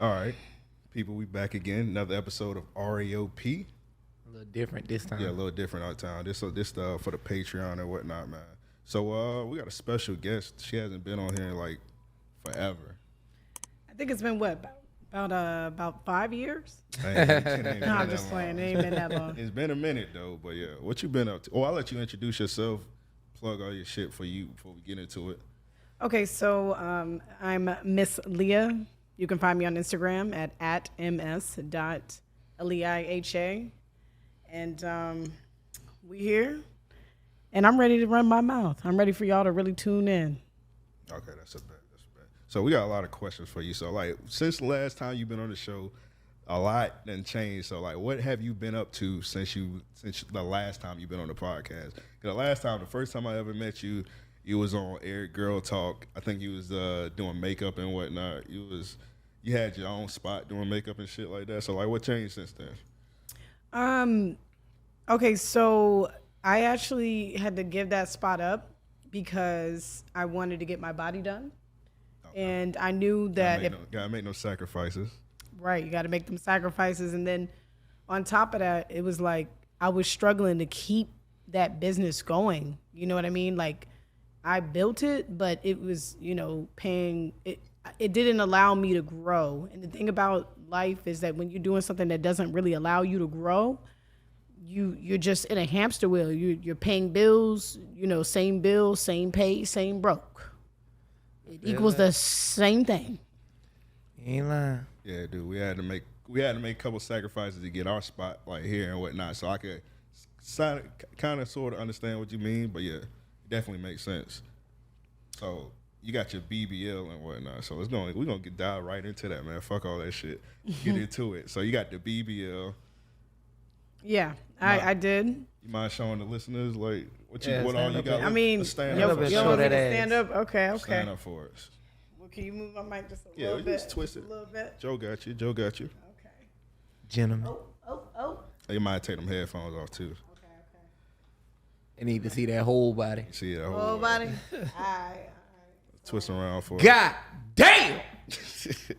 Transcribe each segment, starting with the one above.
All right, people, we back again. Another episode of RAOP. A little different this time. Yeah, a little different our time. This for the Patreon and whatnot, man. So we got a special guest. She hasn't been on here in like forever. I think it's been what about 5 years. No, I'm just playing. It ain't been that long. It's been a minute though, but yeah, what you been up to? Oh, I'll let you introduce yourself. Plug all your shit for you before we get into it. Okay, so I'm Miss Leiha. You can find me on Instagram at ms.leiha. And we here. And I'm ready to run my mouth. I'm ready for y'all to really tune in. Okay, that's a bet. So we got a lot of questions for you. So like, since the last time you've been on the show, a lot done changed. So like, what have you been up to since the last time you've been on the podcast? 'Cause the first time I ever met you, you was on Eric Girl Talk. I think you was doing makeup and whatnot. You had your own spot doing makeup and shit like that. So like, what changed since then? Okay, so I actually had to give that spot up because I wanted to get my body done. Okay. And I knew that gotta make no sacrifices. Right, you gotta make them sacrifices. And then on top of that, it was like I was struggling to keep that business going. You know what I mean? Like I built it, but it was, paying it. It didn't allow me to grow. And the thing about life is that when you're doing something that doesn't really allow you to grow, you're just in a hamster wheel. You're paying bills, same bill, same pay, same broke. It equals the same thing. You ain't lying. Yeah, dude. We had to make a couple sacrifices to get our spot like here and whatnot. So I could kind of sort of understand what you mean, but yeah, it definitely makes sense. So you got your BBL and whatnot. So we're gonna dive right into that, man. Fuck all that shit. Get into it. So you got the BBL. Yeah, I did. You mind showing the listeners like what all you got? I mean, stand you up. want me to stand up? Okay. Stand up for us. Well, can you move my mic just a little bit? Yeah, just twist it. A little bit. Joe got you. Okay. Gentlemen. Oh. You might take them headphones off too. Okay. I need to see that whole body. See that whole body. All right. Twist around for God damn! Shake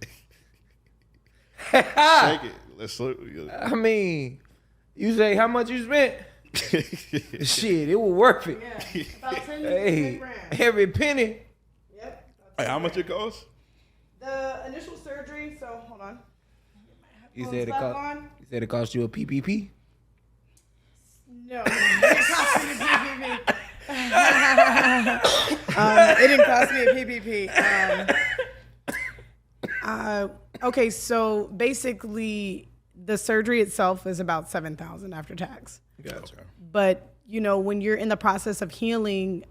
it. Let's look. I mean, you say how much you spent? Shit, it was worth it. Yeah, about 10 Hey, grand. every penny. Yep. Hey, how much it cost? The initial surgery. So hold on. You said it cost you a PPP? No, it didn't cost me a PPP. It didn't cost me a PPP. Okay, so basically, the surgery itself is about $7,000 after tax. Gotcha. But when you're in the process of healing,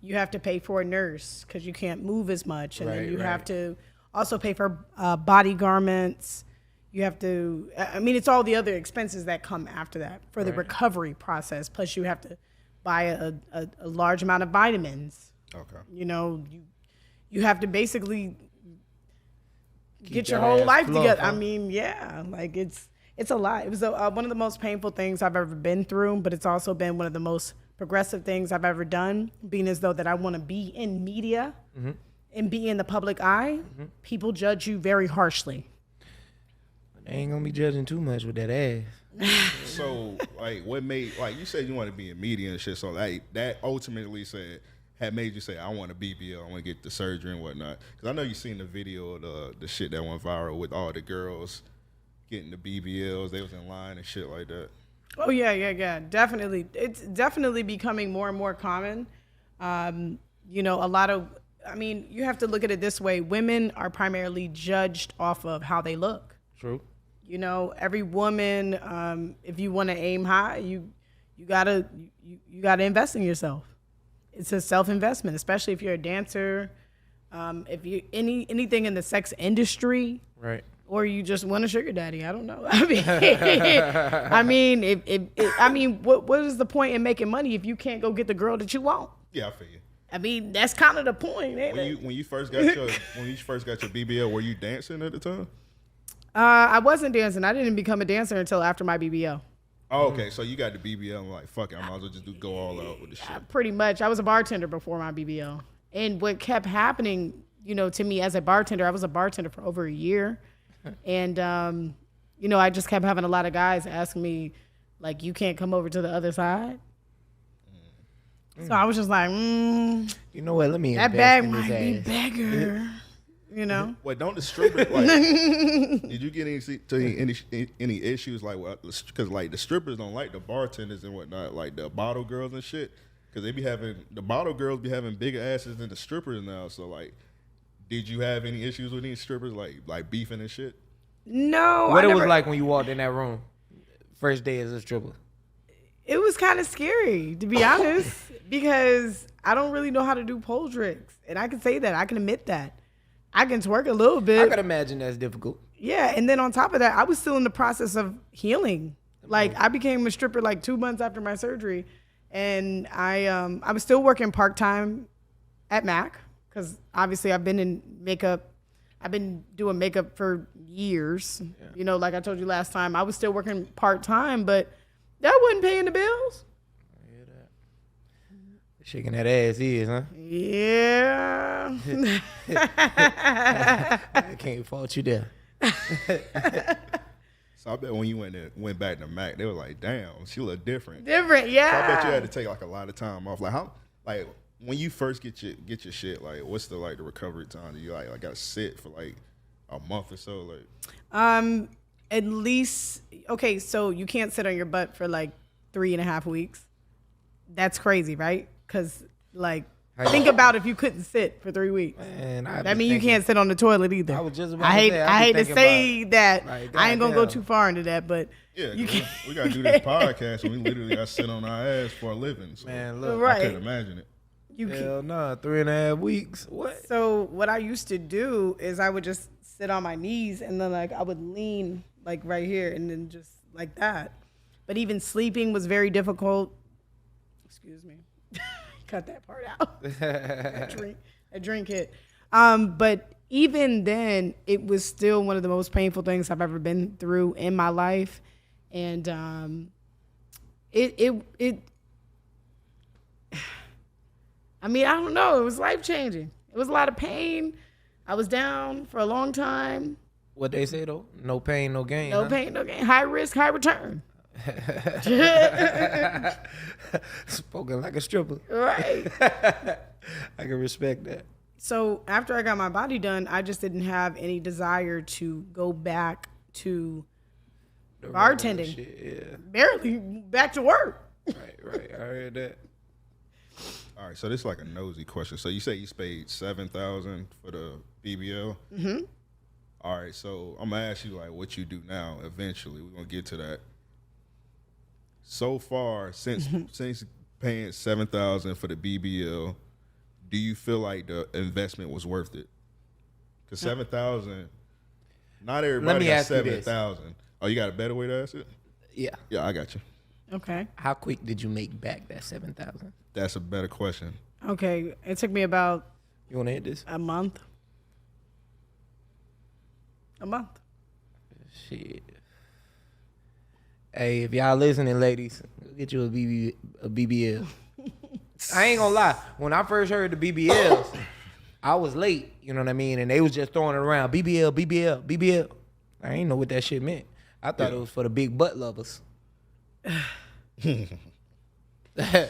you have to pay for a nurse because you can't move as much, and then you have to also pay for body garments. You have to. It's all the other expenses that come after that for the recovery process. Plus, you have to buy a large amount of vitamins. Okay. You have to basically get your whole life together. Huh? It's a lot. It was one of the most painful things I've ever been through, but it's also been one of the most progressive things I've ever done, being as though that I want to be in media and be in the public eye. People judge you very harshly. They ain't gonna be judging too much with that ass. So, like, what made, like, you said you want to be in media and shit, so like that ultimately had made you say, I want a BBL, I want to get the surgery and whatnot. Because I know you seen the video of the shit that went viral with all the girls getting the BBLs. They was in line and shit like that. Oh, yeah. Definitely. It's definitely becoming more and more common. You have to look at it this way. Women are primarily judged off of how they look. True. Every woman, if you want to aim high, you gotta invest in yourself. It's a self-investment, especially if you're a dancer, if you anything in the sex industry, right? Or you just want a sugar daddy. I don't know. What is the point in making money if you can't go get the girl that you want? Yeah, I feel you. That's kind of the point, ain't it? When you first got your BBL, were you dancing at the time? I wasn't dancing. I didn't become a dancer until after my BBL. Oh, okay. So you got the BBL and like, fuck it, I might as well just go all out with the shit. Pretty much. I was a bartender before my BBL. And what kept happening you know, to me as a bartender, I was a bartender for over a year. And, you know, I just kept having a lot of guys asking me, like, you can't come over to the other side. So I was just like, You know what? Let me that invest bag in this might be ass. bigger, you know? Wait, don't the strippers like? Did you get any issues like? Because like the strippers don't like the bartenders and whatnot, like the bottle girls and shit. Because the bottle girls be having bigger asses than the strippers now. So like, did you have any issues with any strippers like beefing and shit? No. What it was like when you walked in that room, first day as a stripper? It was kind of scary, to be honest, because I don't really know how to do pole tricks. And I can say that. I can admit that. I can twerk a little bit. I could imagine that's difficult. Yeah, and then on top of that, I was still in the process of healing. Like, I became a stripper like 2 months after my surgery. And I was still working part-time at Mac because obviously I've been in makeup. I've been doing makeup for years. Yeah. You know, like I told you last time, I was still working part-time, but that wasn't paying the bills. I hear that. Shaking that ass is, huh? Yeah. I can't fault you there. So I bet when you went back to Mac, they were like, "Damn, she look different." Different, yeah. So I bet you had to take like a lot of time off. Like how, like when you first get your shit, like what's the recovery time? Do you like got to sit for like a month or so? Like, at least okay. So you can't sit on your butt for like 3.5 weeks. That's crazy, right? Because like. Think about if you couldn't sit for 3 weeks. Man, that means you can't sit on the toilet either. I was just about I hate, to say, I hate to say that. Like, I ain't gonna go too far into that, but yeah, we gotta do this podcast and we literally gotta sit on our ass for a living. So man, look, right. I couldn't imagine it. Hell no, 3.5 weeks. What? So what I used to do is I would just sit on my knees and then like I would lean like right here and then just like that. But even sleeping was very difficult. Excuse me. Cut that part out. a drink hit. But even then, it was still one of the most painful things I've ever been through in my life, and it. I mean, I don't know. It was life changing. It was a lot of pain. I was down for a long time. What they say though? No pain, no gain. No pain, no gain. High risk, high return. Spoken like a stripper. Right. I can respect that. So after I got my body done, I just didn't have any desire to go back to bartending. Shit, yeah. Barely back to work. Right. I heard that. All right, so this is like a nosy question. So you say you paid $7,000 for the BBL. Mm-hmm. All right, so I'm gonna ask you like what you do now. Eventually, we're gonna get to that. So far, since paying $7,000 for the BBL, do you feel like the investment was worth it? Because $7,000, not everybody got $7,000. Oh, you got a better way to ask it? Yeah. Yeah, I got you. Okay. How quick did you make back that $7,000? That's a better question. Okay. It took me about You want to hit this? a month. Shit. Hey, if y'all listening, ladies, go get you a BBL. I ain't gonna lie. When I first heard the BBLs, I was late. You know what I mean? And they was just throwing it around. BBL. I ain't know what that shit meant. I thought it was for the big butt lovers. I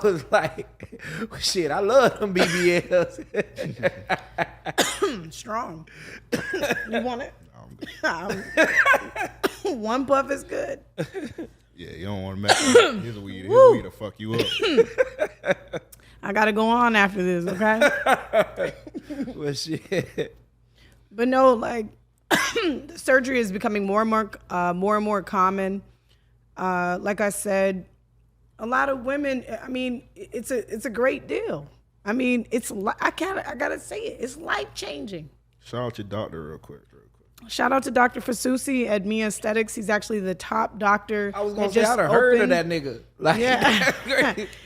was like, shit, I love them BBLs. Strong. You want it? One puff is good. Yeah, you don't want to mess with it. Here's a weed to fuck you up. I gotta go on after this, okay? Well, shit. But no, like the surgery is becoming more and more common. Like I said, a lot of women. I mean, it's a great deal. I mean, I gotta say it. It's life changing. Shout out your doctor real quick. Shout out to Dr. Fasusi at Me Aesthetics. He's actually the top doctor. I was gonna say I'd have heard of that nigga. Like, yeah.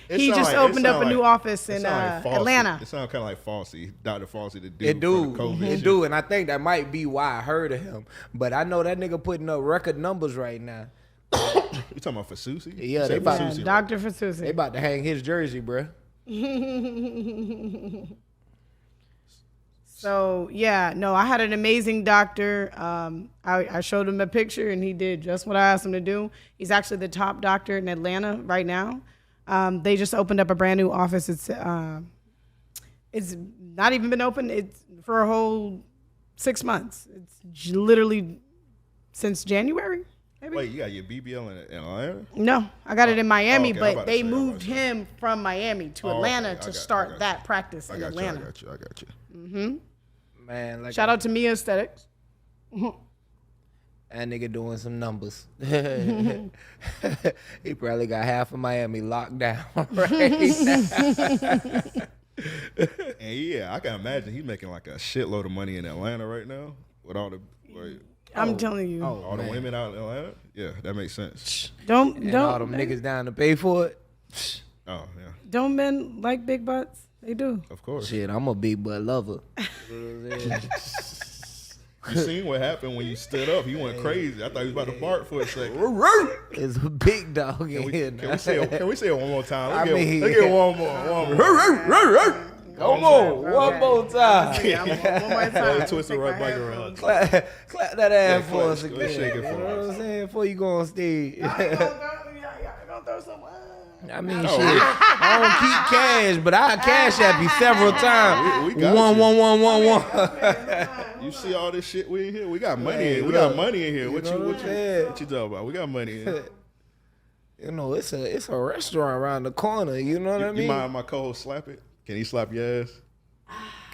He just opened up a new office in Atlanta. It sounds kind of like Falsey, Dr. Falsey, the dude. It do, for the COVID it do, and I think that might be why I heard of him. But I know that nigga putting up record numbers right now. You talking about Fasusi? Yeah, they about Fasusi, Dr. Fasusi. They about to hang his jersey, bruh. So yeah, no, I had an amazing doctor. I showed him a picture and he did just what I asked him to do. He's actually the top doctor in Atlanta right now. They just opened up a brand new office. It's not even been open. It's for a whole 6 months. It's literally since January. Maybe? Wait, you got your BBL in Atlanta? No, I got it in Miami, okay, but they moved him from Miami to Atlanta to start that practice in Atlanta. I got you. Mm-hmm. Man, like Shout out to Mia Aesthetics. that nigga doing some numbers. He probably got half of Miami locked down right now. And yeah, I can imagine he's making like a shitload of money in Atlanta right now with all the I'm telling you. all the women out in Atlanta. Yeah, that makes sense. Don't all them niggas down to pay for it. Oh yeah, Don't men like big butts? They do. of course. Shit, I'm a big butt lover. You seen what happened when you stood up? He went crazy. I thought he was about to bark for a second. It's a big dog in here. Can we say it one more time? I mean- Let's get one more. One more time. Yeah, one more time. Twist it right back around. Clap that ass for us Let's again. shake it for You know us. what I'm saying? Before you go on stage. Gonna throw some. I mean, shit. I don't keep cash, but I cash at you several times. We got One. You see all this shit we in here? We got money in. We got money in here. What know you what I'm saying? talking about? We got money in here. You know, it's a restaurant around the corner. You know what I mean? You mind my co-host slap it? Can he slap your ass?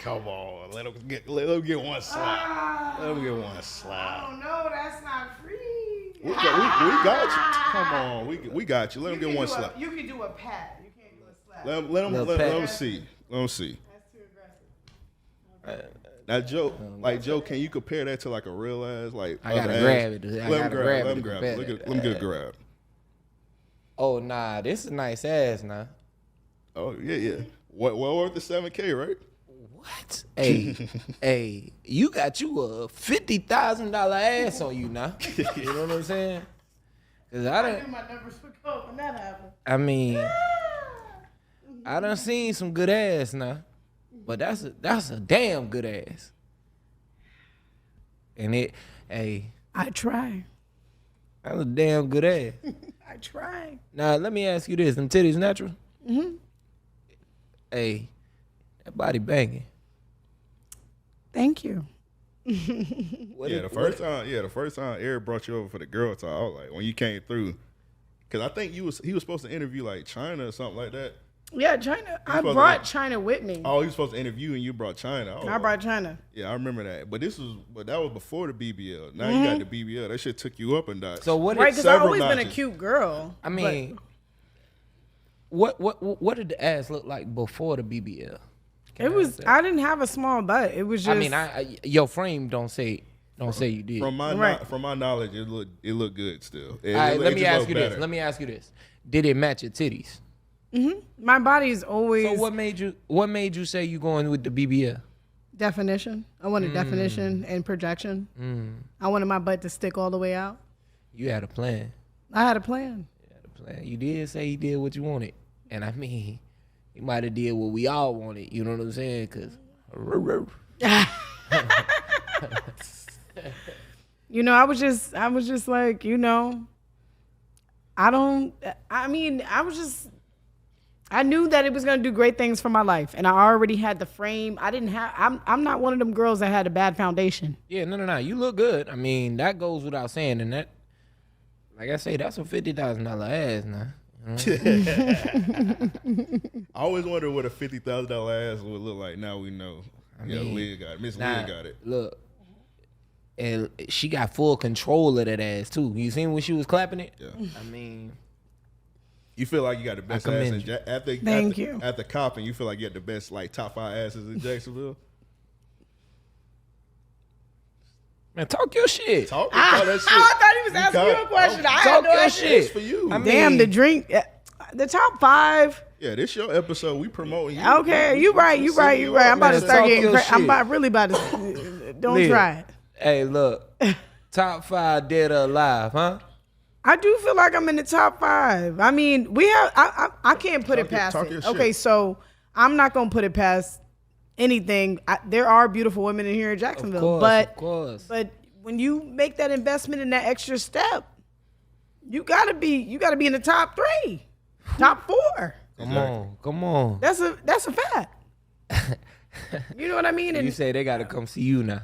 Come on, let him get one slap. Let him get one slap. Oh no, that's not free. We got you. Come on, we got you. Let him get one slap. You can do a pat. You can't do a slap. Let Little him pat. see. Let him see. That's too aggressive. Now, Joe, can you compare that to like a real ass? Like I gotta other grab ass? it. I Let him gotta grab. grab Let it him to grab. compare Let that. him get a grab. Oh, nah, this is a nice ass now. Oh yeah. Well worth the $7K, right? What? Hey, you got you a $50,000 ass on you now. You know what I'm saying? Cause I done, My numbers would go when that happened. I mean, I done seen some good ass now, but that's a damn good ass. And I try. that's a damn good ass. I try. Now let me ask you this: them titties natural? Mm-hmm. Hey, that body banging. Thank you. The first time Eric brought you over for the girl talk, I was like, when you came through, because I think he was supposed to interview like China or something like that. Yeah, China. I supposed brought to- China with me. Oh, he was supposed to interview and you brought China. I brought China. Yeah, I remember that. But that was before the BBL. Now you got the BBL. That shit took you up and died. So what? Right, Did, because I've several always been a notches. cute girl. I mean, what did the ass look like before the BBL? It was. I didn't have a small butt. It was just. I mean, your frame don't say you did. from my Right. from my knowledge, it looked good still. All right, let me ask you this. Did it match your titties? my body is always So what made you say you going with the BBL? definition. I wanted definition and projection. I wanted my butt to stick all the way out. You had a plan. I had a plan. You did say you did what you wanted, and I mean, you might have did what we all wanted. You know what I'm saying? Cause You know, I was just like, you know, I knew that it was going to do great things for my life. And I already had the frame. I'm not one of them girls that had a bad foundation. yeah, no. You look good. I mean, that goes without saying, and that, like I say, that's a $50,000 ass now. I always wondered what a $50,000 ass would look like. Now we know. Leah got it. Miss Leah got it. Look, and she got full control of that ass too. You seen when she was clapping it? Yeah. I mean, You feel like you got the best ass commend in you. Thank you. At the copping, you feel like you got the best like top 5 asses in Jacksonville. man, talk your shit. Talk that shit. I thought he was asking you a question. I had Talk no your idea. shit. It's for you. I mean, Damn, the drink, the top 5. Yeah, this your episode. We promoting you. Okay, you right. I'm about to Man, start talk getting your crazy. I'm shit. really about to. Don't Leah. try it. Hey, look, top 5 dead or alive, huh? I do feel like I'm in the top 5. I mean, we have. I can't put it past talk it. your shit. Okay, so I'm not gonna put it past anything, there are beautiful women in here in Jacksonville. Of course. But when you make that investment in that extra step, you gotta be in the top 3, top 4. Come on. That's a fact. You know what I mean? You say they gotta come see you now.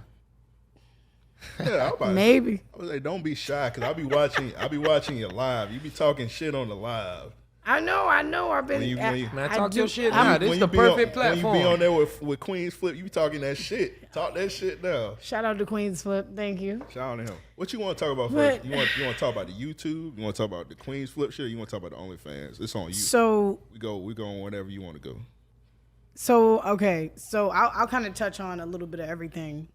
Yeah, Maybe. I was like, don't be shy, cause I'll be watching you live. You be talking shit on the live. I know. I've been. Man, talk your shit now. This is the perfect platform. When you be on there with Queen's Flip, you be talking that shit. Talk that shit now. Shout out to Queen's Flip. Thank you. Shout out to him. What you want to talk about first? You want to talk about the YouTube? You want to talk about the Queen's Flip shit? Or you want to talk about the OnlyFans? It's on you. So we go on whatever you want to go. So okay. So I'll kind of touch on a little bit of everything.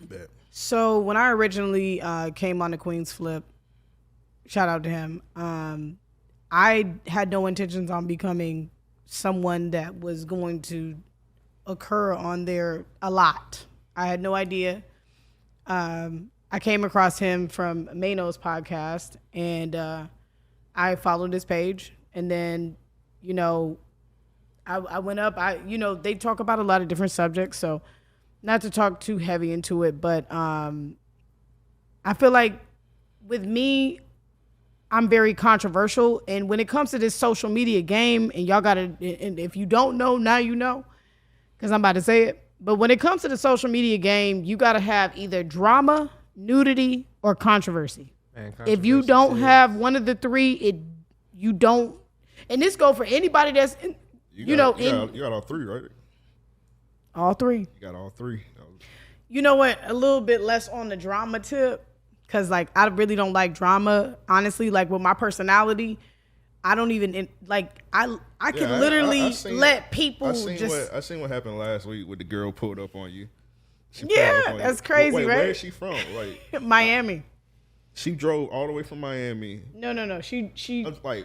Bet. So when I originally came on the Queen's Flip, shout out to him. I had no intentions on becoming someone that was going to occur on there a lot. I had no idea. I came across him from Mano's podcast, and I followed his page. And then, I went up. They talk about a lot of different subjects, so not to talk too heavy into it, but I feel like with me, I'm very controversial, and when it comes to this social media game, and y'all gotta, and if you don't know, now you know, because I'm about to say it, but when it comes to the social media game, you gotta have either drama, nudity, or controversy. Man, if you don't have one of the 3, you don't, and this go for anybody that's, you got all 3, right? All 3. You got all 3. You know what? A little bit less on the drama tip. Cause I really don't like drama. Honestly, with my personality, I don't even I can literally let people I seen what happened last week with the girl pulled up on you. That's crazy, right? Where is she from? Miami. She drove all the way from Miami. No. She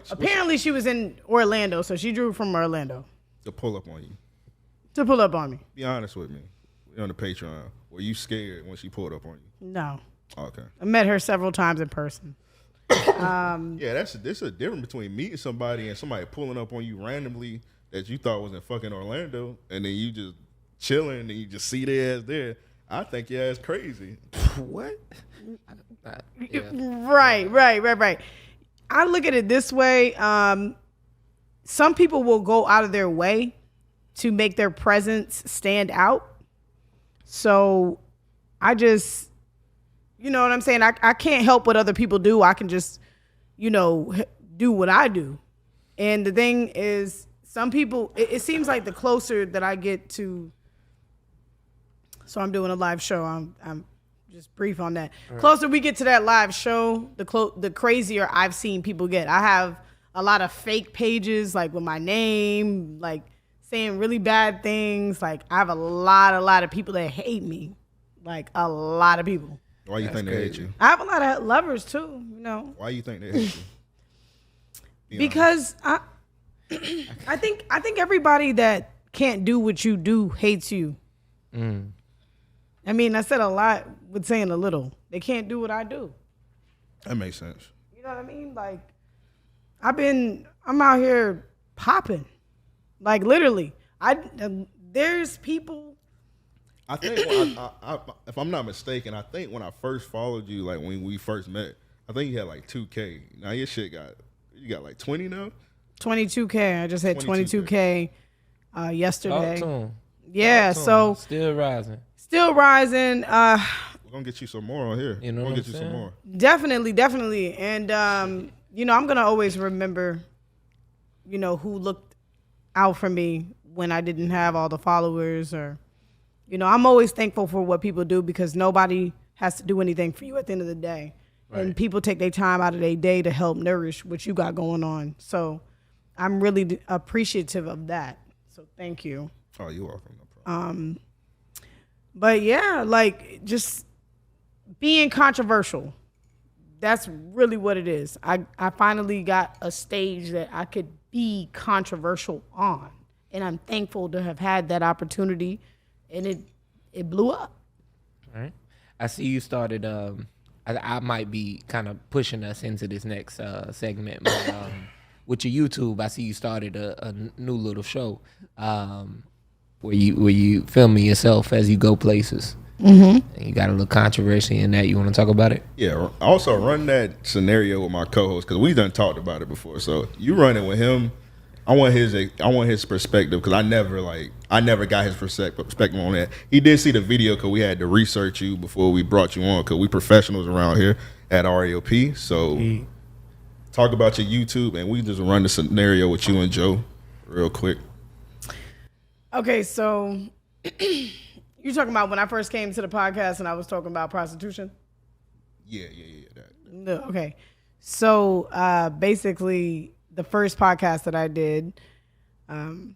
apparently she was in Orlando, so she drove from Orlando to pull up on you. To pull up on me. Be honest with me. On the Patreon, were you scared when she pulled up on you? No. Okay. I met her several times in person. There's a difference between meeting somebody and somebody pulling up on you randomly that you thought was in fucking Orlando, and then you just chilling and you just see their ass there. I think your ass crazy. What? Yeah. Right. I look at it this way. Some people will go out of their way to make their presence stand out. So I just, you know what I'm saying? I can't help what other people do. I can just, do what I do. And the thing is, some people, it seems like the closer that I get to, so I'm doing a live show. I'm just brief on that. Right. Closer we get to that live show, the crazier I've seen people get. I have a lot of fake pages, with my name, saying really bad things. I have a lot of people that hate me. A lot of people. Why you think they hate you? I have a lot of lovers too, Why you think they hate you? Because I think everybody that can't do what you do hates you. Mm. I mean, I said a lot with saying a little. They can't do what I do. That makes sense. You know what I mean? I'm out here popping. Literally. There's people. I think, if I'm not mistaken, I think when I first followed you, when we first met, I think you had 2K. Now your shit you got 20 now? 22K. I just had 22K yesterday. Yeah, so. Still rising. We're going to get you some more on here. You know we're going to get you some more. Definitely. And, I'm going to always remember, who looked out for me when I didn't have all the followers or, I'm always thankful for what people do because nobody has to do anything for you at the end of the day. Right. And people take their time out of their day to help nourish what you got going on. So I'm really appreciative of that. So thank you. Oh, you're welcome. No problem. But yeah, just being controversial. That's really what it is. I finally got a stage that I could be controversial on. And I'm thankful to have had that opportunity. And it blew up. All right. I see you started, I might be kind of pushing us into this next segment. But, with your YouTube, I see you started a new little show. where you filming yourself as you go places. And you got a little controversy in that. You want to talk about it? Yeah. Also, run that scenario with my co-host because we done talked about it before. So you run it with him. I want his perspective because I never got his perspective on that. He did see the video because we had to research you before we brought you on because we professionals around here at RAOP. So talk about your YouTube and we just run the scenario with you and Joe real quick. Okay, so you're talking about when I first came to the podcast and I was talking about prostitution? Yeah. That. No, okay. So basically, the first podcast that I did, when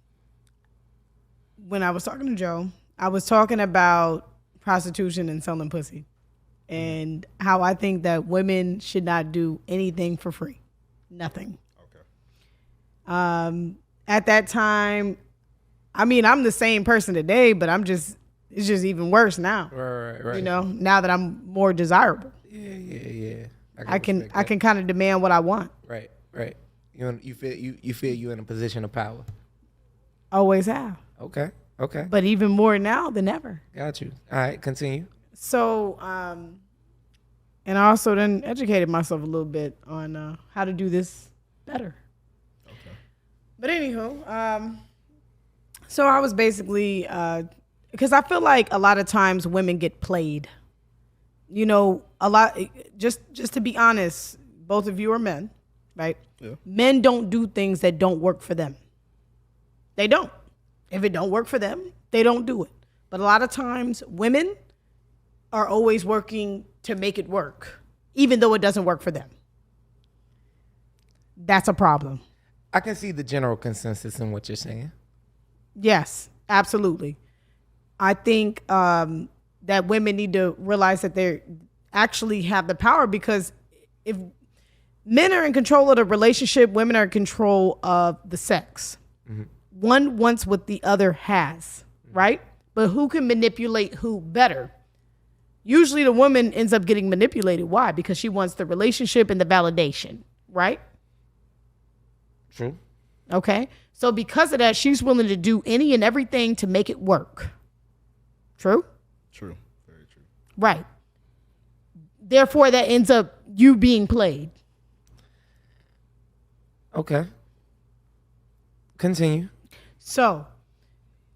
I was talking to Joe, I was talking about prostitution and selling pussy and how I think that women should not do anything for free. Nothing. Okay. At that time, I mean, I'm the same person today, but it's just even worse now. Right. You know, now that I'm more desirable. Yeah. I can kind of demand what I want. Right. You feel you in a position of power. Always have. Okay. But even more now than ever. Got you. All right, continue. So, and I also then educated myself a little bit on how to do this better. Okay. But anywho, so I was basically, because I feel like a lot of times women get played. You know, a lot, just to be honest, both of you are men, right? Yeah. Men don't do things that don't work for them. They don't. If it don't work for them, they don't do it. But a lot of times women are always working to make it work, even though it doesn't work for them. That's a problem. I can see the general consensus in what you're saying. Yes, absolutely. I think that women need to realize that they actually have the power, because if men are in control of the relationship, women are in control of the sex. Mm-hmm. One wants what the other has, right? But who can manipulate who better? Usually the woman ends up getting manipulated. Why? Because she wants the relationship and the validation, right? True. Okay. So because of that, she's willing to do any and everything to make it work. True? True. Very true. Right. Therefore, that ends up you being played. Okay. Continue. So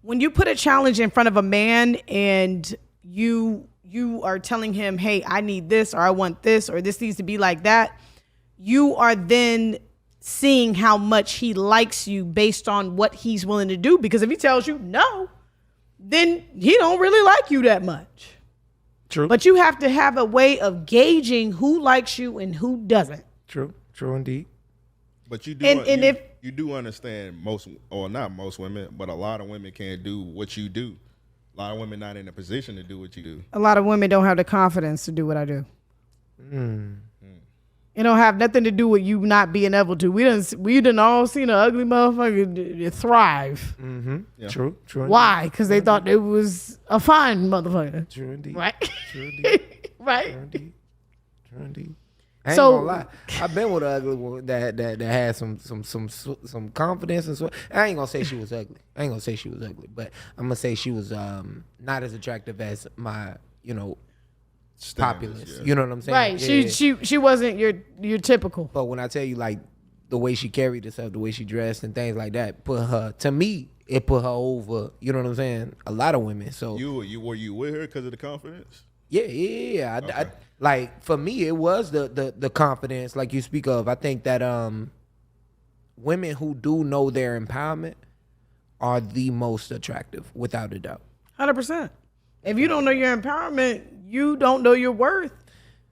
when you put a challenge in front of a man and you are telling him, hey, I need this, or I want this, or this needs to be like that, you are then seeing how much he likes you based on what he's willing to do. Because if he tells you no, then he don't really like you that much. True. But you have to have a way of gauging who likes you and who doesn't. True indeed. But you do, if you do understand most, or not most women, but a lot of women can't do what you do. A lot of women not in a position to do what you do. A lot of women don't have the confidence to do what I do. It don't have nothing to do with you not being able to. We done all seen an ugly motherfucker thrive. Mm-hmm. Yeah. True. Why? Because they thought it was a fine motherfucker. True indeed. Right? True indeed. Right? True indeed. I ain't gonna lie. I've been with an ugly woman that had some confidence and so. I ain't gonna say she was ugly. But I'm gonna say she was not as attractive as my populace. Yeah. You know what I'm saying? Right. Yeah. She wasn't your typical. But when I tell you, like, the way she carried herself, the way she dressed and things like that, it put her over. You know what I'm saying? A lot of women. So were you with her because of the confidence? Yeah. Okay. Like, for me, it was the confidence, like you speak of. I think that women who do know their empowerment are the most attractive, without a doubt. 100%. If you don't know your empowerment, you don't know your worth.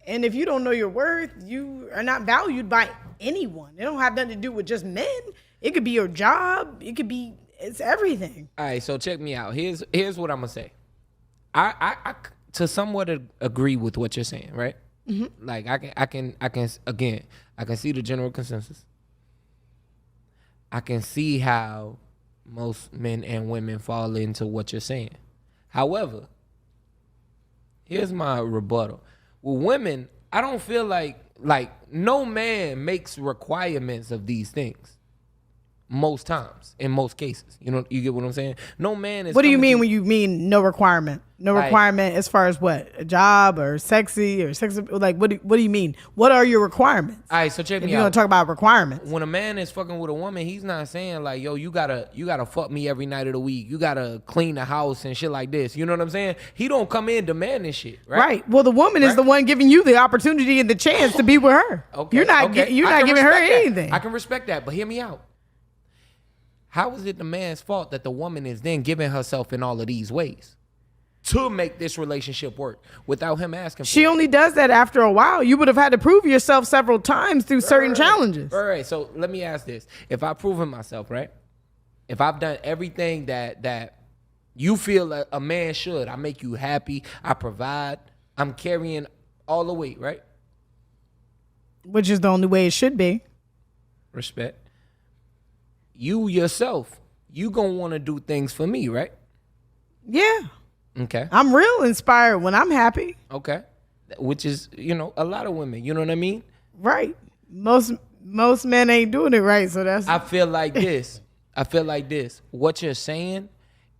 And if you don't know your worth, you are not valued by anyone. It don't have nothing to do with just men. It could be your job. It's everything. All right, so check me out. Here's what I'm gonna say. I to somewhat agree with what you're saying, right? Mm-hmm. Like I can see the general consensus. I can see how most men and women fall into what you're saying. However, here's my rebuttal. With women, I don't feel like no man makes requirements of these things. most times, in most cases. You get what I'm saying? No man is. What do you coming mean to- when you mean no requirement? No Like- requirement as far as what? A job or sexy or sex? Like, what do you mean? What are your requirements? All right, so check If me you're gonna out. talk about requirements. When a man is fucking with a woman, he's not saying like, yo, you gotta fuck me every night of the week. You gotta clean the house and shit like this. You know what I'm saying? He don't come in demanding shit, right? Right. Well, the woman is Right. the one giving you the opportunity and the chance to be with her. Okay. You're not. okay. You're I not can giving her respect that. anything. I can respect that, but hear me out. How is it the man's fault that the woman is then giving herself in all of these ways to make this relationship work without him asking She for it? only does that after a while. You would have had to prove yourself several times through certain challenges. All right. So let me ask this: if I've proven myself, right? If I've done everything that you feel a man should, I make you happy, I provide, I'm carrying all the weight, right? Which is the only way it should be. Respect. You yourself, you gonna want to do things for me, right? Yeah. Okay. I'm real inspired when I'm happy. Okay. Which is, a lot of women. You know what I mean? Right. Most men ain't doing it right. So that's I feel like this. What you're saying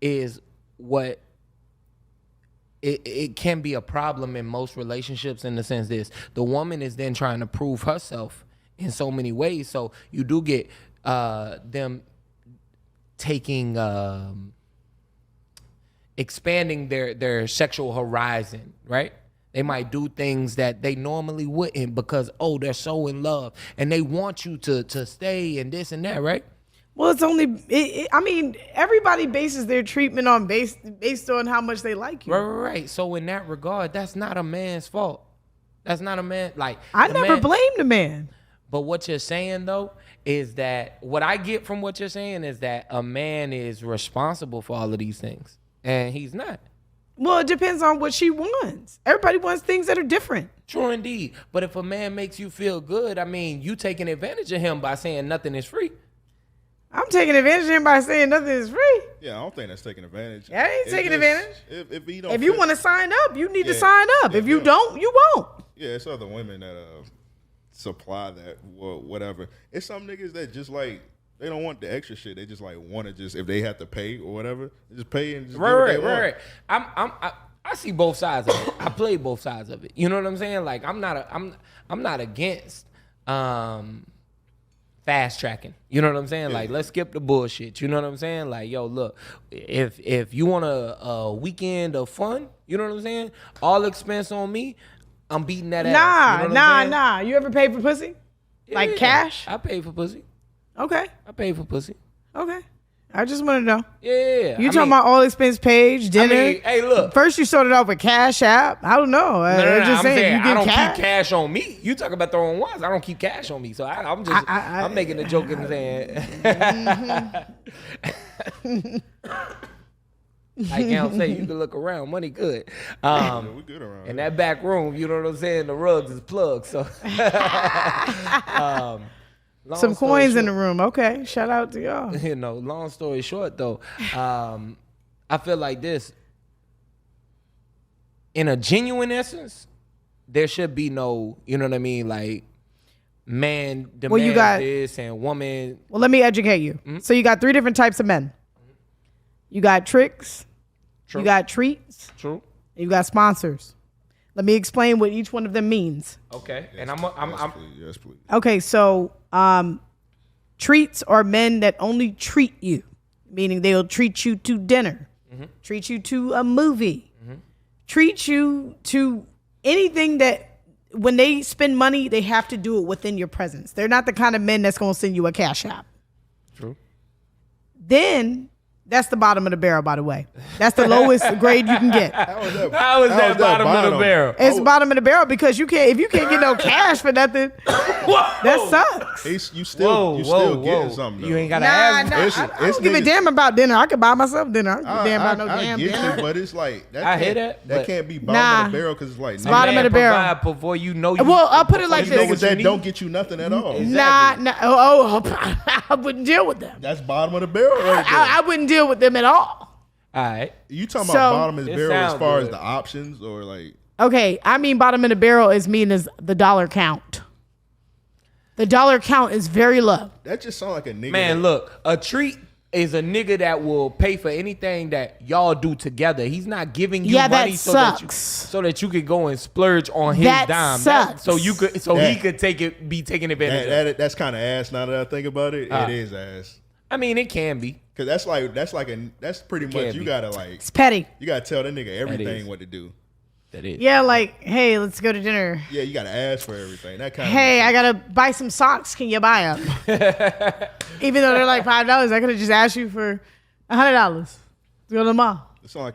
is what it can be a problem in most relationships in the sense this. The woman is then trying to prove herself in so many ways. So you do get them taking expanding their sexual horizon, right? They might do things that they normally wouldn't because they're so in love and they want you to stay and this and that, right? well, it's only. I mean, everybody bases their treatment on based on how much they like you. Right. So in that regard, that's not a man's fault. That's not a man. Like I the never man- blamed the man. But what you're saying though is that what I get from what you're saying is that a man is responsible for all of these things, and he's not. Well, it depends on what she wants. Everybody wants things that are different. True indeed. But if a man makes you feel good, I mean, you taking advantage of him by saying nothing is free. I'm taking advantage of him by saying nothing is free. Yeah, I don't think that's taking advantage. I ain't It's taking just- advantage. If he don't, If you fit- want to sign up, you need to Yeah. sign up. Yeah, If you yeah. don't, you won't. yeah, it's other women that supply that or whatever. It's some niggas that just like they don't want the extra shit. They just like want to just if they have to pay or whatever, they just pay and just do what they want. Right. I see both sides of it. I play both sides of it. You know what I'm saying? Like I'm not against fast tracking. You know what I'm saying? Like let's skip the bullshit. You know what I'm saying? Like yo, look, if you want a weekend of fun, you know what I'm saying? All expense on me. I'm beating that ass. You know what I'm saying? Nah. You ever paid for pussy? Like Yeah. cash? I paid for pussy. Okay. I paid for pussy. Okay. I just want to know. Yeah. You talking about all expense paid, dinner? hey, look. First you started off with Cash App. I don't know. No, I'm just I'm saying, you I get don't cash. keep cash on me. You talk about throwing ones. I don't keep cash on me. So I'm making a joke and saying. Like Cam say, you can look around. Money good. We good around In here. that back room, you know what I'm saying? The rugs is plugged. So. Some coins in the room. Okay. Shout out to y'all. Long story short though, I feel like this. In a genuine essence, there should be no, you know what I mean, like man demands you got- this and woman. Well, let me educate you. So you got 3 different types of men. You got tricks. True. You got treats. True. And you got sponsors. Let me explain what each one of them means. Okay. Yes, And yes, please. Okay, so treats are men that only treat you, meaning they'll treat you to dinner, treat you to a movie, treat you to anything that when they spend money, they have to do it within your presence. They're not the kind of men that's going to send you a cash app. True. Then that's the bottom of the barrel, by the way. That's the lowest grade you can get. How is that? How is that bottom of the barrel? It's bottom of the barrel because if you can't get no cash for nothing, that sucks. You still getting something. You though. ain't gotta Nah, ask. nah, I It's don't give a niggas- damn about dinner. I can buy myself dinner. I don't give a damn about no I damn get dinner. you, but it's like that. I hear can't- that, That but- can't be bottom Nah. of the barrel because it's like bottom of the barrel. Provide before you know you. Well, I'll put it like these this. niggas that need. don't get you nothing at all. Exactly. I wouldn't deal with them. That's bottom of the barrel right there. I wouldn't deal with them at all. All right. You talking So- about bottom of the It barrel as sound far as good. the options or like? Okay, I mean bottom of the barrel is mean as the dollar count. The dollar count is very low. That just sound like a nigga. Man, look, a treat is a nigga that will pay for anything that y'all do together. He's not giving you money so that you could go and splurge on his dime. Sucks. He could be taken advantage of. That's kind of ass. Now that I think about it, it is ass. I mean, it can be. Cause that's pretty much you gotta like. It's petty. You gotta tell that nigga everything what to do. That is. Yeah, like, hey, let's go to dinner. Yeah, you gotta ask for everything. That kind. Hey, I gotta buy some socks. Can you buy them? Even though they're like $5, I could have just asked you for $100 to go to the mall.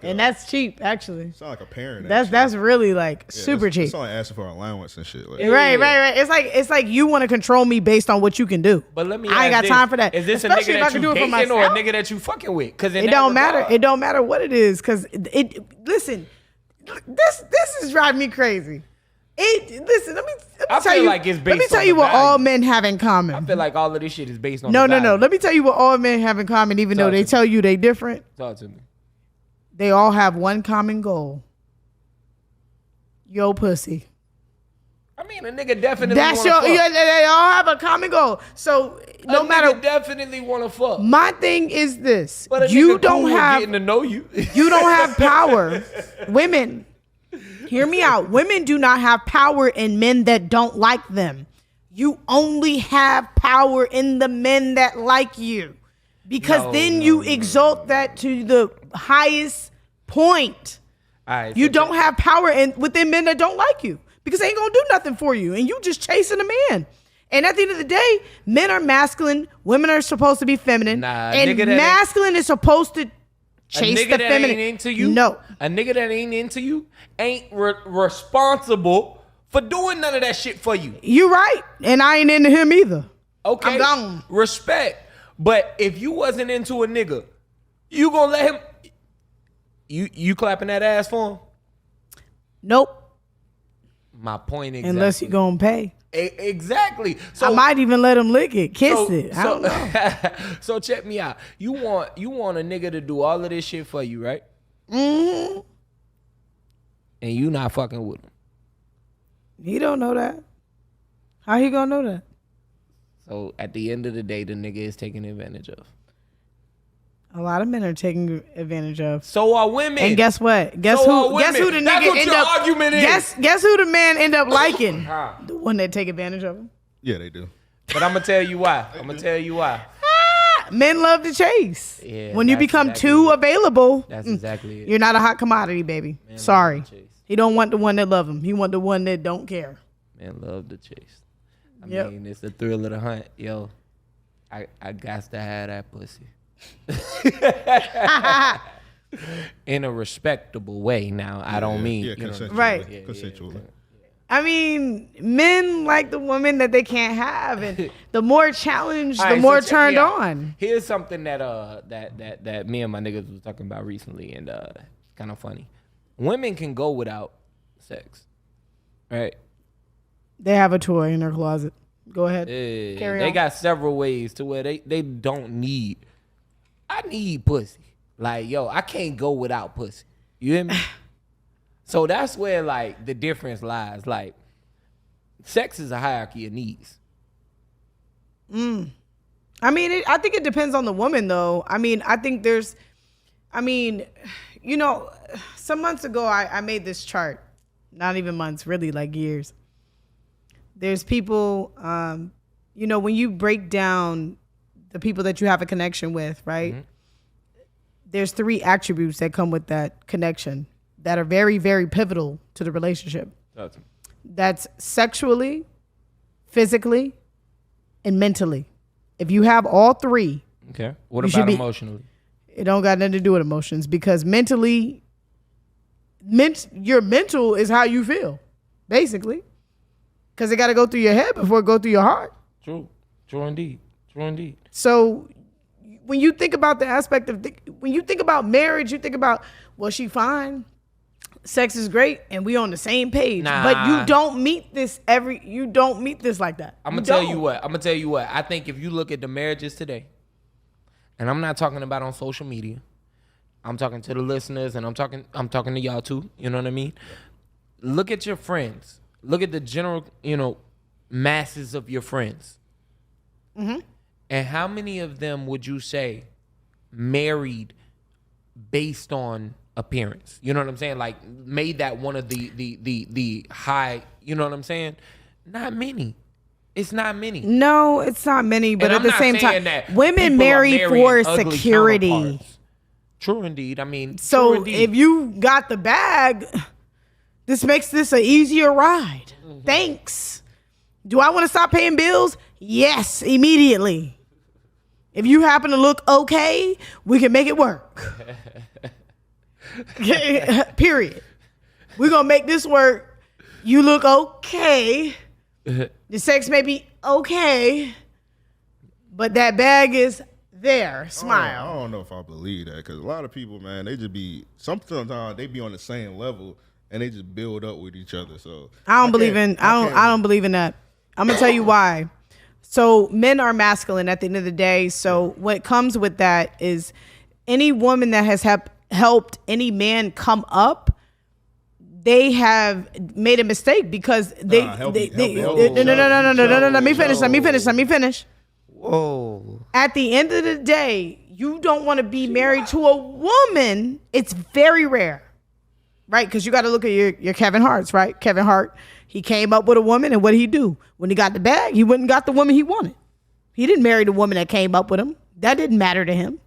And that's cheap, actually. Sound like a parent. That's really like super cheap. It's like asking for allowance and shit. Like. Right. It's like you want to control me based on what you can do. But let me. I ain't got time for that. Is this especially a nigga that you dating or a nigga that you fucking with? Because it don't matter. It don't matter what it is. Because listen, this is driving me crazy. Listen, let me tell you. Like it's based let me tell you what all men have in common. I feel like all of this shit is based on. No. Let me tell you what all men have in common, even though they tell you they different. Talk to me. They all have one common goal. Yo, pussy. I mean, a nigga definitely. That's your. Yeah, they all have a common goal. So no matter. Nigga definitely want to fuck. My thing is this: but you don't have getting to know you. You don't have power. Women, hear me out. Women do not have power in men that don't like them. You only have power in the men that like you, because then you exalt that to the highest point. Right, you don't have power within men that don't like you, because they ain't gonna do nothing for you, and you just chasing a man. And at the end of the day, men are masculine, women are supposed to be feminine, and masculine is supposed to chase the feminine. Ain't into you, no, a nigga that ain't into you ain't responsible for doing none of that shit for you. You right, and I ain't into him either. Okay, I'm gone. Respect, but if you wasn't into a nigga, you gonna let him? You clapping that ass for him? Nope. My point exactly. Unless you gonna pay. Exactly. So I might even let him lick it, kiss it. I don't know. So check me out. You want a nigga to do all of this shit for you, right? Mm-hmm. And you not fucking with him. He don't know that. How he gonna know that? So at the end of the day, the nigga is taken advantage of. A lot of men are taken advantage of. So are women. And guess what? Guess who the nigga end up argument is. Guess who the man end up liking? The one that take advantage of him. Yeah, they do. But I'm gonna tell you why. Men love to chase. Yeah, when you become too available, that's exactly it. You're not a hot commodity, baby. Man, sorry. He don't want the one that love him. He want the one that don't care. Man, love to chase. I mean, it's the thrill of the hunt. Yo, I got to have that pussy. In a respectable way. Now, I don't mean consensual. Right. Consensually. I mean, men like the woman that they can't have, and the more challenged, the more turned on. Here's something that me and my niggas was talking about recently, and it's kind of funny. Women can go without sex, right? They have a toy in their closet. Go ahead. Carry on. They got several ways to where they don't need. I need pussy. Like, yo, I can't go without pussy. You hear me? So that's where, like, the difference lies. Like, sex is a hierarchy of needs. I mean, I think it depends on the woman, though. I mean, you know, some months ago, I made this chart. Not even months, really, like years. There's people, you know, when you break down the people that you have a connection with, right? Mm-hmm. There's 3 attributes that come with that connection that are very, very pivotal to the relationship. That's sexually, physically, and mentally. If you have all 3. Okay. What about emotionally? It don't got nothing to do with emotions, because mentally, your mental is how you feel, basically. Because it got to go through your head before it go through your heart. True indeed. So when you think about the aspect of, when you think about marriage, you think about, well, she fine. Sex is great, and we on the same page. Nah. But you don't meet this like that. I'm gonna tell you what. I think if you look at the marriages today, and I'm not talking about on social media, I'm talking to the listeners, and I'm talking to y'all too. You know what I mean? Look at your friends. Look at the general, masses of your friends. Mm-hmm. And how many of them would you say married based on appearance? You know what I'm saying? Like made that one of the high, you know what I'm saying? Not many. It's not many. No, it's not many, but And at I'm the not same saying time, that women people are marry marrying for ugly security. counterparts. True indeed. I mean, So true indeed. if you got the bag, this makes this an easier ride. Mm-hmm. Thanks. Do I want to stop paying bills? Yes, immediately. If you happen to look okay, we can make it work. Period. We're going to make this work. You look okay. The sex may be okay. But that bag is there. Smile. I don't know if I believe that because a lot of people, man, they just be sometimes they be on the same level and they just build up with each other. So I don't believe in that. I'm gonna tell you why. So men are masculine at the end of the day. So what comes with that is any woman that has helped any man come up, they have made a mistake because they no. Let me finish. Whoa. At the end of the day, you don't want to be married to a woman. It's very rare, right? Because you got to look at your Kevin Hart's, right? Kevin Hart, he came up with a woman, and what did he do? When he got the bag, he went and got the woman he wanted. He didn't marry the woman that came up with him. That didn't matter to him.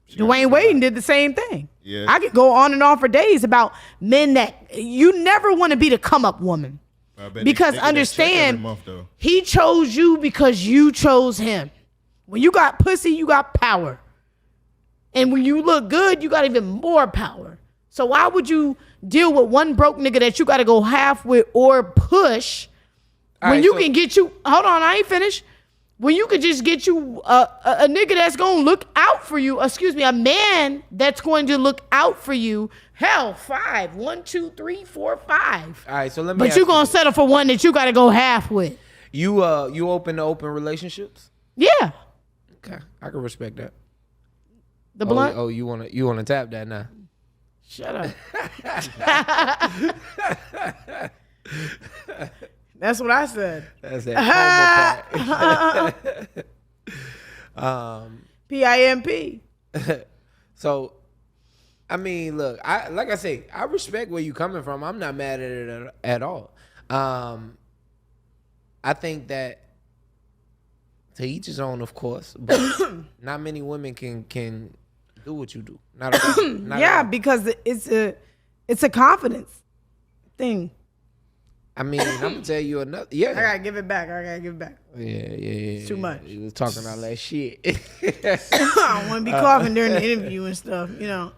Dwayne Wade did the same thing. Yeah. I could go on and on for days about men that you never want to be the come up woman. Because understand, he chose you because you chose him. When you got pussy, you got power. And when you look good, you got even more power. So why would you deal with one broke nigga that you got to go half with or push when you can get you, hold on, I ain't finished. When you could just get you a nigga that's going to look out for you, a man that's going to look out for you. Hell, 5, 1, 2, 3, 4, 5. All right, so let me. But you gonna settle for one that you got to go half with. You open to open relationships? Yeah. Okay, I can respect that. The blunt. Oh, you wanna tap that now? Shut up. That's what I said. That's that homo part. PIMP. So, I mean, look, I say, I respect where you coming from. I'm not mad at it at all. I think that to each his own, of course, but not many women can do what you do. Not at all. Not because it's a confidence thing. I mean, I'm gonna tell you another. Yeah, I gotta give it back. Yeah. It's too much. He was talking all that shit. I don't want to be coughing during the interview and stuff, you know.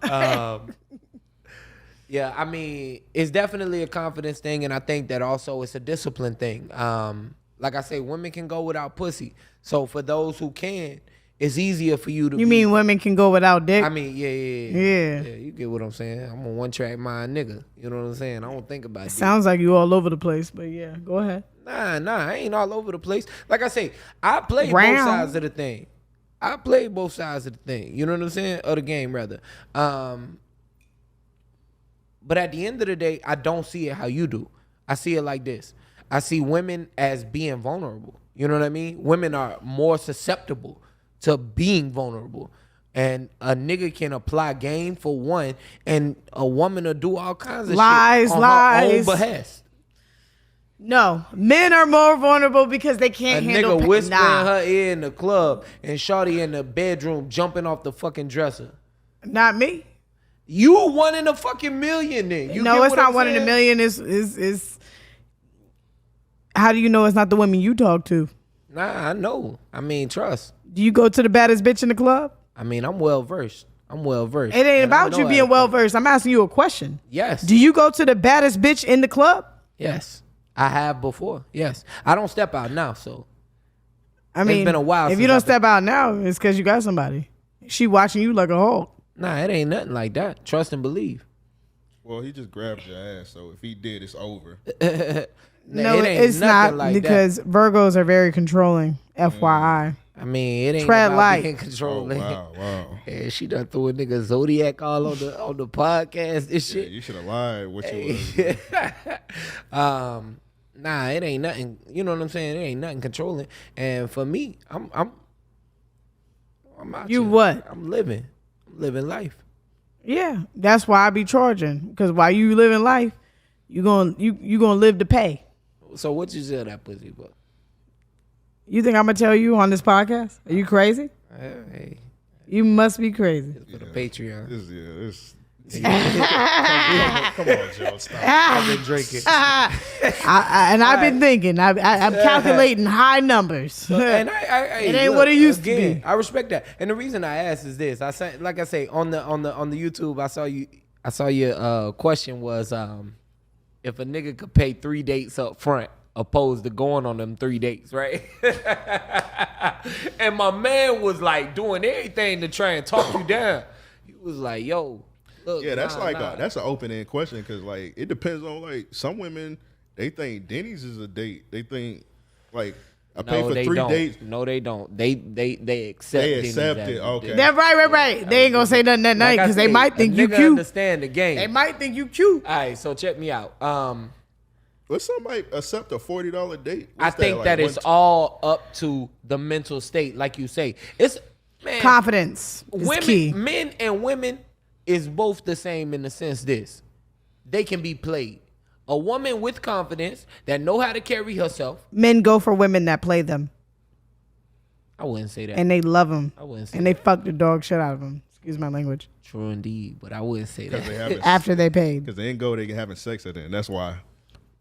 Yeah, I mean, it's definitely a confidence thing, and I think that also it's a discipline thing. Like I say, women can go without pussy. So for those who can, it's easier for you to. You mean women can go without dick? I mean, yeah. You get what I'm saying? I'm a one-track mind nigga. You know what I'm saying? I don't think about it. Sounds like you all over the place, but yeah, go ahead. Nah, I ain't all over the place. Like I say, I play both sides of the thing. You know what I'm saying? Of the game, rather. But at the end of the day, I don't see it how you do. I see it like this. I see women as being vulnerable. You know what I mean? Women are more susceptible to being vulnerable. And a nigga can apply game for one, and a woman will do all kinds of shit on her own behest. No, men are more vulnerable because they can't handle. A nigga whispering her ear in the club, and shawty in the bedroom jumping off the fucking dresser. Not me. You one in a fucking million, then. No, it's not one in a million. Is how do you know it's not the women you talk to? Nah, I know. I mean, trust. Do you go to the baddest bitch in the club? I mean, I'm well versed. It ain't about you being well versed. I'm asking you a question. Yes. Do you go to the baddest bitch in the club? Yes. I have before. Yes. I don't step out now, so. I mean, it's been a while. If you don't step out now, it's because you got somebody. She watching you like a hawk. Nah, it ain't nothing like that. Trust and believe. Well, he just grabbed your ass, so if he did, it's over. No, it's not like because that. Virgos are very controlling. FYI. I mean, it ain't Tread about light. being controlling. Oh, wow. Yeah, she done threw a nigga Zodiac all on the podcast. This shit. You should have lied what you was. Nah, it ain't nothing. You know what I'm saying? It ain't nothing controlling. And for me, I'm out You here. what? I'm living life. Yeah, that's why I be charging. Because while you living life, you gonna live to pay. So what you sell that pussy for? You think I'm gonna tell you on this podcast? Are you crazy? Hey, You must be crazy. for the Patreon. Come on, Joe. Stop. I've been drinking. I've been thinking. I'm calculating high numbers. And It ain't what it used to be. I respect that. And the reason I asked is this: I said, like I say, on the YouTube, I saw your question was if a nigga could pay 3 dates up front, opposed to going on them 3 dates, right? And my man was like doing everything to try and talk you down. He was like, "Yo." Look, Yeah, that's nah. that's an open end question because like it depends on like some women they think Denny's is a date. They think like I pay for 3 dates. No, they don't. They accept. They Denny's accept as it. a Okay. date. Yeah, right. They ain't gonna say nothing that night Like I because they said, might think a you nigga cute. Understand the game. They might think you cute. All right, so check me out. But somebody accept a $40 date. I think that it's all up to the mental state, like you say. It's man, Confidence is key. men and women is both the same in the sense this. They can be played. A woman with confidence that know how to carry herself. Men go for women that play them, I wouldn't say that. and they love them, I wouldn't say and they fuck the dog shit out of them. Excuse my language. True indeed, but I wouldn't say that. After they paid, because they ain't go, they having sex at the end. That's why.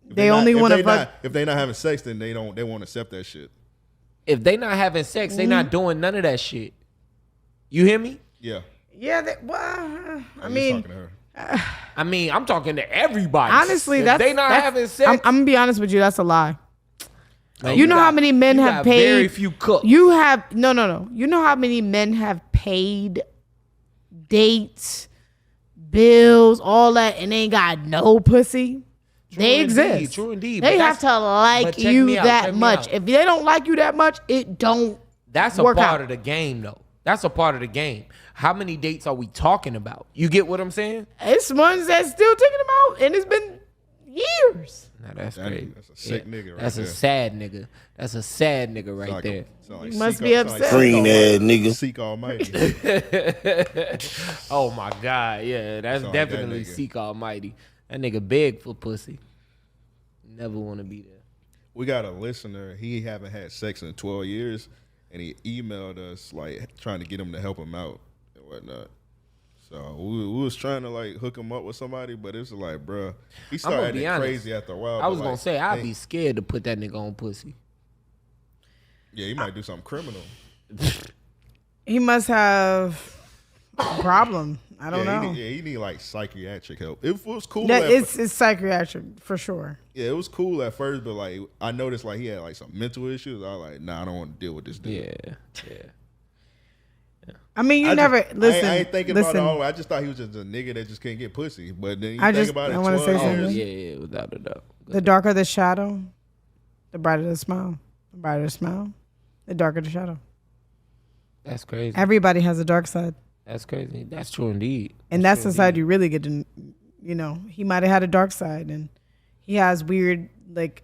If They only wanna fuck- If they not having sex, then they won't accept that shit. If they not having sex, they not doing none of that shit. You hear me? Yeah. yeah. I mean, talking to her. I mean, I'm talking to everybody. honestly, if that's they not that's- having sex. I'm gonna be honest with you. That's a lie. man, You know how got- many men you have got paid? Very few cooks. You have no. You know how many men have paid dates, bills, all that, and they ain't got no pussy? They exist. True indeed. They But have to but like check you me out, that check me much. out. If they don't like you that much, it don't. That's a work part out. of the game, though. That's a part of the game. How many dates are we talking about? You get what I'm saying? It's ones that's still taking them out, and it's been years. Nah, that's That's crazy. a sick nigga right That's there. a sad nigga. That's a sad nigga right there. You must be upset. Green ass nigga. Seek Almighty. Oh my God, yeah, that's Sorry, definitely that nigga. Seek Almighty. That nigga beg for pussy. Never want to be there. We got a listener. He haven't had sex in 12 years, and he emailed us like trying to get him to help him out and whatnot. So we was trying to like hook him up with somebody, but it's like, bruh, he I'm started gonna be acting honest. crazy after a while. I was but, gonna like, say I'd they- be scared to put that nigga on pussy. Yeah, he might do something criminal. He must have a problem. I don't know. He need like psychiatric help. It was cool. That at it's psychiatric for sure. yeah, it was cool at first, but like I noticed like he had like some mental issues. I was like, nah, I don't want to deal with this dude. Yeah. I mean, you I never just, listen. I ain't thinking listen. about it all. I just thought he was just a nigga that just can't get pussy. But then you I think just- about it, I wanna 12 say years. Oh something. yeah, without a doubt. The darker the shadow, the brighter the smile. The brighter the smile, the darker the shadow. That's crazy. Everybody has a dark side, That's crazy. That's true indeed. and that's the side you really get to. You know, he might have had a dark side, and he has weird, like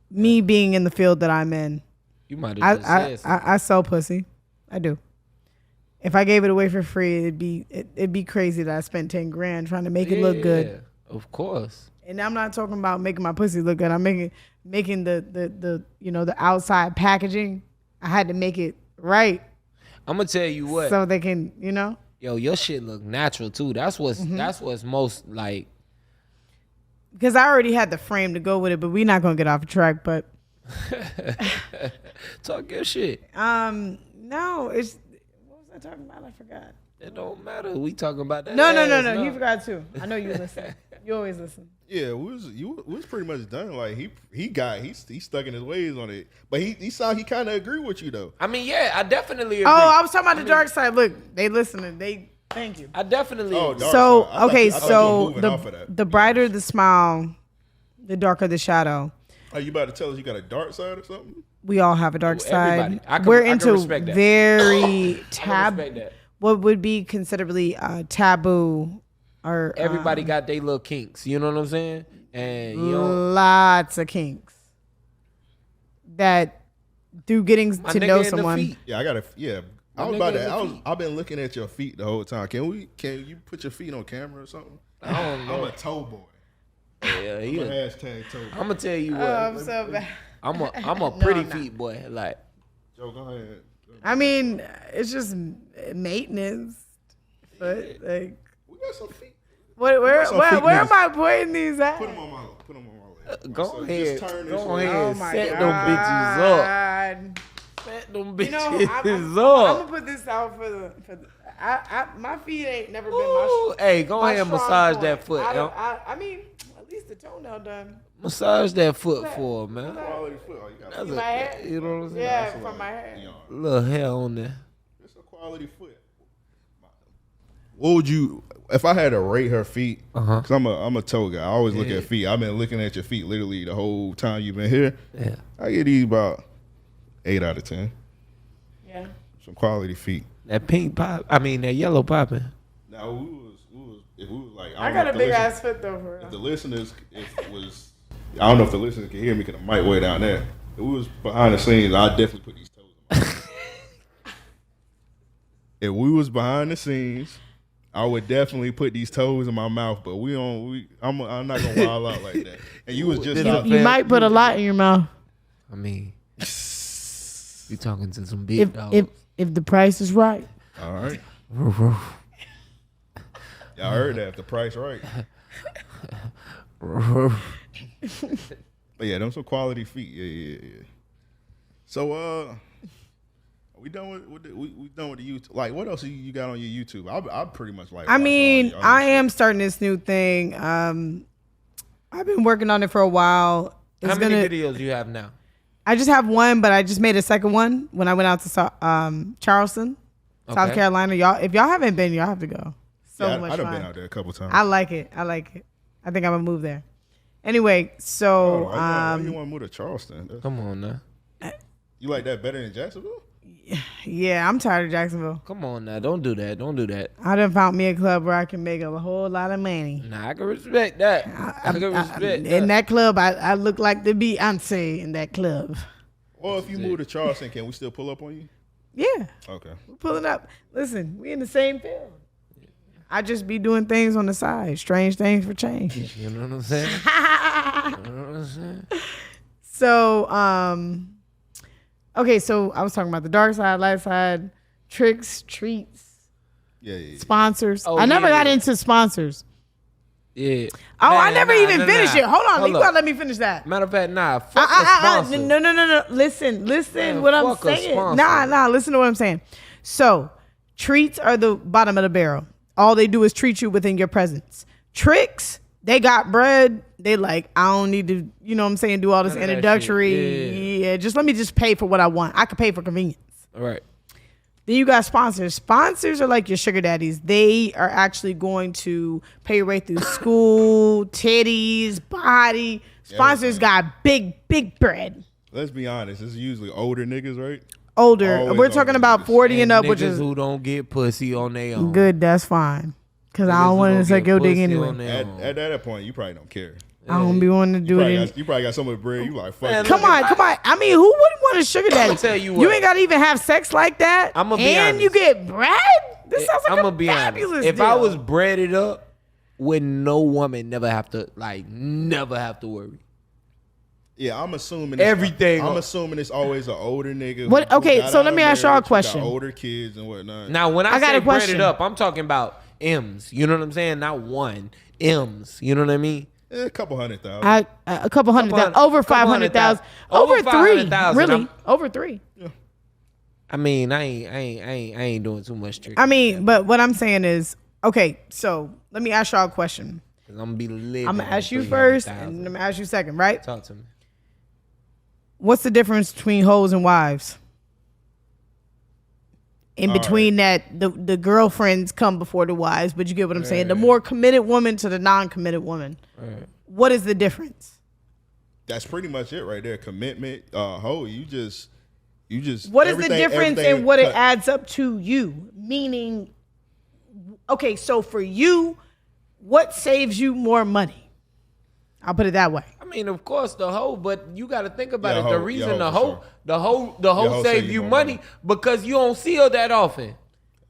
me being in the field that I'm in. You might have just said something. I sell pussy. I do. If I gave it away for free, it'd be crazy that I spent 10 grand trying to make it look good. Yeah, of course. And I'm not talking about making my pussy look good. I'm making the you know, the outside packaging. I had to make it right I'm gonna tell you what. so they can, you know. Yo, your shit look natural too. That's what's most like. Because I already had the frame to go with it, but we're not gonna get off track. But Talk your shit. no, it's what was I talking about? I forgot. It don't matter. We talking about that. No. ass, You forgot too. I know you listen. You always listen. Yeah, we was pretty much done. Like he stuck in his ways on it, but he kind of agree with you though. I mean, yeah, I definitely agree. Oh, I was talking about the dark side. Look, they listening. They thank you. I definitely. Oh, agree. dark So side. I thought okay, you- I thought you were so moving off of that. the brighter the smile, the darker the shadow. Are you about to tell us you got a dark side or something? We all have a dark Ooh, everybody. side. I We're can into respect that. very I tab. respect that. What would be considerably taboo, or Everybody got their little kinks. You know what I'm saying? And you know, lots of kinks. that through getting My to nigga know in the someone. feet. Yeah, I gotta. Yeah, I was nigga about in to. the feet. I've been looking at your feet the whole time. Can you put your feet on camera or something? I don't know. I'm a toe boy. Yeah, I'm he a a- hashtag toe boy. I'm gonna tell you what. I'm so bad. I'm a No, pretty I'm not. feet boy. Like Joe, go ahead. I mean, it's just maintenance. But like, We got some feet. where some feet am news. I putting these at? Put them on my leg. go So ahead, just turn this go way. ahead, Oh my set God. them bitches up. Set them bitches You know, I'm up. gonna put this out for the. My feet ain't never been Ooh, my. hey, go my ahead and strong massage point. that foot. yo. I mean, at least the toenail done. Massage that foot for him, man. Quality foot. Oh, you got That's My hair? you know what I'm saying? Yeah, That's from like, my hair. you know, Little hair on there. it's a quality foot. What would you, if I had to rate her feet? Uh-huh. Cause I'm a toe guy. I always look at feet. I've been looking at your feet literally the whole time you've been here. Yeah. I give these about 8 out of 10. Yeah. Some quality feet. That pink pop. I mean that yellow popping. Now if we was like, I don't got know a if big the ass foot though. For If real. the listeners, I don't know if the listeners can hear me because the mic way down there. If we was behind the scenes, I'd definitely put these toes in my mouth. If we was behind the scenes, I would definitely put these toes in my mouth. But I'm not gonna wild out like that. And you was just out You might put a lot in your mouth. I mean, you talking to some big dogs. If the price is right. all right. Y'all heard that. If the price right. But yeah, them some quality feet. Yeah. So we done with we done with the YouTube. Like, what else you got on your YouTube? I pretty much like. I watch mean, all your I shit. am starting this new thing. I've been working on it for a while. How many videos you have now? I just have one, but I just made a second one when I went out to Charleston, South Okay. Carolina. Y'all, if y'all haven't been, y'all have to go. So Yeah, much I've fun. been out there a couple times. I like it. I think I'm gonna move there. Anyway, so why you want to move to Charleston? Come on now. You like that better than Jacksonville? yeah, I'm tired of Jacksonville. Come on now. Don't do that. Don't do that. I done found me a club where I can make a whole lot of money. Nah, I can respect that. I can respect In that. that club, I look like the Beyonce in that club. Well, if you move to Charleston, can we still pull up on you? Yeah, Okay. we're pulling up. Listen, we in the same field. I just be doing things on the side, strange things for change. You know what I'm saying? You know what I'm saying? So, okay, so I was talking about the dark side, light side, tricks, treats, Yeah. sponsors. Oh, I never yeah. got into sponsors. Yeah. Oh, Nah, I never nah, even nah, finished nah. it. Hold on, Hold you up. gotta let me finish that. Matter of fact, nah. Fuck the sponsor. No. Listen Man, what I'm fuck a saying. sponsor. Nah, listen to what I'm saying. So, treats are the bottom of the barrel. All they do is treat you within your presence. Tricks, they got bread. They like, I don't need to, you know what I'm saying, do all this None of that introductory. shit. Yeah, just let me just pay for what I want. I could pay for convenience. All right. Then you got sponsors. Sponsors are like your sugar daddies. They are actually going to pay your way through school, titties, body. Sponsors got big bread. Let's be honest. It's usually older niggas, right? Older. Always We're talking older about niggas. 40 and up, niggas which is who don't get pussy on their own. good. That's fine. Because I Niggas don't who want to suck get your dick pussy anyway. on their own. At that point, you probably don't care. I don't be wanting to do it. You probably got some of the bread. You like, fuck Man, it. Come on. I mean, who wouldn't want a sugar daddy? tell you You what. ain't got to even have sex like that. I'ma be and you honest. get bread? This sounds like I'ma a be fabulous honest. If deal. I was breaded up, would no woman never have to worry. Yeah, I'm assuming Everything. I'm assuming it's always an older nigga. What- who okay, got so out let of me ask y'all a marriage, who got question. Older kids and whatnot. Now, when I got say a question. breaded up, I'm talking about M's. You know what I'm saying? Not one. M's. You know what I mean? A couple 100,000. A couple hundred thousand, Couple over couple 500,000, 100,000. over Over 3, 500,000. really, I'm- over 3. I mean, I ain't doing too much trick. I mean, but what I'm saying is, okay, so let me ask y'all a question. I'm gonna be living. I'm gonna on ask you first, and 300,000. I'm gonna ask you second, right? Talk to me. What's the difference between hoes and wives? In between that, the girlfriends come before the wives, but you get what I'm saying. The more committed woman to the non-committed woman. Right. What is the difference? That's pretty much it right there. Commitment. You just. What is the difference in what it cut. adds up to you? Meaning, okay, so for you, what saves you more money? I'll put it that way. I mean, of course, the hoe, but you got to think about Yeah, it. The hoe, reason yeah, the hoe for hoe, sure. the hoe hoe save save you more money money. because you don't see her that often.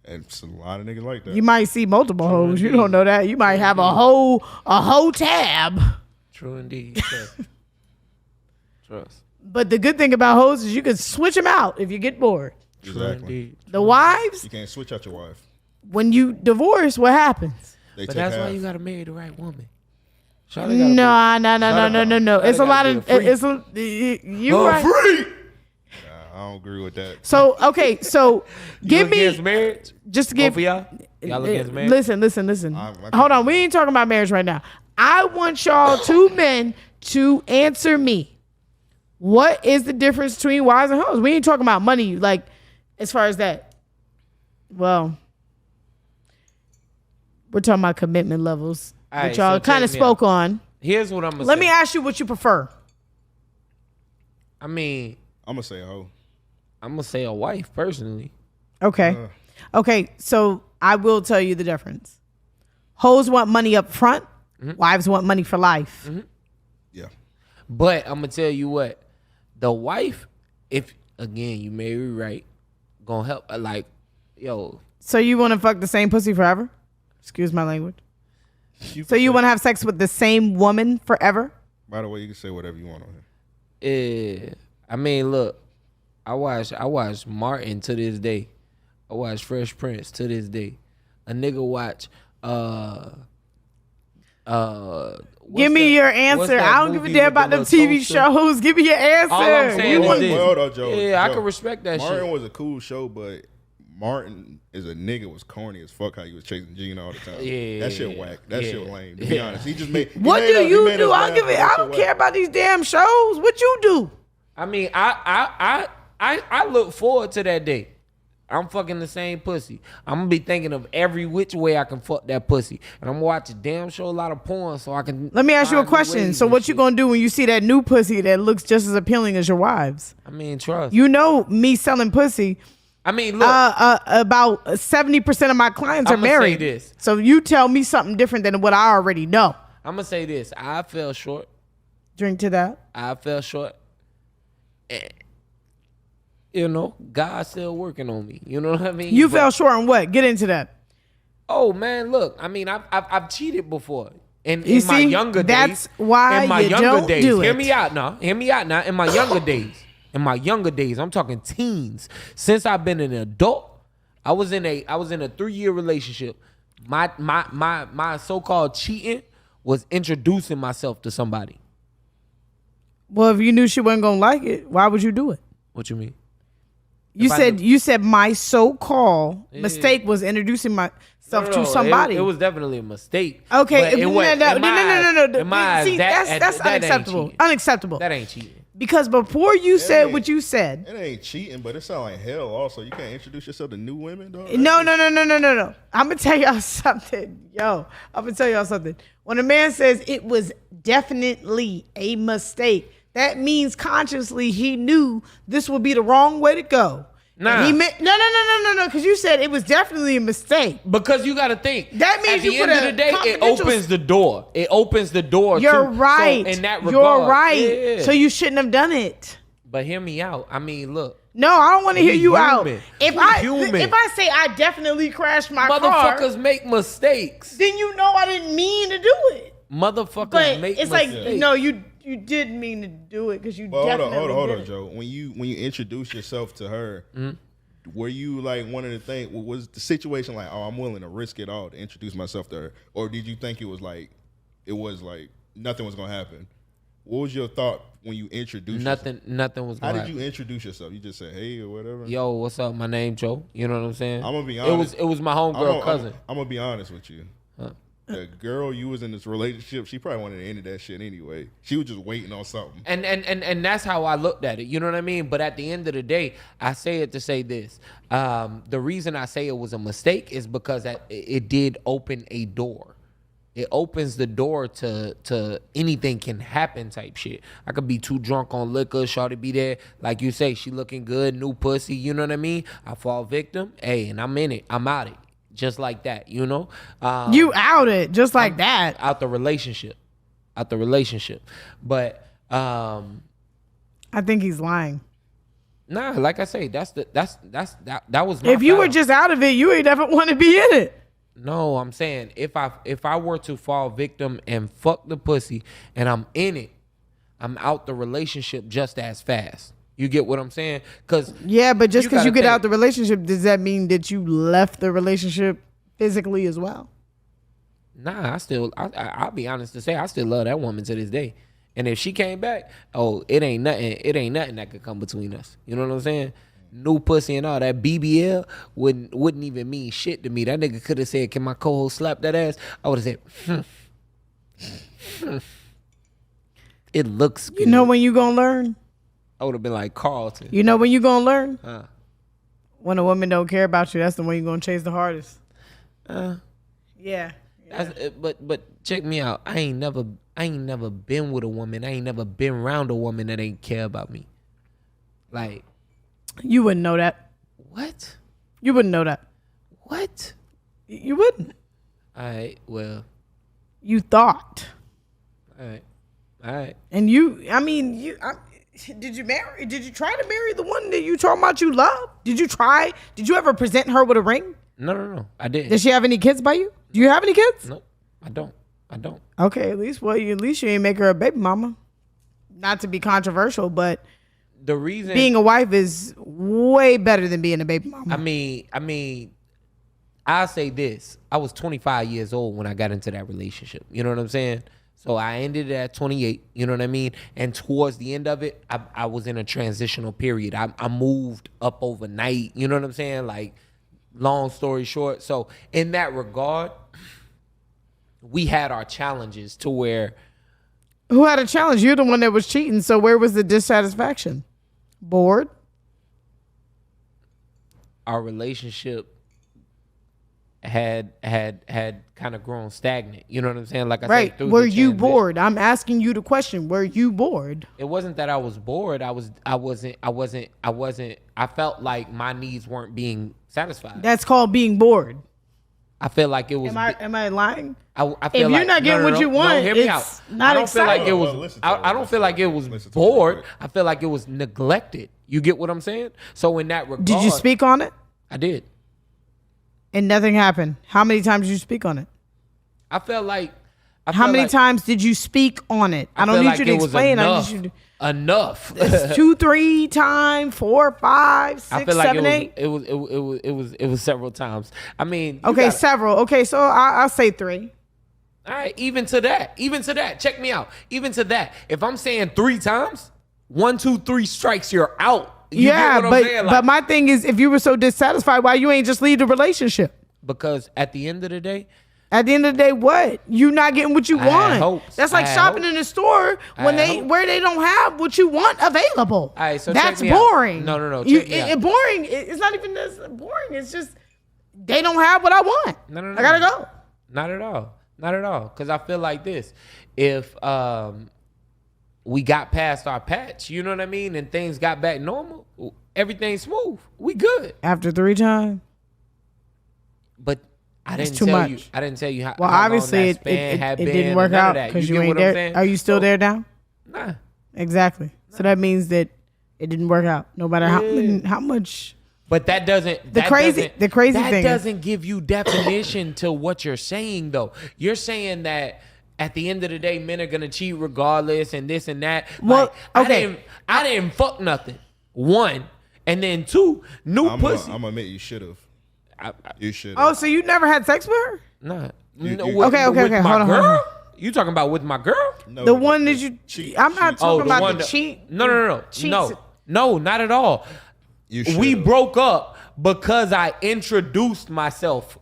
And it's a lot of niggas like that. You might see multiple hoes. You don't know that. You might have a hoe tab. True indeed. Trust. Trust. But the good thing about hoes is you can switch them out if you get bored. True Exactly. indeed. The wives, You can't switch out your wife. when you divorce, what happens? They But take that's half. why you got to marry the right woman. No. Shawty It's a lot gotta of. be a freak. It's a. You right. I don't agree with that. So okay, so give me against marriage. just to Both give. of y'all. Y'all against marriage. Listen. I Hold on, we ain't talking about marriage right now. I want y'all two men to answer me. What is the difference between wives and hoes? We ain't talking about money, like as far as that. Well, we're talking about commitment levels, All which right, y'all so kind of check me spoke on. Here's what I'm gonna say. Let me ask you what you prefer. I mean, I'm gonna say a hoe. I'm gonna say a wife personally. Okay. Okay, so I will tell you the difference. Hoes want money up front. Wives want money for life. Yeah. But I'm gonna tell you what, the wife, if again you marry right, gonna help. Like, yo, So you want to fuck the same pussy forever? Excuse my language. So you want to have sex with the same woman forever? By the way, you can say whatever you want on here. I mean, look, I watch Martin to this day. I watch Fresh Prince to this day. A nigga watch Give me your answer. I don't give a damn about them TV shows. Give me your answer. All I'm saying Well, is this. hold on, Joe. Yeah, I Joe. can respect that Martin shit. was a cool show, but Martin is a nigga was corny as fuck how he was chasing Gina all the time. Yeah, that shit whack. That shit yeah. lame. To be honest, he just made. What do you do? I don't care about these damn shows. What you do? I mean, I look forward to that day. I'm fucking the same pussy. I'm gonna be thinking of every which way I can fuck that pussy, and I'm gonna watch a damn show, a lot of porn, so I can. Let me ask you a find new question. ways So and what you shit. gonna do when you see that new pussy that looks just as appealing as your wives? I mean, trust. You know me selling pussy. I mean, look. About 70% of my clients are I'ma say married. this. So you tell me something different than what I already know. I'm gonna say this. I fell short. Drink to that. I fell short. And, you know, God's still working on me. You know what I mean? You But- fell short on what? Get into that. Oh man, look. I mean, I've cheated before. In You my see? younger That's days. why in my you younger don't days. do Hear it. me out now. Hear me out now. In my younger days. In my younger days, I'm talking teens. Since I've been an adult, I was in a 3-year relationship. My so-called cheating was introducing myself to somebody. Well, if you knew she wasn't gonna like it, why would you do it? What you mean? You If I said knew- you said my so-called mistake was introducing myself to somebody. It was definitely a mistake. Okay, But it wasn't- no. in my eyes, See, that that's ain't unacceptable. cheating. Unacceptable. That ain't cheating. Because before you said ain't- what you said, It ain't cheating, but it sound like hell. Also, you can't introduce yourself to new women, dog. no. I'm gonna tell y'all something. When a man says it was definitely a mistake, that means consciously he knew this would be the wrong way to go. Nah. And he meant no, because you said it was definitely a mistake. Because you got to think. That means at the you end put of a the day, it confidential- opens the door. It opens the door. You're to, right. So in that regard, You're right. yeah. So you shouldn't have done it. But hear me out. I mean, look, No, I don't want to hear We you out. human. If We I human. if I say I definitely crashed my car, motherfuckers make mistakes. then you know I didn't mean to do it. Motherfuckers But make it's mistakes. like no, you did mean to do it because you Well, definitely hold did on, it. Joe. When you introduce yourself to her, were you like one of the things? Was the situation like, oh, I'm willing to risk it all to introduce myself to her, or did you think it was like nothing was gonna happen? What was your thought when you introduced yourself? Nothing was How going did you introduce yourself? You just said hey or whatever. Yo, what's up? My name Joe. You know what I'm saying? I'm gonna be honest. It was my homegirl cousin. I'm gonna be honest with you. Huh. The girl you was in this relationship, she probably wanted to end that shit anyway. She was just waiting on something. And that's how I looked at it. You know what I mean? But at the end of the day, I say it to say this. The reason I say it was a mistake is because it did open a door. It opens the door to anything can happen type shit. I could be too drunk on liquor, shawty be there. Like you say, she looking good, new pussy, you know what I mean? I fall victim, hey, and I'm in it. I'm out it. Just like that, you know? You out it just like that. Out the relationship. out the relationship. But I think he's lying. nah, like I say, that was my If you were foul. just out of it, you ain't never want to be in it. No, I'm saying if I were to fall victim and fuck the pussy and I'm in it, I'm out the relationship just as fast. You get what I'm saying? Cause Yeah, but just because you gotta get out think- the relationship, does that mean that you left the relationship physically as well? Nah, I'll be honest to say, I still love that woman to this day. And if she came back, oh, it ain't nothing that could come between us. You know what I'm saying? New pussy and all that BBL wouldn't even mean shit to me. That nigga could have said, "Can my co-host slap that ass?" I would have said, It looks good. You know when you gonna learn? I would have been like Carlton. You know when you gonna learn? Huh. When a woman don't care about you, that's the one you gonna chase the hardest. Yeah. But check me out. I ain't never been with a woman. I ain't never been around a woman that ain't care about me. Like, You wouldn't know that. what? You wouldn't know that. What? You wouldn't. All right. Well. You thought. All right. And did you marry? Did you try to marry the one that you talking about you love? Did you try? Did you ever present her with a ring? No. I didn't. Does she have any kids by you? Do you have any kids? Nope. I don't. Okay, at least you ain't make her a baby mama. Not to be controversial, but The reason being a wife is way better than being a baby mama. I mean, I'll say this. I was 25 years old when I got into that relationship. You know what I'm saying? So I ended it at 28. You know what I mean? And towards the end of it, I was in a transitional period. I moved up overnight. You know what I'm saying? Like, long story short. So in that regard, we had our challenges to where Who had a challenge? You're the one that was cheating, so where was the dissatisfaction? Bored? our relationship had kind of grown stagnant. You know what I'm saying? Like I Right. said, through Were the you transition. bored? I'm asking you the question. Were you bored? It wasn't that I was bored. I felt like my needs weren't being satisfied. That's called being bored. I feel like it was. Am I lying? I feel If you're like, not getting what you want, hear me it's out. not I don't feel like it exciting. was. Well, listen to her. I don't feel like it was Listen to her real bored. quick. I feel like it was neglected. You get what I'm saying? So in that regard, Did you speak on it? I did. And nothing happened. How many times did you speak on it? I felt like. How many times did you speak on it? I don't feel need like you to it was explain. I enough. need you to. Enough. 2, 3 times, 4, 5, 6, I feel like 7, 8. it was several times. I mean, you Okay, gotta- several. Okay, so I'll say 3. All right, even to that. Check me out. Even to that. If I'm saying 3 times, 1, 2, 3 strikes, you're out. You Yeah, get what I'm saying? but my thing is, if you were so dissatisfied, why you ain't just leave the relationship? Because at the end of the day, At the end of the day, what? You not getting what you I had want. hopes. That's like I had shopping hopes. in the store when I had hopes. where they don't have what you want available. All right, so check that's me out. boring. No, You, check me out. boring. It's not even this boring. It's just they don't have what I want. No. I gotta go. Not at all. Because I feel like this. If we got past our patch, you know what I mean, and things got back normal, everything's smooth. We good. After 3 times. But I That's didn't too tell you. much. I didn't tell you how. Well, how obviously long it that span had been didn't or work none of out that. because you get ain't what I'm there. saying? Are you still there now? Nah. Exactly. So that means that it didn't work out. No matter how much. But that doesn't. The crazy that thing is- doesn't give you definition to what you're saying, though. You're saying that at the end of the day, men are gonna cheat regardless, and this and that. Well, Like, okay. I didn't fuck nothing. 1, and then 2, new pussy. I'm gonna admit you should have. You should. Oh, so you never had sex with her? Nah. You- No, you- with- Okay, with hold my on, girl? hold on. You talking about with my girl? No, The one that you cheat. I'm not talking about the that- cheat. No. Cheats. No, not at all. You We should've. broke up because I introduced myself.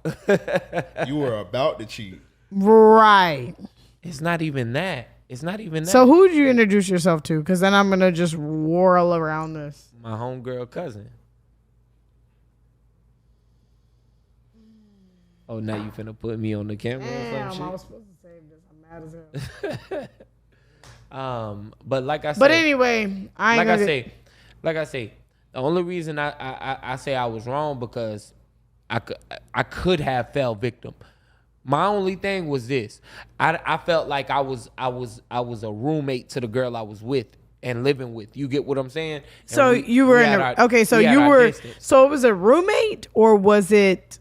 You were about to cheat. Right. It's not even that. It's not even that. So who did you introduce yourself to? Because then I'm gonna just whirl around this. My homegirl cousin. Oh, now you finna put me on the camera or some shit? supposed to save this. I'm mad as hell. But like I said, But anyway, like I say, the only reason I say I was wrong because I could have fell victim, My only thing was this. I felt like I was a roommate to the girl I was with and living with. You get what I'm saying? And So you were in a okay. So you were. Distance. So it was a roommate, or was it?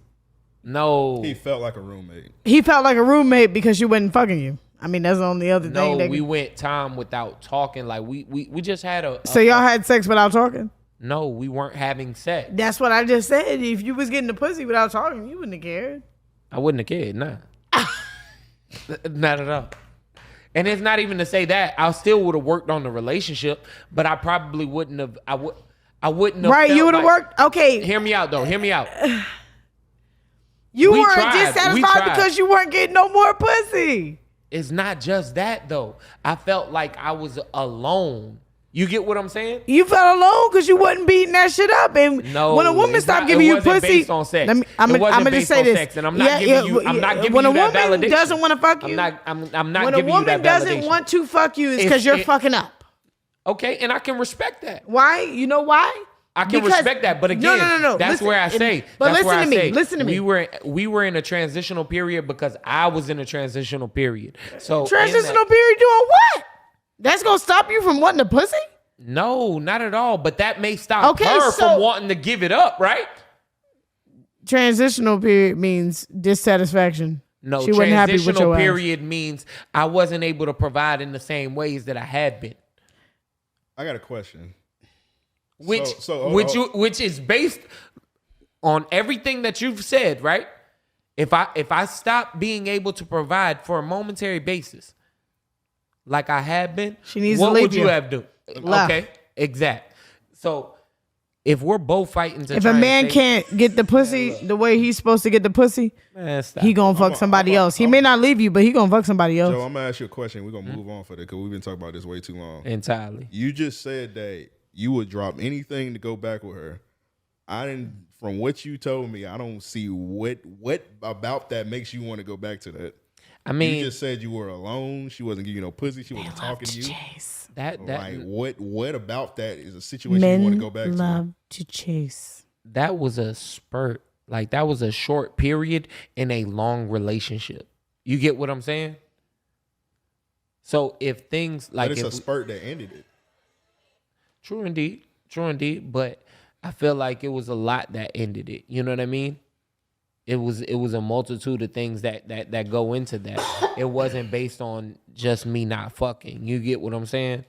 No. He felt like a roommate. He felt like a roommate because you wasn't fucking you. I mean, that's the only other thing. No, we went time without talking. Like we just had a. So y'all had sex without talking? No, we weren't having sex. That's what I just said. If you was getting the pussy without talking, you wouldn't have cared. I wouldn't have cared, nah. Not at all. And it's not even to say that I still would have worked on the relationship, but I probably wouldn't have. I wouldn't have. Right, you would have like, worked. Okay, Hear me out, though. Hear me out. you We weren't tried. dissatisfied because you weren't getting no more pussy. It's not just that, though. I felt like I was alone. You get what I'm saying? You felt alone because you wasn't beating that shit up. And No, when a woman it's stopped not- giving it you wasn't pussy, based on sex. I'm It wasn't gonna just based say on this. sex, and I'm not giving you- I'm not giving when you a that woman validation. doesn't want to fuck you, I'm not when a giving you woman that doesn't validation. want to fuck you, it's If because you're it- fucking up. Okay, and I can respect that. Why? You know why? I can respect that, but again, no. that's Listen, where I say. But that's listen where to I me. say, Listen to me. We were in a transitional period because I was in a transitional period. So Transitional period doing what? That's gonna stop you from wanting a pussy? No, not at all. But that may stop Okay, her so- from wanting to give it up, right? Transitional period means dissatisfaction. No, she wasn't happy with transitional your ass. period means I wasn't able to provide in the same ways that I had been. I got a question. Which So- which is based on everything that you've said, right? If I stop being able to provide for a momentary basis, like I have been, She needs what to leave would you you. have done? Left. Okay, exact. So if we're both fighting to If try a and man say- can't get the pussy the way he's supposed to get the pussy, Man, stop. he gonna fuck somebody else. He may not leave you, but he gonna fuck somebody else. Joe, I'm gonna ask you a question. We're gonna move on for that because we've been talking about this way too long. entirely. You just said that you would drop anything to go back with her. I didn't. From what you told me, I don't see what about that makes you want to go back to that. I mean, You just said you were alone. She wasn't giving you no pussy. She wasn't talking to you. Chase. that Like what about that is a situation you want to Men go back to? love to chase. that was a spurt. Like that was a short period in a long relationship. You get what I'm saying? So if things like But it's if a spurt that ended it. true indeed, but I feel like it was a lot that ended it. You know what I mean? It was a multitude of things that go into that. It wasn't based on just me not fucking. You get what I'm saying?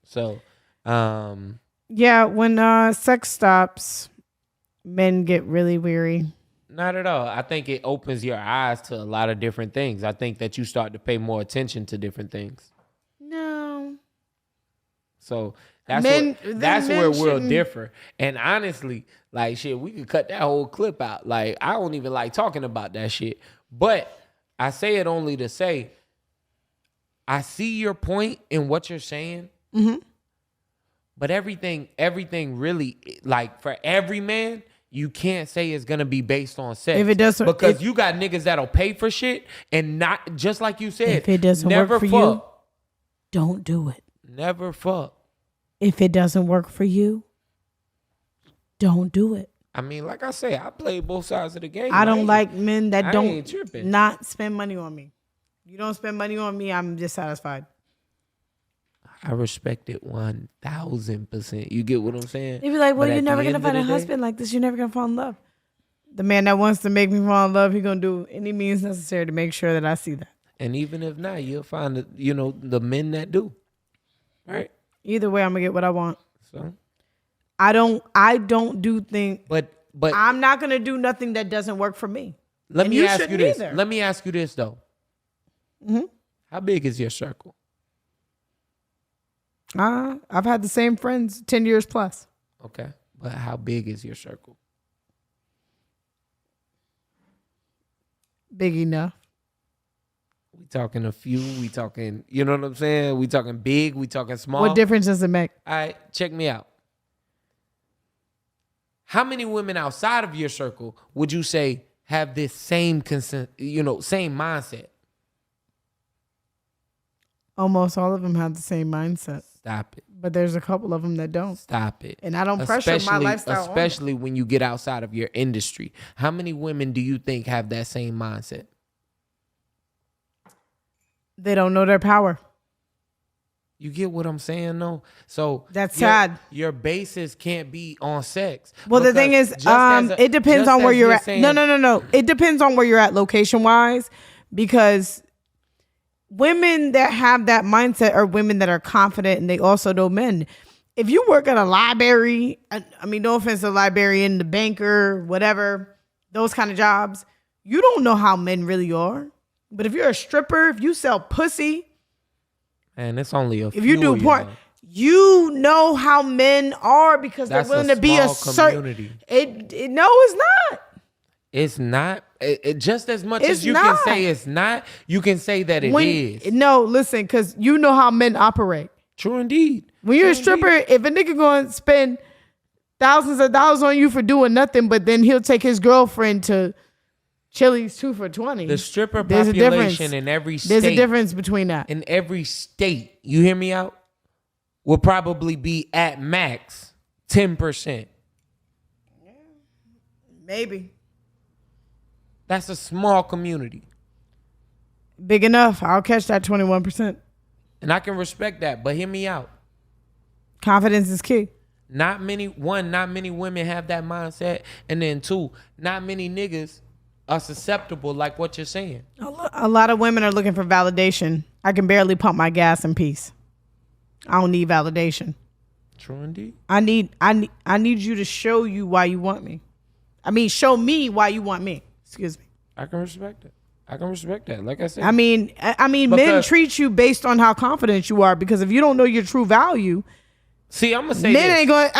So, Yeah, when sex stops, men get really weary. not at all. I think it opens your eyes to a lot of different things. I think that you start to pay more attention to different things. No. So that's Men- that's men where we'll shouldn't- differ. And honestly, like shit, we could cut that whole clip out. Like I don't even like talking about that shit. But I say it only to say I see your point in what you're saying. Mm-hmm. But everything really, like for every man, you can't say it's gonna be based on sex. If it doesn't- because if- you got niggas that'll pay for shit and not just like you said. If it doesn't never work for fuck. you, don't do it. Never fuck. If it doesn't work for you, don't do it. I mean, like I say, I play both sides of the game. I don't ain't- like men that I don't ain't tripping. not spend money on me. You don't spend money on me, I'm dissatisfied. I respect it 1,000%. You get what I'm saying? They be like, well, But you're at never the gonna end find a of the day- husband like this. You're never gonna fall in love. The man that wants to make me fall in love, he gonna do any means necessary to make sure that I see that. And even if not, you'll find the men that do. Right? Either way, I'm gonna get what I want. So, I don't do things. but I'm not gonna do nothing that doesn't work for me. let and me you ask you shouldn't this. either. Let me ask you this though. Mm-hmm. How big is your circle? I've had the same friends 10 years plus. Okay. But how big is your circle? Big enough. We talking a few, we talking, you know what I'm saying? We talking big, we talking small. What difference does it make? All right, check me out. How many women outside of your circle would you say have this same same mindset? Almost all of them have the same mindset. Stop it. But there's a couple of them that don't. Stop it. And I don't pressure my lifestyle on Especially when you get outside of your industry. How many women do you think have that same mindset? They don't know their power. You get what I'm saying, though? So that's sad. Your basis can't be on sex. Well, the thing is, it depends on where you're at. No. It depends on where you're at location wise, because women that have that mindset are women that are confident and they also know men. If you work at a library, I mean, no offense to librarian, the banker, whatever, those kind of jobs, you don't know how men really are. But if you're a stripper, if you sell pussy, and it's only a few. If you do porn, you know how men are because they're willing to be a certain. No, it's not. It's not. It just as much as you can say it's not, you can say that it is. No, listen, because you know how men operate. True indeed. When you're a stripper, if a nigga going to spend thousands of dollars on you for doing nothing, but then he'll take his girlfriend to Chili's 2 for $20. The stripper population in every state. There's a difference between that. In every state, you hear me out, will probably be at max 10%. Maybe. That's a small community. Big enough. I'll catch that 21%. And I can respect that, but hear me out. Confidence is key. Not many women have that mindset. And then 2, not many niggas are susceptible like what you're saying. A lot of women are looking for validation. I can barely pump my gas in peace. I don't need validation. True indeed. I need you to show you why you want me. I mean, show me why you want me. Excuse me. I can respect that. Like I said. I mean, men treat you based on how confident you are, because if you don't know your true value, see, I'm gonna say men this. ain't going.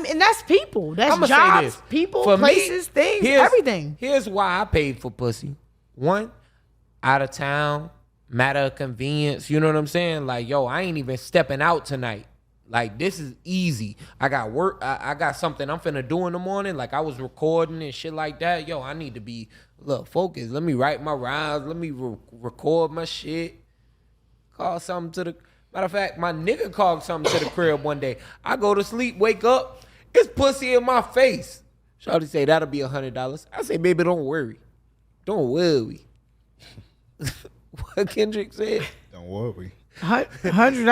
and that's people. That's jobs, people, for places, things, everything. Here's why I paid for pussy. 1, out of town, matter of convenience. You know what I'm saying? Like, yo, I ain't even stepping out tonight. Like, this is easy. I got work. I got something I'm finna do in the morning. Like, I was recording and shit like that. Yo, I need to be focused. Let me write my rhymes. Let me record my shit. Call something to the. Matter of fact, my nigga called something to the crib one day. I go to sleep, wake up, it's pussy in my face. Shawty say, that'll be $100. I say, baby, don't worry. Don't worry. What Kendrick said? Don't worry. $100?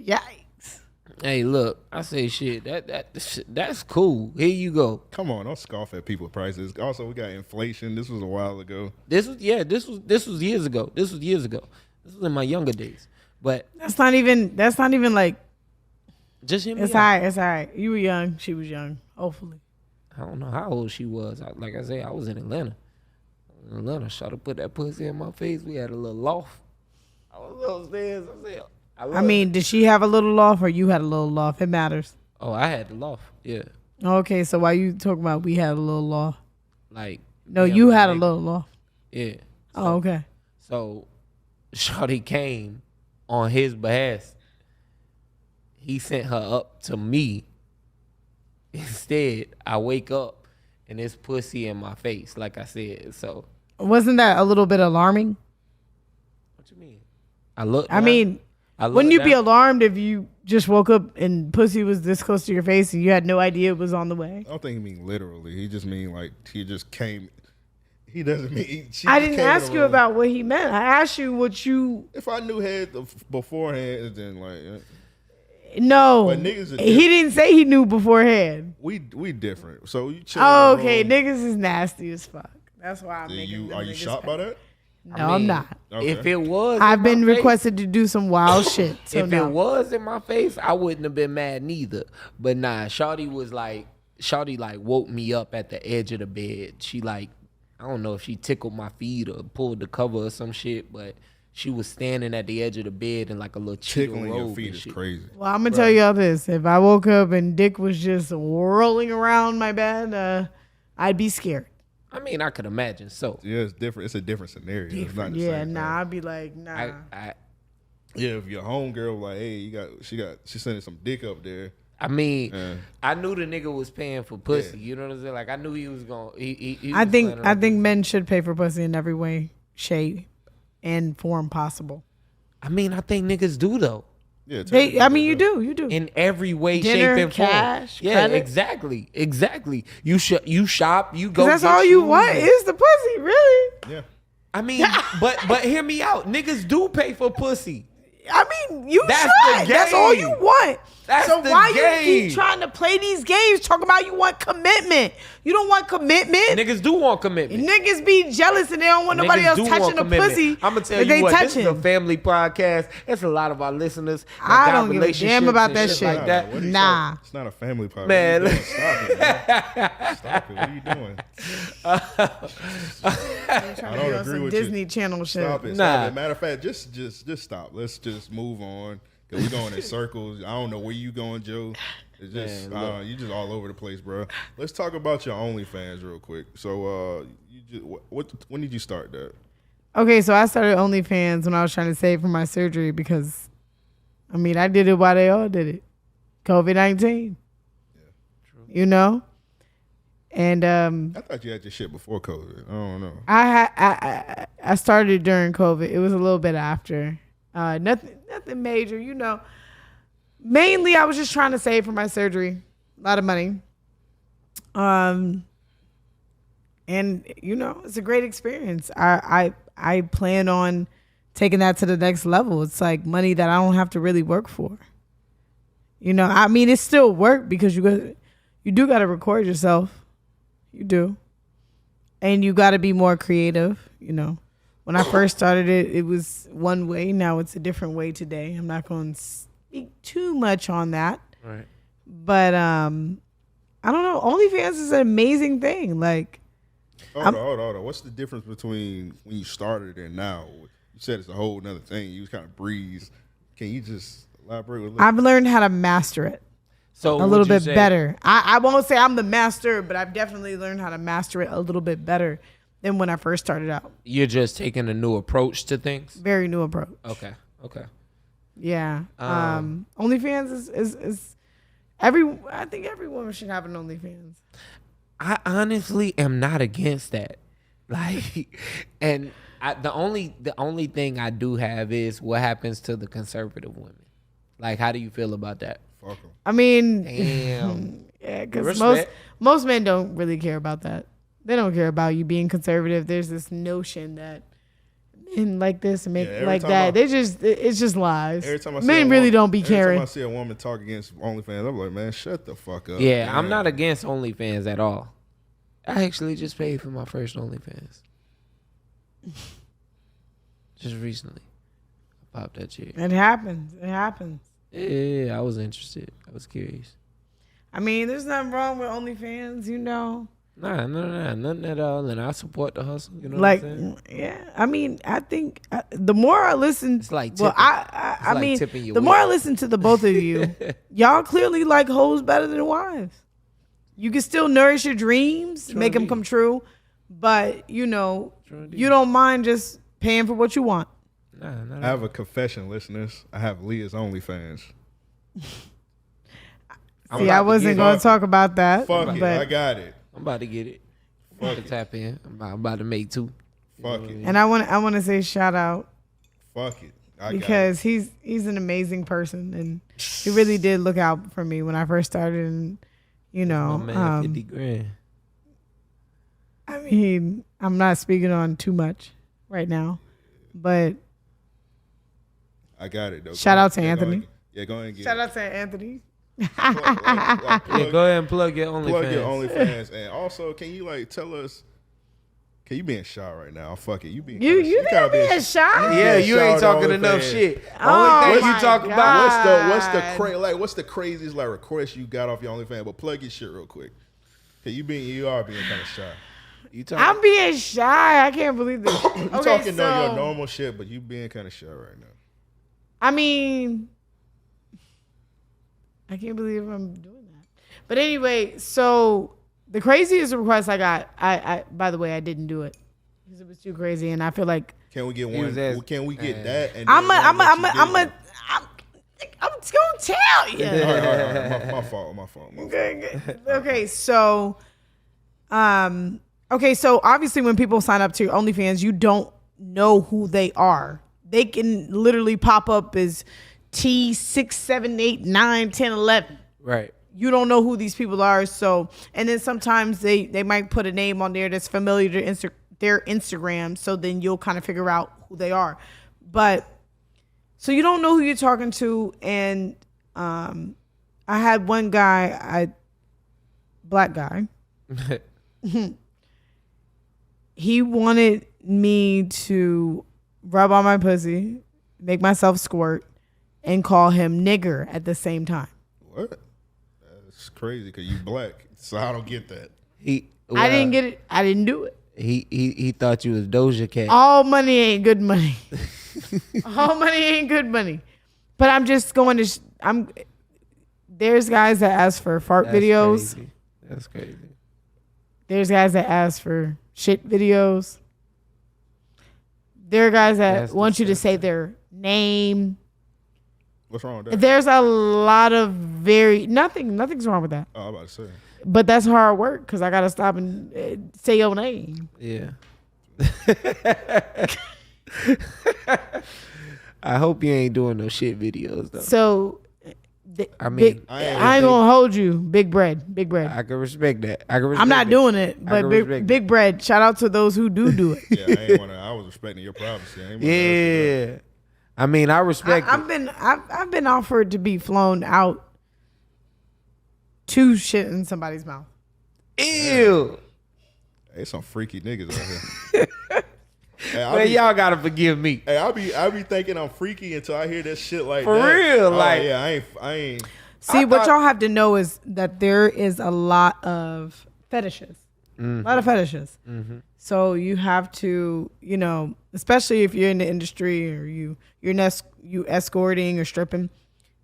Yikes. Hey, look, I say shit. That's cool. Here you go. Come on, don't scoff at people's prices. Also, we got inflation. This was a while ago. This was years ago. This was in my younger days. But that's not even like. Just hear me It's out. all right. You were young. She was young. Hopefully. I don't know how old she was. Like I said, I was in Atlanta. Shawty to put that pussy in my face. We had a little loft. I was upstairs. I mean, did she have a little loft or you had a little loft? It matters. Oh, I had the loft. Yeah. Okay, so why you talking about we had a little loft? Like. No, you had a little loft. Yeah. So, oh, okay. So, shawty came on his behest. He sent her up to me. Instead, I wake up and it's pussy in my face, like I said. So wasn't that a little bit alarming? What you mean? Wouldn't you be alarmed if you just woke up and pussy was this close to your face and you had no idea it was on the way? I don't think he mean literally. He just mean like he just came. He doesn't mean. I didn't ask you about what he meant. I asked you what you. If I knew head beforehand, then like. No, but niggas he didn't say he knew beforehand. We different. So you. Oh, okay. Niggas is nasty as fuck. That's why I'm making. Are you shocked by that? No, I'm not. Okay. If it was, I've been requested to do some wild shit. So if it was in my face, I wouldn't have been mad neither. But nah, Shawty woke me up at the edge of the bed. She like, I don't know if she tickled my feet or pulled the cover or some shit, but she was standing at the edge of the bed in like a little tickling robe your feet is crazy. Well, I'm gonna tell y'all this: if I woke up and dick was just rolling around my bed, I'd be scared. I mean, I could imagine. So yeah, it's different. It's a different scenario. It's not the same thing. I'd be like, nah. Yeah, if your homegirl like, hey, she sending some dick up there. I mean, I knew the nigga was paying for pussy. Yeah. You know what I'm saying? Like I knew he was going. I think men should pay for pussy in every way, shape, and form possible. I mean, I think niggas do though. Yeah, you do. In every way, Dinner, shape, and form. cash, Yeah, credit. exactly. You shop, you go. That's get all you shoes. want is the pussy, really. Yeah. I mean, but hear me out. Niggas do pay for pussy. I mean, you That's should. the That's all game. you want. That's so the why game. you keep trying to play these games talking about you want commitment? You don't want commitment. Niggas do want commitment. Niggas be jealous and they don't want nobody Niggas else do touching want the commitment. pussy. I'm gonna tell that you they what. touching. This is a family podcast. It's a lot of our listeners. That I got don't give a damn relationships about and that shit shit. like that. What are you Nah. talking- It's not a family podcast. Man. What are you doing? Stop it, man. Stop it. What are you doing? I don't agree with Disney you. Channel shit. Stop it. Nah. Stop it. Matter of fact, just stop. Let's just move on. Cause we going in circles. I don't know where you going, Joe. It's just you just all over the place, bro. Let's talk about your OnlyFans real quick. So, when did you start that? Okay, so I started OnlyFans when I was trying to save for my surgery because, I mean, I did it while they all did it. COVID-19. Yeah, true. You know? And I thought you had your shit before COVID. I don't know. I started during COVID. It was a little bit after. Nothing major, you know. Mainly, I was just trying to save for my surgery. A lot of money. And you know, it's a great experience. I plan on taking that to the next level. It's like money that I don't have to really work for. You know, I mean, it's still work because you do got to record yourself. You do. And you got to be more creative, you know. When I first started it, it was one way. Now it's a different way today. I'm not going to speak too much on that. Right. But I don't know. OnlyFans is an amazing thing. Like, Hold on. What's the difference between when you started and now? You said it's a whole nother thing. You kind of breeze. Can you just elaborate with? I've learned how to master it So a little bit better. I won't say I'm the master, but I've definitely learned how to master it a little bit better than when I first started out. You're just taking a new approach to things. Very new approach. Okay. Yeah. OnlyFans is I think every woman should have an OnlyFans. I honestly am not against that. Like, and the only thing I do have is what happens to the conservative women. Like, how do you feel about that? Fuck 'em. I mean, Damn. yeah, because Respect. most men don't really care about that. They don't care about you being conservative. There's this notion that men like this and make Yeah, every like time that. It's just lies. Every time I see Men a really woman- don't be Every caring. time I see a woman talk against OnlyFans, I'm like, man, shut the fuck up. Yeah, man. I'm not against OnlyFans at all. I actually just paid for my first OnlyFans. Just recently. I popped that shit. It happens. It happens. Yeah, I was interested. I was curious. I mean, there's nothing wrong with OnlyFans, you know. Nah, nothing at all. And I support the hustle. You know Like, what I'm saying? yeah. I mean, I think the more I listen, It's like well, tipping. I like mean, tipping your the more I weight. listen to the both of you, y'all clearly like hoes better than wives. You can still nourish your dreams, make them indeed. come true, but you know, indeed. you don't mind just paying for what you want. Nah, I have a confession, listeners. I have Leiha's OnlyFans. I'm See, about I to wasn't get going it. to talk about that, Fuck it. but I got it. I'm about to get it. I'm about to tap in. I'm about to make two. Fuck it. and I want to say shout out Fuck it. I because he's an amazing person and he really did look out for me when I first started, and you know, My man, 50 grand. I mean, I'm not speaking on too much right now, but I got it though. Shout Go out to ahead. Anthony. Yeah, go ahead and get shout it. out to Anthony. Plug Yeah, go ahead and plug your OnlyFans. plug your OnlyFans. And also, can you like tell us? Can you being shy right now? Fuck it. You being You kinda gotta be a shy. Yeah, Yeah, you shout ain't out talking to enough OnlyFans. shit. Oh Only thing my you talk God. about. what's the craziest like request you got off your OnlyFans? But plug your shit real quick. Cause you are being kind of shy. You talking, I'm being shy. I can't believe this. You Okay, talking so, on your normal shit, but you being kind of shy right now. I mean, I can't believe I'm doing that. But anyway, so the craziest request I got, I by the way, I didn't do it because it was too crazy, and I feel like Can we get He one? was asking- Can we get that? And I'm then one that I'm just gonna tell you. you did? All right. My fault. Okay, so, so obviously when people sign up to your OnlyFans, you don't know who they are. They can literally pop up as T6, 7, 8, 9, 10, 11. Right. You don't know who these people are. So, and then sometimes they might put a name on there that's familiar to their Instagram. So then you'll kind of figure out who they are. But so you don't know who you're talking to. And I had one guy, black guy. He wanted me to rub on my pussy, make myself squirt, and call him nigger at the same time. What? That's crazy because you black, so I don't get that. I didn't get it. I didn't do it. He thought you was Doja Cat. All money ain't good money. All money ain't good money. But I'm just going to. There's guys that ask for fart videos. Crazy. That's crazy. There's guys that ask for shit videos. There are guys that want you to say their name. What's wrong with that? There's a lot of nothing's wrong with that. Oh, I'm about to say. But that's hard work because I gotta stop and say your name. Yeah. I hope you ain't doing no shit videos though. So, I mean, I ain't gonna hold you. Big bread. I can respect that. I'm not doing it, but big bread. Shout out to those who do it. Yeah, I was respecting your privacy. Yeah. I mean, I respect. I've been offered to be flown out to shit in somebody's mouth. Ew. Hey, some freaky niggas out here. Man, y'all gotta forgive me. Hey, I be thinking I'm freaky until I hear that shit like For that. real, Oh, like yeah, I ain't. See, what y'all have to know is that there is a lot of fetishes. Mm-hmm. A lot of fetishes. Mm-hmm. So you have to, especially if you're in the industry or you escorting or stripping,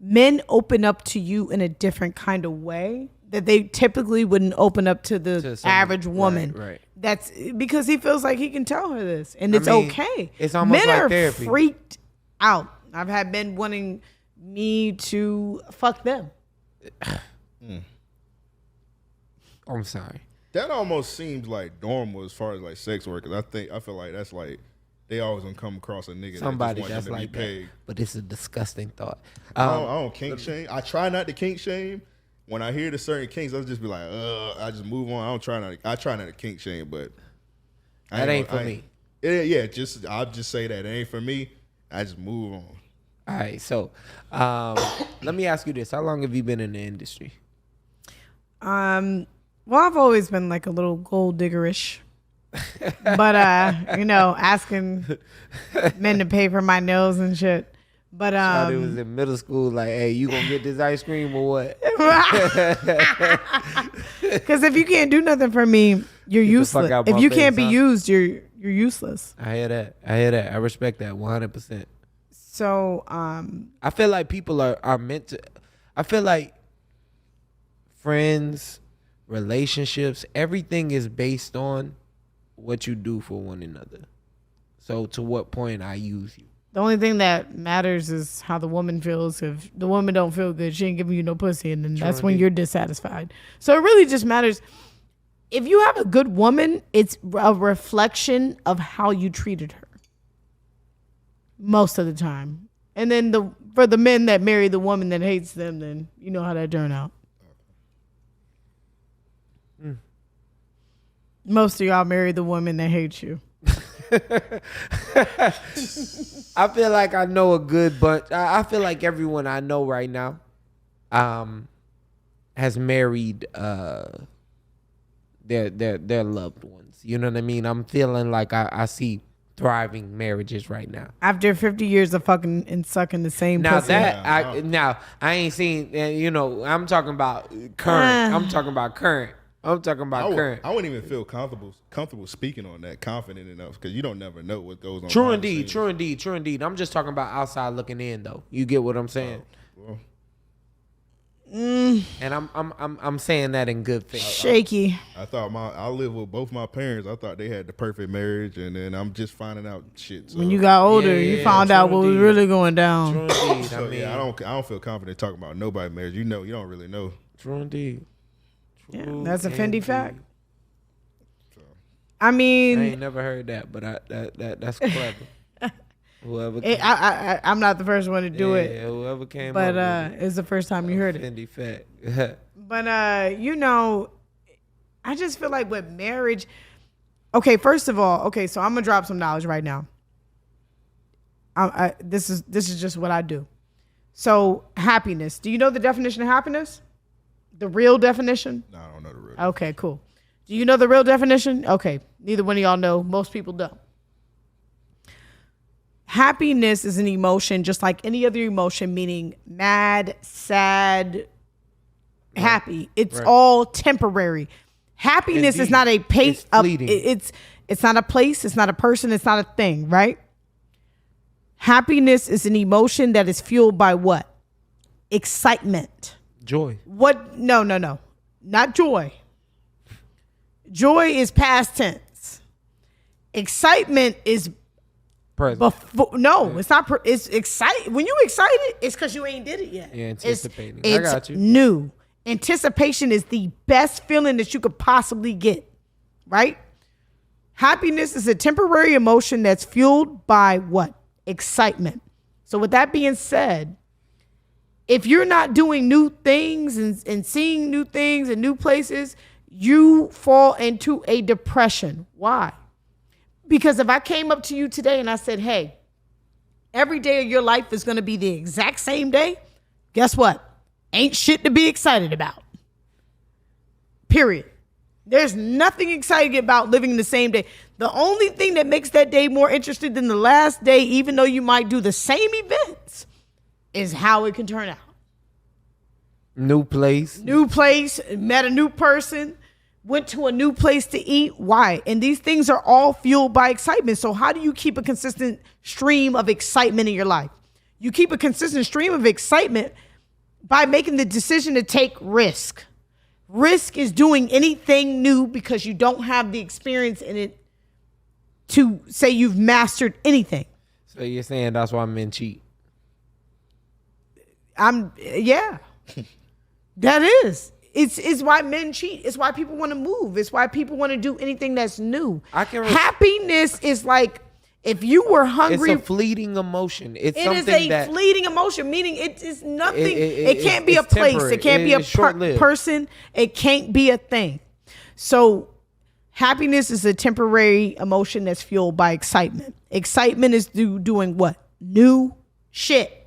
men open up to you in a different kind of way that they typically wouldn't open up to the average woman. Right. That's because he feels like he can tell her this, and it's okay. It's almost men like are therapy. Freaked out. I've had men wanting me to fuck them. I'm sorry. That almost seems like normal as far as like sex work. Cause I feel like that's like they always gonna come across a nigga Somebody that that's just want like them to be paid. that. But it's a disgusting thought. I don't kink shame. I try not to kink shame. When I hear the certain kinks, I'll just be like, I just move on. I try not to kink shame, but that ain't for me. I'll just say that it ain't for me. I just move on. All right, so let me ask you this: how long have you been in the industry? Well, I've always been like a little gold diggerish, but asking men to pay for my nails and shit. But it was in middle school, like, hey, you gonna get this ice cream or what? Because if you can't do nothing for me, you're useless. If you can't be used, you're useless. I hear that. I respect that 100%. So I feel like people are meant to. I feel like friends, relationships, everything is based on what you do for one another. So to what point I use you. The only thing that matters is how the woman feels. If the woman don't feel good, she ain't giving you no pussy, and then that's when you're dissatisfied. So it really just matters. If you have a good woman, it's a reflection of how you treated her most of the time. And then for the men that marry the woman that hates them, then you know how that turn out. Most of y'all marry the woman that hates you. I feel like I know a good bunch. I feel like everyone I know right now has married their loved ones. You know what I mean? I'm feeling like I see thriving marriages right now. After 50 years of fucking and sucking the same pussy. I ain't seen, I'm talking about current. I'm talking about current. I wouldn't even feel comfortable speaking on that, confident enough, because you don't never know what goes on. True indeed. I'm just talking about outside looking in, though. You get what I'm saying? Well. And I'm saying that in good faith. Shaky. I thought I live with both my parents. I thought they had the perfect marriage, and then I'm just finding out shit. So. When you got older, you found out what was really going down. True indeed. So, I don't feel confident talking about nobody's marriage. You don't really know. True indeed. Yeah, that's a Fendi fact. So. I mean, I ain't never heard that, but that's clever. Whoever I'm not the first one to do it. Whoever came But up with it's the first time you heard it. Fendi fact. But you know, I just feel like with marriage. Okay, first of all, so I'm gonna drop some knowledge right now. This is just what I do. So happiness. Do you know the definition of happiness? The real definition? No, I don't know the real. Okay, cool. Do you know the real definition? Okay, neither one of y'all know. Most people don't. Happiness is an emotion just like any other emotion, meaning mad, sad, happy. It's all temporary. Happiness is not a pace. It's not a place. It's not a person. It's not a thing, right? Happiness is an emotion that is fueled by what? Excitement. Joy. What? No. Not joy. Joy is past tense. Excitement is present. It's not. It's excited. When you excited, it's because you ain't did it yet. Yeah, anticipating. It's I got you. New. Anticipation is the best feeling that you could possibly get, right? Happiness is a temporary emotion that's fueled by what? Excitement. So with that being said, if you're not doing new things and seeing new things and new places, you fall into a depression. Why? Because if I came up to you today and I said, hey, every day of your life is going to be the exact same day, guess what? Ain't shit to be excited about. Period. There's nothing exciting about living the same day. The only thing that makes that day more interesting than the last day, even though you might do the same events, is how it can turn out. New place, met a new person, went to a new place to eat. Why? And these things are all fueled by excitement. So how do you keep a consistent stream of excitement in your life? You keep a consistent stream of excitement by making the decision to take risk. Risk is doing anything new because you don't have the experience in it to say you've mastered anything. So you're saying that's why men cheat? Yeah. That is. It's why men cheat. It's why people want to move. It's why people want to do anything that's new. Happiness is like if you were hungry. It's a fleeting emotion. It is a fleeting emotion, meaning it is nothing. It can't be a place. Temporary. It can't be a person. It can't be a thing. So happiness is a temporary emotion that's fueled by excitement. Excitement is doing what? New shit.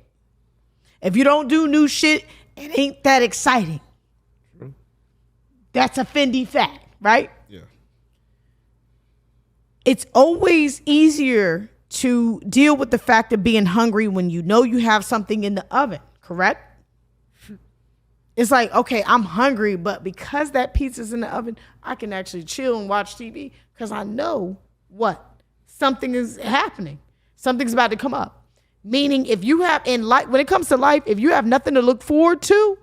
If you don't do new shit, it ain't that exciting. True. That's a Fendi fact, right? Yeah. It's always easier to deal with the fact of being hungry when you know you have something in the oven, correct? It's like, okay, I'm hungry, but because that pizza's in the oven, I can actually chill and watch TV because I know what? Something is happening. Something's about to come up. Meaning if you have in life, when it comes to life, if you have nothing to look forward to,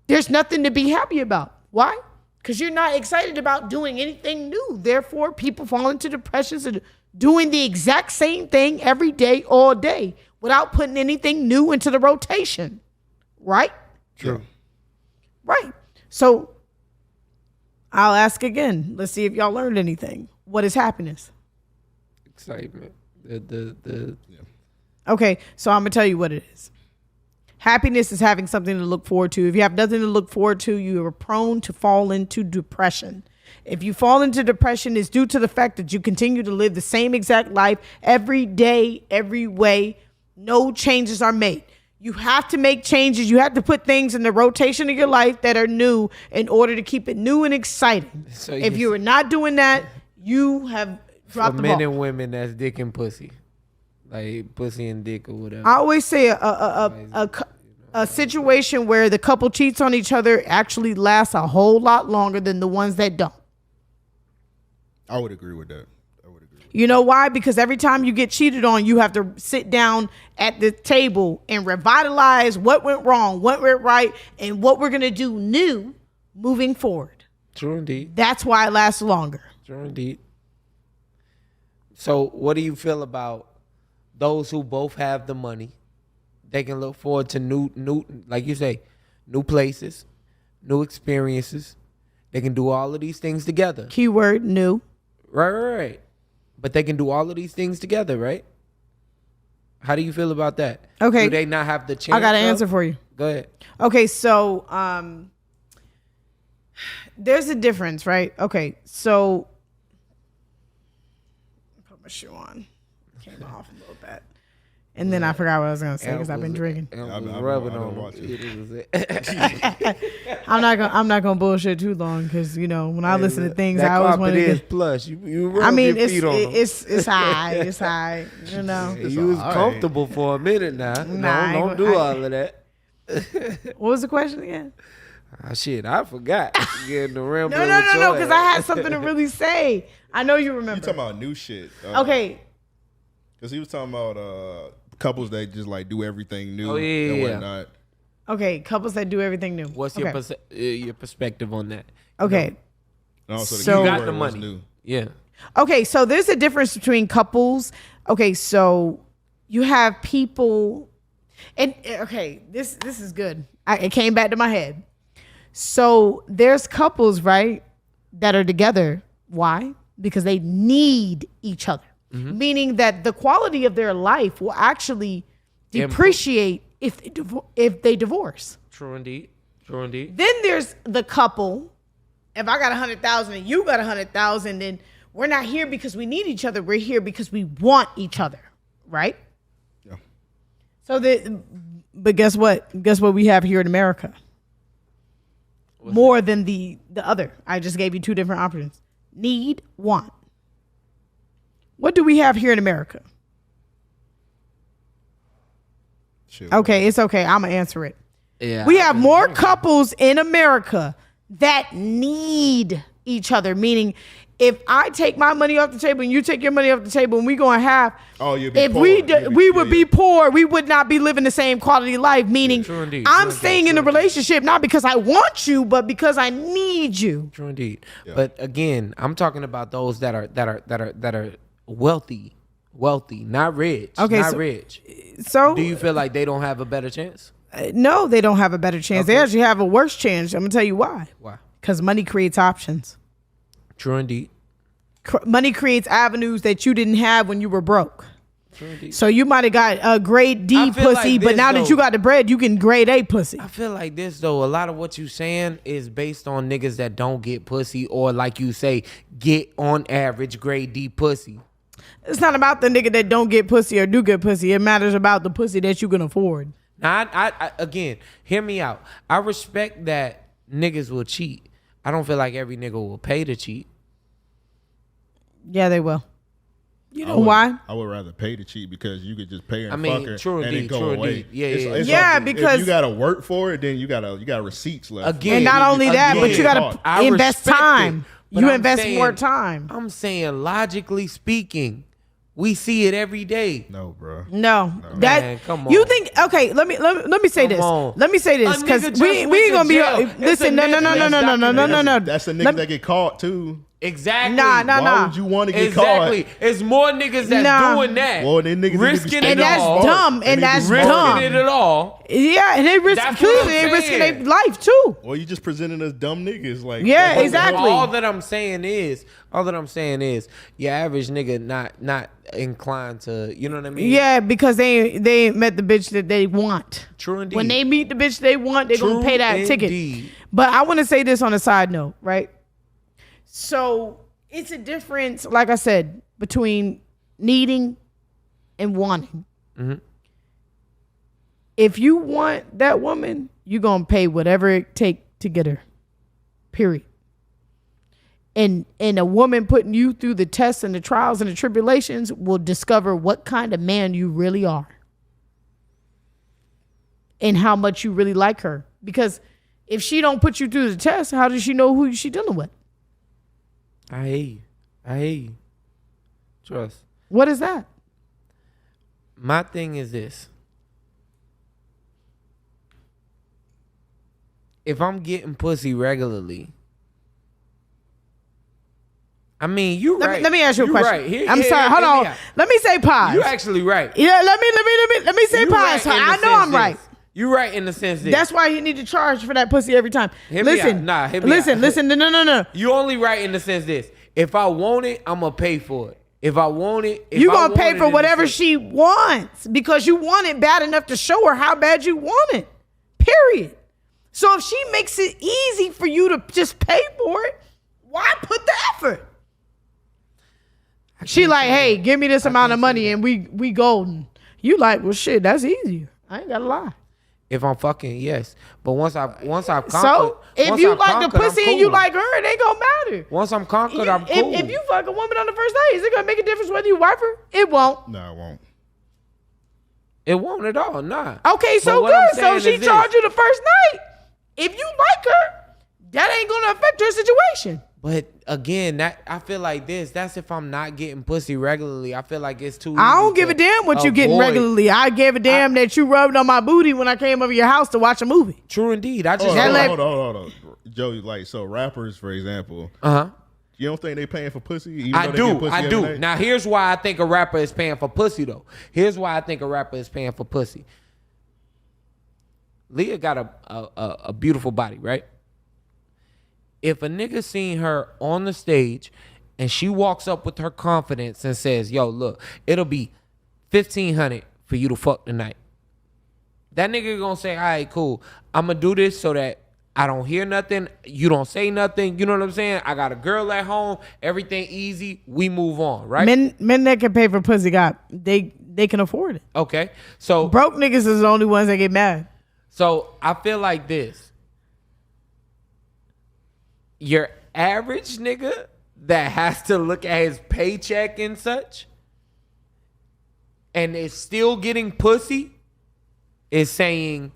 there's nothing to be happy about. Why? Because you're not excited about doing anything new. Therefore, people fall into depressions and doing the exact same thing every day, all day, without putting anything new into the rotation. Right? True. Right. So I'll ask again. Let's see if y'all learned anything. What is happiness? Excitement. Okay, so I'm going to tell you what it is. Happiness is having something to look forward to. If you have nothing to look forward to, you are prone to fall into depression. If you fall into depression, it's due to the fact that you continue to live the same exact life every day, every way. No changes are made. You have to make changes. You have to put things in the rotation of your life that are new in order to keep it new and exciting. So if you are not doing that, you have dropped the ball. Men and women, that's dick and pussy. Like pussy and dick or whatever. I always say a situation where the couple cheats on each other actually lasts a whole lot longer than the ones that don't. I would agree with that. You know why? Because every time you get cheated on, you have to sit down at the table and revitalize what went wrong, what went right, and what we're going to do new moving forward. True indeed. That's why it lasts longer. True indeed. So what do you feel about those who both have the money? They can look forward to new, like you say, new places, new experiences. They can do all of these things together. Keyword, new. Right. But they can do all of these things together, right? How do you feel about that? Okay. Do they not have the chance? I got an answer for you. Go ahead. Okay, so there's a difference, right? Okay, so put my shoe on. Came off a little bit. And then I forgot what I was gonna say because I've been drinking. I've been watching. I'm not gonna bullshit too long because when I listen to things, that I always want is to. plus. You I mean, your feet on them. it's high, it's high. You was comfortable for a minute now. Nah, don't do all of that. What was the question again? Shit, I forgot. Getting the rambling No, because I had something to really say. I know you remember. You talking about new shit? Okay. Because he was talking about couples that just like do everything new and whatnot. Okay, couples that do everything new. What's your perspective on that? Okay. And also So- You got the was money. new. Yeah. Okay, so there's a difference between couples. Okay, so you have people, and okay, this is good. It came back to my head. So there's couples, right, that are together. Why? Because they need each other. Meaning that the quality of their life will actually depreciate if they divorce. True indeed. Then Then there's the couple. If I got 100,000 and you got 100,000, then we're not here because we need each other. We're here because we want each other, right? Yeah. But guess what? Guess what we have here in America? More than the other. I just gave you two different options. Need, want. What do we have here in America? Shit, Okay, it's okay. I'm going to answer it. Yeah. We have more couples in America that need each other. Meaning, if I take my money off the table and you take your money off the table and we going to have, you'll be if poor. we would be poor, we would not be living the same quality of life. Meaning, True indeed. I'm staying in a relationship not because I want you, but because I need you. True indeed. Yeah. But again, I'm talking about those that are wealthy, not rich. Okay, not so- rich. So, Do you feel like they don't have a better chance? no, they don't have a better chance. They actually have a worse chance. I'm going to tell you why. Why? Because money creates options. True indeed. Money creates avenues that you didn't have when you were broke. True indeed. So you might have got a grade D I feel pussy, like but this, now that though. you got the bread, you can grade A pussy. I feel like this though. A lot of what you saying is based on niggas that don't get pussy, or like you say, get on average grade D pussy. It's not about the nigga that don't get pussy or do get pussy. It matters about the pussy that you can afford. Now, I again, hear me out. I respect that niggas will cheat. I don't feel like every nigga will pay to cheat. Yeah, they will. You know would- why? I would rather pay to cheat because you could just pay her and I mean, fuck her true and indeed, it go true away. indeed. Yeah, It's yeah. like, Because- if you gotta work for it, then you got receipts left. Again, And not only that, but you Again, got I to invest respect it, time. but You I'm invest saying- more time. I'm saying logically speaking, we see it every day. No, bro. No, that Man, come you on. think? Okay, let me say Come this. on. Let me say this A because nigga just we went ain't to gonna be. jail. Listen, It's a no. nigga That's the niggas Let- that get caught too. Exactly. Nah. Why would you want to get Exactly. caught? It's more niggas that's Nah. doing that. Well, then niggas need to be risking smart. it And that's all. dumb. They And need to be that's smart. dumb. Risking it all. Yeah, and they risk That's what I'm they risking saying. their life too. Or you just presenting us dumb niggas like Yeah, that. exactly. All that I'm saying is, your average nigga not inclined to, you know what I mean? Yeah, because they ain't met the bitch that they want. True indeed. When they meet the bitch they want, they're True gonna pay that ticket. indeed. But I want to say this on a side note, right? So it's a difference, like I said, between needing and wanting. Mm-hmm. If you want that woman, you're gonna pay whatever it take to get her. Period. And a woman putting you through the tests and the trials and the tribulations will discover what kind of man you really are. And how much you really like her. Because if she don't put you through the test, how does she know who she dealing with? I hear you. Trust. What is that? My thing is this. If I'm getting pussy regularly, I mean, you right. Let me ask you a question. Right. Here- I'm here- sorry. Hold hear me on. out. Let me say pause. You actually right. Yeah, let me say You pause. right in the I know sense I'm this. right. You right in the sense that That's why he need to charge for that pussy every time. Hear me Listen, out. Nah, hear me listen, out. listen. No. you only right in the sense this. If I want it, I'm gonna pay for it. If I want it, You gonna pay for whatever she wants because you want it bad enough to show her how bad you want it. Period. So if she makes it easy for you to just pay for it, why put the effort? She like, hey, give me this amount of money and we golden. You like, well, shit, that's easy. I ain't gotta lie. If I'm fucking, yes. But once I've conquered. So if you like the pussy and you like her, it ain't gonna matter. Once I'm conquered, I'm cool. If you fuck a woman on the first night, is it gonna make a difference whether you wife her? It won't. No, it won't. It won't at all, nah. Okay, so good. So she charged you the first night. If you like her, that ain't gonna affect her situation. But again, that I feel like that's if I'm not getting pussy regularly. I feel like it's too easy. I don't give a damn what you getting regularly. I gave a damn that you rubbed on my booty when I came over your house to watch a movie. True indeed. I just hold on. Joey, like, so rappers, for example, you don't think they paying for pussy? I do. Now, here's why I think a rapper is paying for pussy, though. Here's why I think a rapper is paying for pussy. Leiha got a beautiful body, right? If a nigga seen her on the stage and she walks up with her confidence and says, yo, look, it'll be $1,500 for you to fuck tonight. That nigga gonna say, all right, cool. I'm gonna do this so that I don't hear nothing. You don't say nothing. You know what I'm saying? I got a girl at home. Everything easy. We move on, right? Men that can pay for pussy, they can afford it. Okay. So broke niggas is the only ones that get mad. So I feel like this. Your average nigga that has to look at his paycheck and such and is still getting pussy is saying,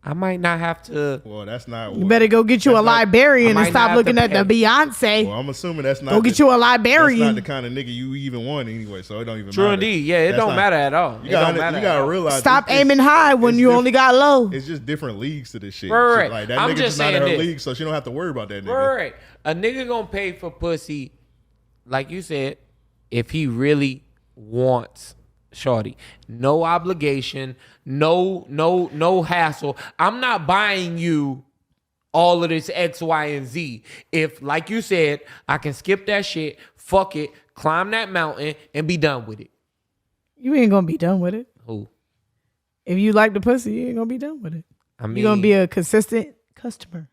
I might not have to. Well, that's not. You better go get you a librarian and stop looking at the Beyonce. Well, I'm assuming that's not. Go get you a librarian. That's not the kind of nigga you even want anyway, so it don't even matter. True indeed. Yeah, it don't matter at all. You gotta realize. Stop aiming high when you only got low. It's just different leagues to this shit. Right. Like that nigga just not in her league, so she don't have to worry about that nigga. Right. A nigga gonna pay for pussy, like you said, if he really wants shorty. No obligation, no hassle. I'm not buying you all of this X, Y, and Z. If, like you said, I can skip that shit, fuck it, climb that mountain, and be done with it. You ain't gonna be done with it. Who? If you like the pussy, you ain't gonna be done with it. I mean, you're gonna be a consistent customer.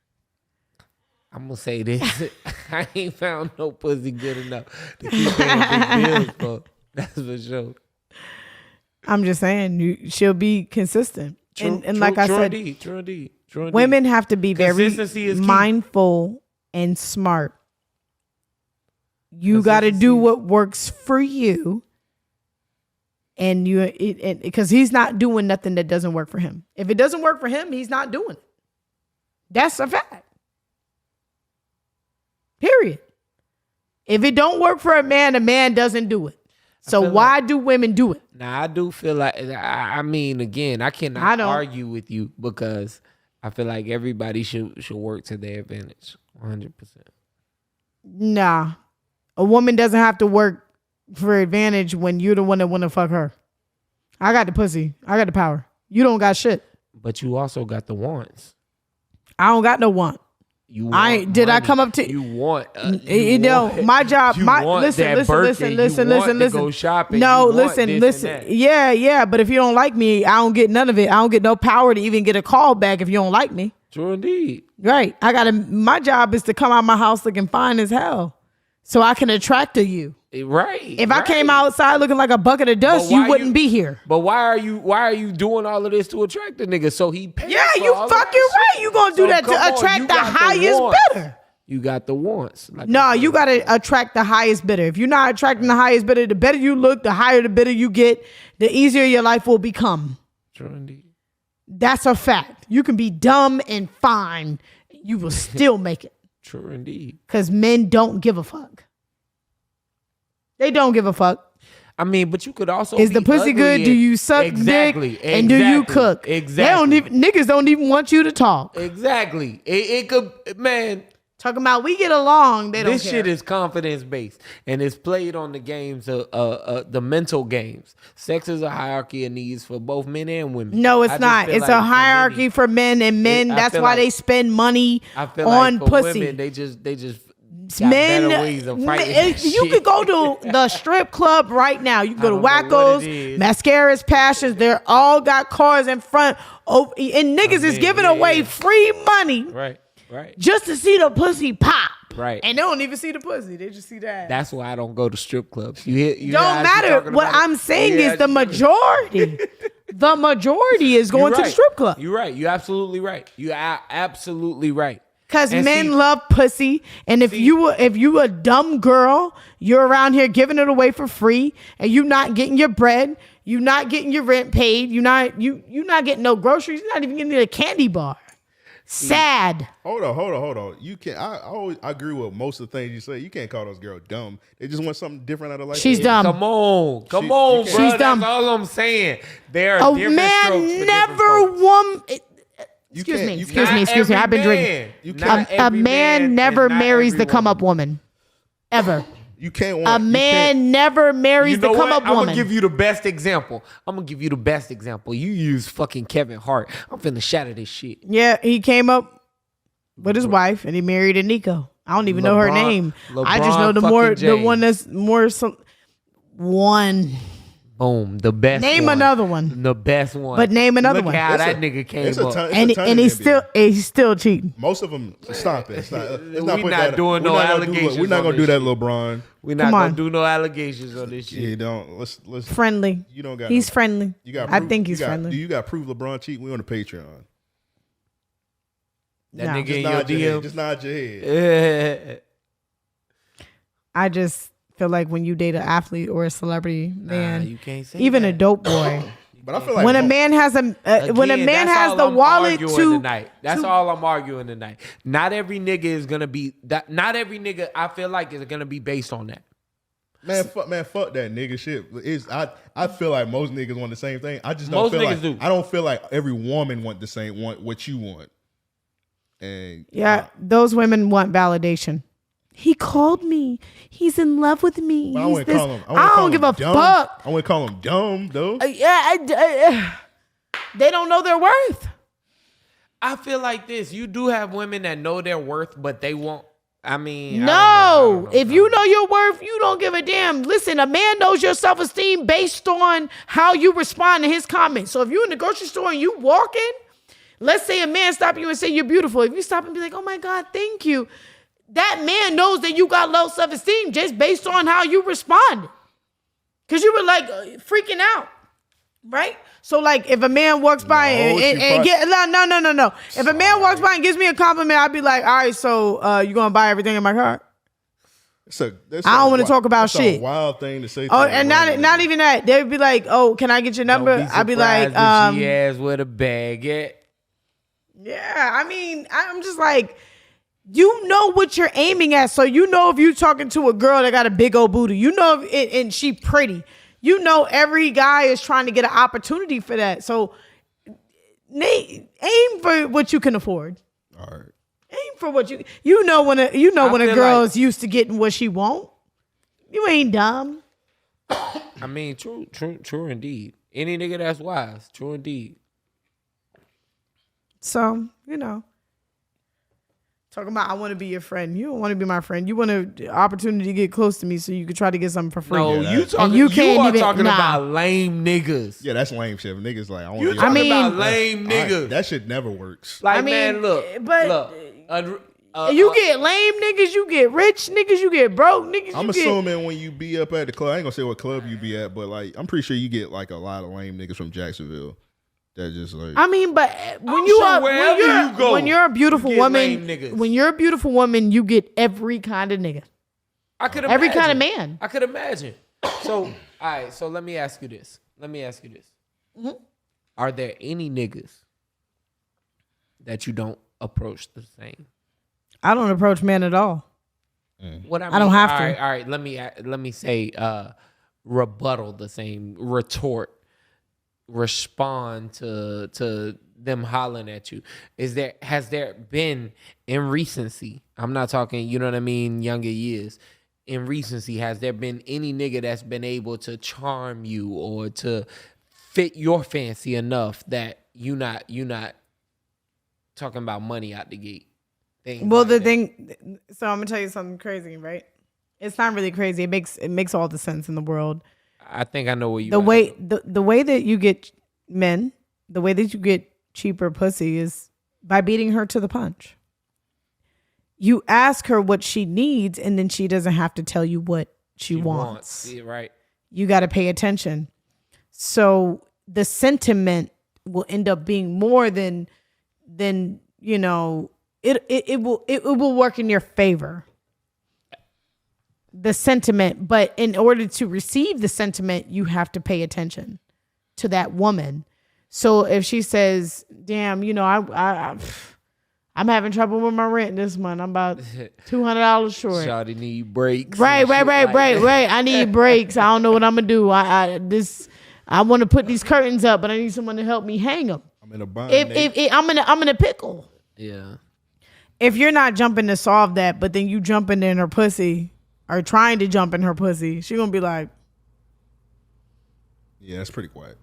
I'm gonna say this. I ain't found no pussy good enough to keep paying big bills for. That's for sure. I'm just saying, she'll be consistent. And like I said, true indeed. Women have to be very mindful and smart. You got to do what works for you. And because he's not doing nothing that doesn't work for him. If it doesn't work for him, he's not doing it. That's a fact. Period. If it don't work for a man doesn't do it. So why do women do it? Now, I do feel like, I mean, again, I cannot argue with you because I feel like everybody should work to their advantage. 100%. Nah. A woman doesn't have to work for advantage when you're the one that want to fuck her. I got the pussy. I got the power. You don't got shit. But you also got the wants. I don't got no want. I come up to you want my job listen go shopping, no listen yeah but if you don't like me, I don't get none of it. I don't get no power to even get a call back if you don't like me. True indeed. Right. My job is to come out my house looking fine as hell so I can attract to you. Right. If I came outside looking like a bucket of dust, you wouldn't be here. But why are you doing all of this to attract the nigga? So he pays. Yeah, you fucking right. You gonna do that to attract the highest bidder. You got the wants. No, you gotta attract the highest bidder. If you're not attracting the highest bidder, the better you look, the higher the bidder you get, the easier your life will become. True indeed. That's a fact. You can be dumb and fine. You will still make it. True indeed. Because men don't give a fuck. They don't give a fuck. I mean, but you could also is the pussy good? Do you suck dick? And do you cook? Exactly. Niggas don't even want you to talk. Exactly. It could, man. Talking about we get along. They don't care. This shit is confidence based, and it's played on the games the mental games. Sex is a hierarchy of needs for both men and women. No, it's not. It's a hierarchy for men and men. That's why they spend money on pussy. Women, they just Men, better ways of fighting that you shit. could go to the strip club right now. You can go to don't know what it Wackos, is. Mascaras, Passions. They're all got cars in front. Oh, and niggas is giving away free money Right. just to see the pussy pop. Right. And they don't even see the pussy. They just see that. That's why I don't go to strip clubs. You Don't matter. What I'm saying is the majority. The majority is going to the strip club. You're right. You're absolutely right. You are absolutely right. Because And men see- love pussy, and if you a dumb girl, you're around here giving it away for free, and you not getting your bread, you not getting your rent paid, you not getting no groceries, you're not even getting a candy bar. Sad. Hold on. You can't. I agree with most of the things you say. You can't call those girls dumb. They just want something different out of life. She's dumb. Come on, you bro. can't- She's That's dumb. all I'm saying. There A are different strokes for man different never folks. woman. You Excuse can't- me. you Excuse can't- me. Excuse me. I've been drinking. You Not can't- A every man never and not marries every the come woman. up woman, ever. You can't want A you can't- man never marries You know the come what? up I'm woman. gonna give you the best example. You use fucking Kevin Hart. I'm finna shatter this shit. Yeah, he came up with his wife and he married a Nico. I don't even know her LeBron- name. I just know LeBron the one fucking that's more one. Boom, the best. Name one. another one. The best one. But name another Look one. how It's that a- nigga came it's a up. ton- it's And a ton and in he's the NBA. he's still cheating. Most of them. Stop it. Let's We not put not that. doing we're no not gonna allegations We're not on gonna do this that, LeBron. We're not Come gonna on. do no allegations on this shit. Yeah, don't. Let's. Friendly. You don't got. He's no- friendly. You got. I proof- think you he's got- friendly. Do you got proof LeBron cheat? We on the Patreon. That No. nigga Just in nod your your head. DM. Just nod your head. I just feel like when you date an athlete or a celebrity, man, you can't say even that. a dope boy. But I feel like When a man has when a Again, man that's has all the I'm wallet arguing to tonight. That's all I'm arguing tonight. Not every nigga is gonna be that. Not every nigga I feel like is gonna be based on that. Man, fuck that nigga shit. I feel like most niggas want the same thing. I just don't Most feel niggas like do. I don't feel like every woman want what you want. And yeah, those women want validation. He called me. He's in love with me. but I He's wouldn't this. call him. I don't give a fuck. I wouldn't call him dumb though. They don't know their worth. I feel like this. You do have women that know their worth, but they won't. I mean, I No, don't know. if you know your worth, you don't give a damn. Listen, a man knows your self-esteem based on how you respond to his comments. So if you're in the grocery store and you walking, let's say a man stop you and say you're beautiful. If you stop and be like, oh my God, thank you. That man knows that you got low self-esteem just based on how you responded. Because you were like freaking out, right? So like if a man walks by and get no. If a man walks by and gives me a compliment, I'd be like, all right, so you gonna buy everything in my car? I I don't wanna talk about that's shit. A wild thing to say. Oh, to and a woman. not even that. They'd be like, oh, can I get your number? Don't be I'd be like, surprised if she ass with a bag. yeah. I mean, I'm just like, you know what you're aiming at. So you know if you're talking to a girl that got a big old booty, you know and she pretty. You know every guy is trying to get an opportunity for that. So aim for what you can afford. All right. Aim for what you know when a feel girl like- is used to getting what she want. You ain't dumb. I mean, true indeed. Any nigga that's wise, true indeed. So, talking about I want to be your friend. You don't want to be my friend. You want an opportunity to get close to me so you could try to get something for free. No, Yeah, you that- talking. And you You, can't are even- talking nah. about lame niggas. Yeah, that's lame shit. Niggas like I want You to. talking mean- about lame niggas. That shit never works. Like I mean, man, look, but- look. You get lame niggas, you get rich niggas, you get broke niggas. I'm you get, assuming when you be up at the club, I ain't gonna say what club you be at, but like I'm pretty sure you get like a lot of lame niggas from Jacksonville. That just like I mean, but when I'm you sure are wherever you go, when you're a beautiful you get woman, lame niggas. when you're a beautiful woman, you get every kind of nigga. I could Every imagine. kind of man. I could imagine. So, all right. So let me ask you this. Mm-hmm. Are there any niggas that you don't approach the same? I don't approach men at all. What I don't have to. All right. Let me say rebuttal the same, retort, respond to them hollering at you. Has there been in recency? I'm not talking, you know what I mean, younger years. In recency, has there been any nigga that's been able to charm you or to fit your fancy enough that you not talking about money out the gate? things. Well, like the that. thing. So I'm gonna tell you something crazy, right? It's not really crazy. It makes all the sense in the world. I think I know where you. The way that you get men, the way that you get cheaper pussy is by beating her to the punch. You ask her what she needs, and then she doesn't have to tell you what she wants. Yeah, right. You got to pay attention. So the sentiment will end up being more than you know. It will work in your favor. The sentiment, but in order to receive the sentiment, you have to pay attention to that woman. So if she says, "Damn, you know, I'm having trouble with my rent this month. I'm about $200 short. Shawty need breaks. Right. I need breaks. I don't know what I'm gonna do. I want to put these curtains up, but I need someone to help me hang them. I'm in a bind. I'm in a pickle. Yeah. If you're not jumping to solve that, but then you jumping in her pussy or trying to jump in her pussy, she gonna be like, yeah, that's pretty quiet.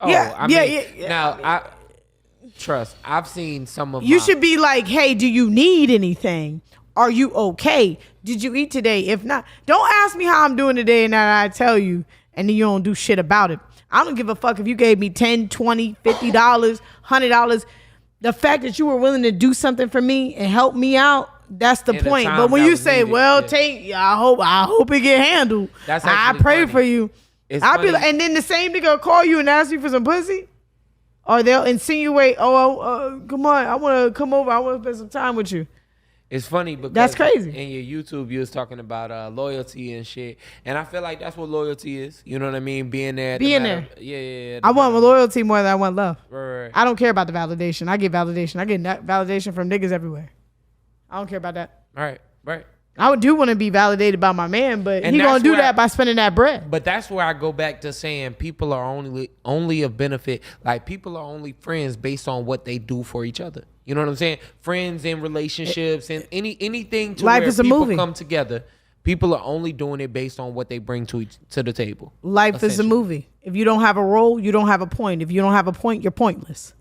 Oh, yeah. Now, trust. I've seen some of. You should be like, hey, do you need anything? Are you okay? Did you eat today? If not, don't ask me how I'm doing today and that I tell you, and then you don't do shit about it. I don't give a fuck if you gave me $10, $20, $50, $100. The fact that you were willing to do something for me and help me out, that's the point. But when you say, well, I hope it get handled. I pray for you. I'll be like, and then the same nigga will call you and ask you for some pussy. Or they'll insinuate, come on, I want to come over. I want to spend some time with you. It's funny because that's crazy. In your YouTube, you was talking about loyalty and shit, and I feel like that's what loyalty is. You know what I mean? Being there. Yeah. I want loyalty more than I want love. Right. I don't care about the validation. I get validation. I get validation from niggas everywhere. I don't care about that. Right. I do want to be validated by my man, but he gonna do that by spending that bread. But that's where I go back to saying people are only of benefit. Like people are only friends based on what they do for each other. You know what I'm saying? Friends and relationships and anything to life where is a people movie. come together. People are only doing it based on what they bring to the table. Life is a movie. If you don't have a role, you don't have a point. If you don't have a point, you're pointless.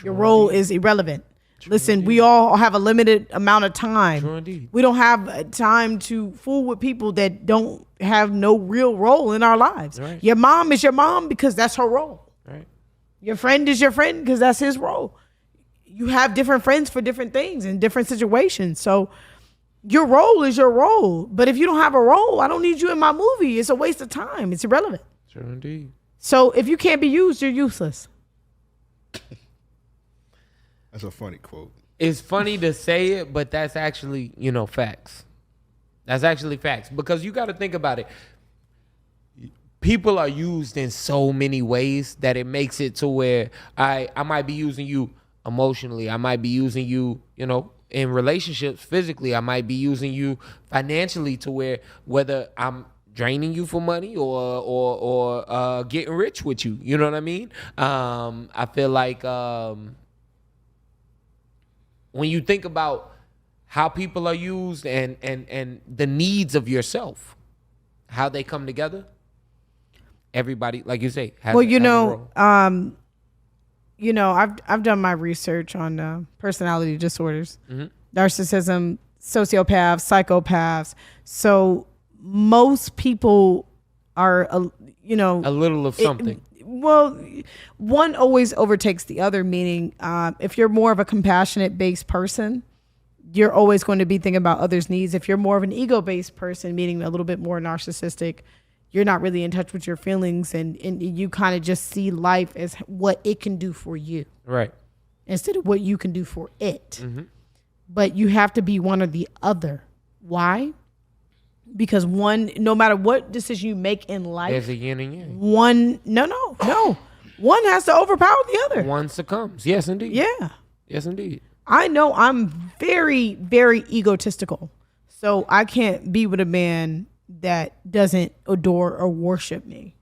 Your role is irrelevant. Listen, we all have a limited amount of time. True indeed. We don't have time to fool with people that don't have no real role in our lives. Right. Your mom is your mom because that's her role. Right. Your friend is your friend because that's his role. You have different friends for different things in different situations. So your role is your role. But if you don't have a role, I don't need you in my movie. It's a waste of time. It's irrelevant. True indeed. So if you can't be used, you're useless. That's a funny quote. It's funny to say it, but that's actually, facts. That's actually facts. Because you got to think about it. People are used in so many ways that it makes it to where I might be using you emotionally. I might be using you, in relationships physically. I might be using you financially to whether I'm draining you for money or getting rich with you. You know what I mean? I feel like when you think about how people are used and the needs of yourself, how they come together, everybody, like you say, has a role. I've done my research on personality disorders, narcissism, sociopaths, psychopaths. So most people are, a little of something. One always overtakes the other, meaning if you're more of a compassionate based person, you're always going to be thinking about others' needs. If you're more of an ego based person, meaning a little bit more narcissistic, you're not really in touch with your feelings and you kind of just see life as what it can do for you. Right. Instead of what you can do for it. Mm-hmm. But you have to be one or the other. Why? Because one, no matter what decision you make in life, there's a yin and yang. One has to overpower the other. One succumbs. Yes, indeed. Yeah. Yes, indeed. I know I'm very, very egotistical. So I can't be with a man that doesn't adore or worship me.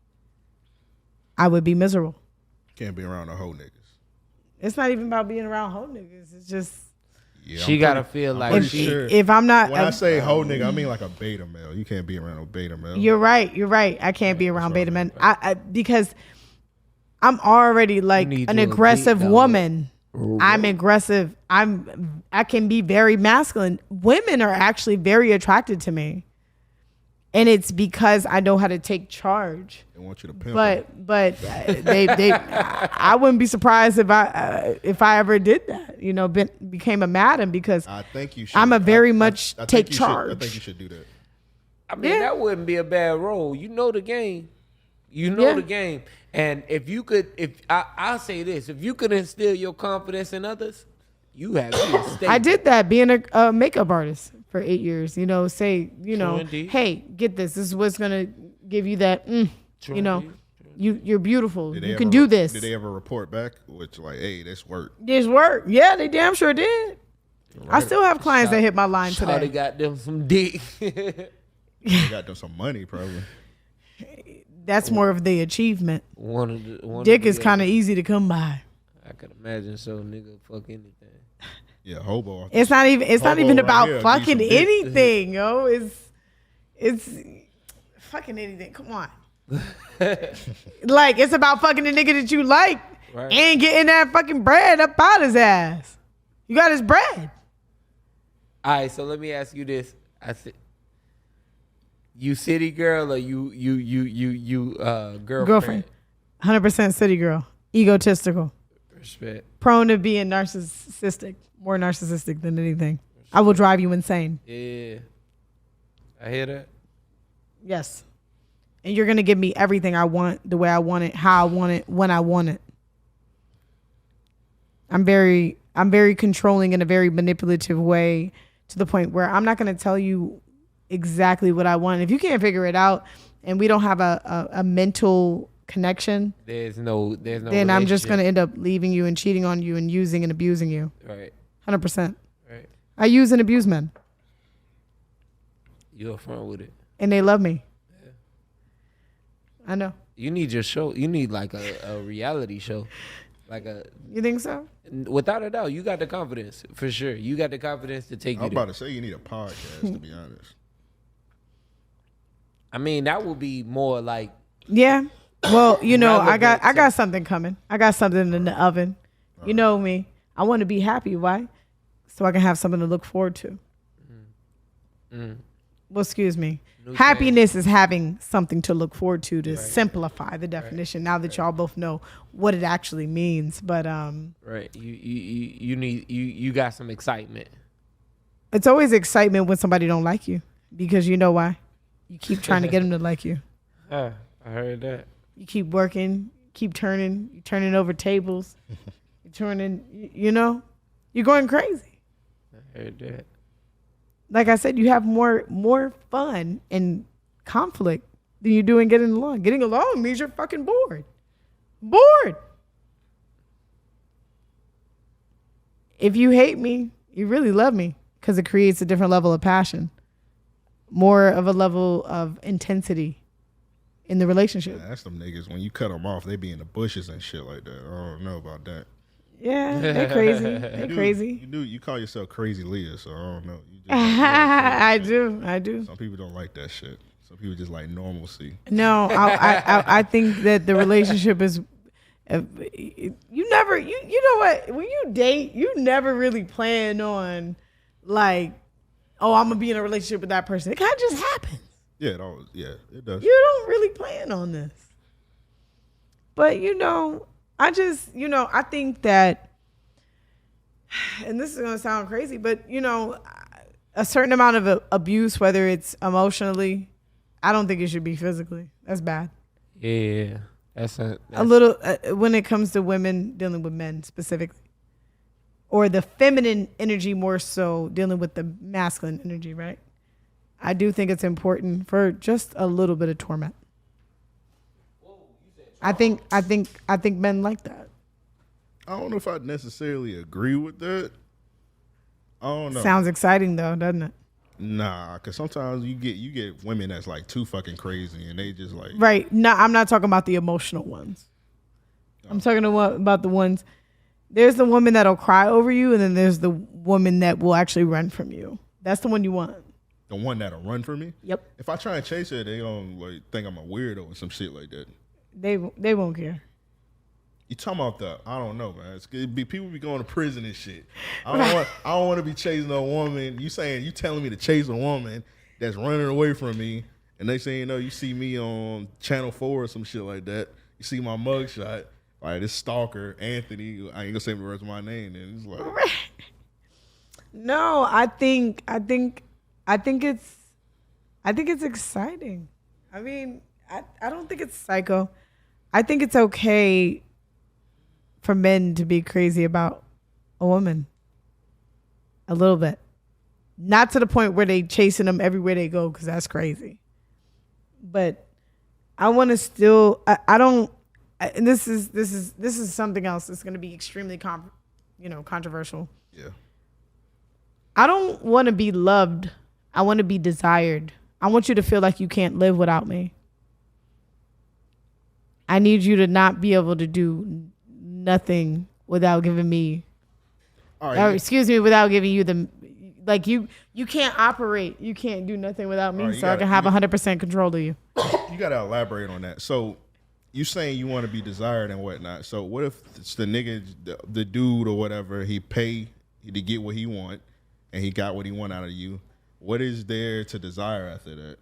I would be miserable. Can't be around the whole niggas. It's not even about being around whole niggas. It's just... Yeah, she gotta feel like if I'm not... When I say whole nigga, I mean like a beta male. You can't be around a beta male. You're right. I can't be around beta men. I because I'm already like an aggressive woman. I'm aggressive. I can be very masculine. Women are actually very attracted to me. And it's because I know how to take charge. They want you to pimp But they I wouldn't be surprised if I ever did that. You know, became a madam because I think you should. I'm a very much I take think charge. I think you should do that. I mean, that wouldn't be a bad role. You know the game. You know the game. And if you could, I'll say this, if you could instill your confidence in others, you have a stable. I did that being a makeup artist for 8 years. You know, say, you know, indeed. hey, get this. This is what's gonna give you that. You know, you're beautiful. You can do this. Did they ever report back? Which like, hey, this worked. This work. Yeah, they damn sure did. I still have clients that hit my line Shawty today. got them some dick. They got them some money probably. That's more of the achievement. One Dick is kind of easy to come by. I could imagine so, nigga, fuck anything. Yeah, hobo. It's not even right about here, fucking decent dick. anything, yo. It's fucking anything. Come on. Like, it's about fucking the nigga that you like and getting that fucking bread up out his ass. You got his bread. All right, so let me ask you this. You city girl or you girlfriend? 100% city girl. Egotistical. Respect. Prone to being narcissistic. More narcissistic than anything. I will drive you insane. Yeah. I hear that. Yes. And you're going to give me everything I want, the way I want it, how I want it, when I want it. I'm very controlling in a very manipulative way to the point where I'm not going to tell you exactly what I want. If you can't figure it out and we don't have a mental connection, there's no then I'm just going to end up leaving you and cheating on you and using and abusing you. Right. 100%. Right. I use and abuse men. You're upfront with it. And they love me. Yeah. I know. You need your show. You need like a reality show. You think so? Without a doubt, you got the confidence for sure. You got the confidence to take it. I'm about to say you need a podcast to be honest. I mean, that would be more like. Yeah. Well, you know, I got something coming. I got something in the oven. You know me. I want to be happy. Why? So I can have something to look forward to. Well, excuse me. Happiness is having something to look forward to simplify the definition. Now that y'all both know what it actually means, but right, you got some excitement. It's always excitement when somebody don't like you, because you know why? You keep trying to get them to like you. I heard that. You keep working, keep turning over tables. You're turning, you know, you're going crazy. I heard that. Like I said, you have more fun and conflict than you do in getting along. Getting along means you're fucking bored. Bored. If you hate me, you really love me, because it creates a different level of passion. More of a level of intensity in the relationship. Yeah, that's them niggas. When you cut them off, they be in the bushes and shit like that. I don't know about that. Yeah, they're crazy. They're crazy. You call yourself Crazy Leah, so I don't know. You just I do. Some people don't like that shit. Some people just like normalcy. No, I think that the relationship is. You know what? When you date, you never really plan on like, oh, I'm gonna be in a relationship with that person. It kind of just happens. Yeah, it does. You don't really plan on this. But I think that, and this is gonna sound crazy, but a certain amount of abuse, whether it's emotionally, I don't think it should be physically. That's bad. Yeah, that's a little when it comes to women dealing with men specifically, or the feminine energy more so dealing with the masculine energy, right? I do think it's important for just a little bit of torment. I think men like that. I don't know if I necessarily agree with that. I don't know. Sounds exciting though, doesn't it? Nah, because sometimes you get women that's like too fucking crazy and they just like. Right. No, I'm not talking about the emotional ones. I'm talking about the ones. There's the woman that'll cry over you, and then there's the woman that will actually run from you. That's the one you want. The one that'll run from me? Yep. If I try and chase her, they don't like think I'm a weirdo or some shit like that. They won't care. You talking about I don't know, man. People be going to prison and shit. I don't want to be chasing a woman. You telling me to chase a woman that's running away from me, and they say, you see me on Channel 4 or some shit like that. You see my mugshot, like this stalker Anthony. I ain't gonna say the rest of my name. And it's like, no, I think it's exciting. I mean, I don't think it's psycho. I think it's okay for men to be crazy about a woman. A little bit. Not to the point where they chasing them everywhere they go, because that's crazy. But I want to still, I don't, and this is something else that's going to be extremely controversial. yeah. I don't want to be loved. I want to be desired. I want you to feel like you can't live without me. I need you to not be able to do nothing without giving me, without giving you the, like you can't operate. You can't do nothing without me, I can have 100% control of you. You got to elaborate on that. So you saying you want to be desired and whatnot. So what if it's the nigga, the dude or whatever, he pay to get what he want and he got what he want out of you? What is there to desire after that?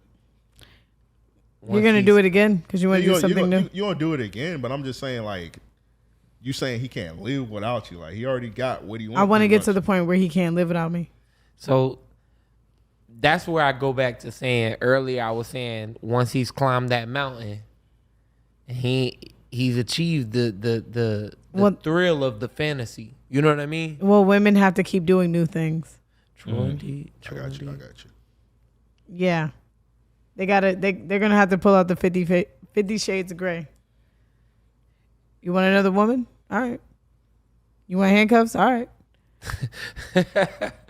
You're going to do it again because you want to do something new? You want to do it again, but I'm just saying, like, you saying he can't live without you. Like, he already got what he wants. I want to get to the point where he can't live without me. So that's where I go back to saying earlier, I was saying once he's climbed that mountain, he's achieved the thrill of the fantasy. You know what I mean? Well, women have to keep doing new things. True indeed. I got you. Yeah. They're gonna have to pull out the 50 Shades of Grey. You want another woman? All right. You want handcuffs? All right.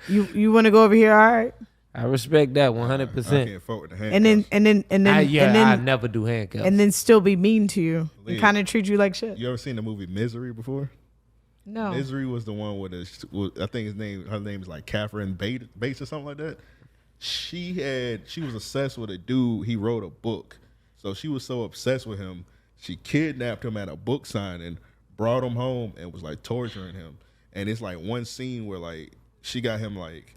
You want to go over here? All right. I respect that 100%. I can't fuck with the handcuffs. And then I never do handcuffs. And then still be mean to you and kind of treat you like shit. You ever seen the movie Misery before? No. Misery was the one with I think her name is like Catherine Bates or something like that. She was obsessed with a dude. He wrote a book. So she was so obsessed with him, she kidnapped him at a book signing, brought him home, and was like torturing him. And it's like one scene where like she got him like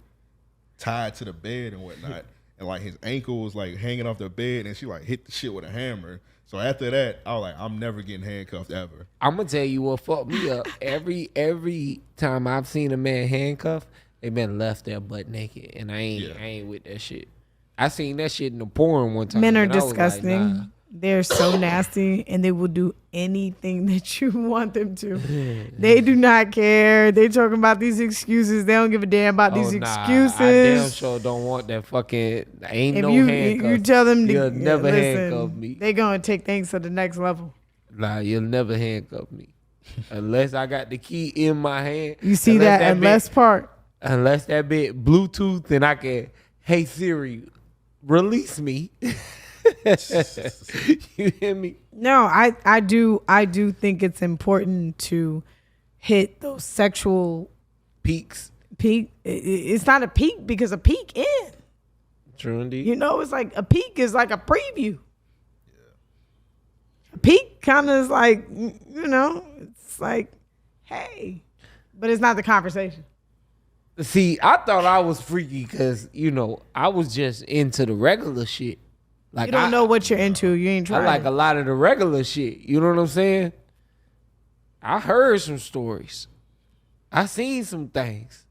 tied to the bed and whatnot, and like his ankle was like hanging off the bed, and she like hit the shit with a hammer. So after that, I was like, I'm never getting handcuffed ever. I'm gonna tell you what fucked me up. Every time I've seen a man handcuffed, they been left there butt naked, and I ain't with that shit. I seen that shit in the porn one time. Men are disgusting. Like, nah. They're so nasty, and they will do anything that you want them to. They do not care. They talking about these excuses. They don't give a damn about these excuses. I damn sure don't want that fucking. Ain't no handcuff. You tell them you'll never handcuff me. They gonna take things to the next level. Nah, you'll never handcuff me unless I got the key in my hand. You see unless part. Unless that bit Bluetooth and I can, hey Siri, release me. You hear me? No, I do think it's important to hit those sexual peaks. It's not a peak because a peak in. True indeed. It's like a peak is like a preview. Yeah. A peak kind of is like, it's like, hey, but it's not the conversation. See, I thought I was freaky because, I was just into the regular shit. Like you don't know what you're into. You ain't trying. I like a lot of the regular shit. You know what I'm saying? I heard some stories. I seen some things.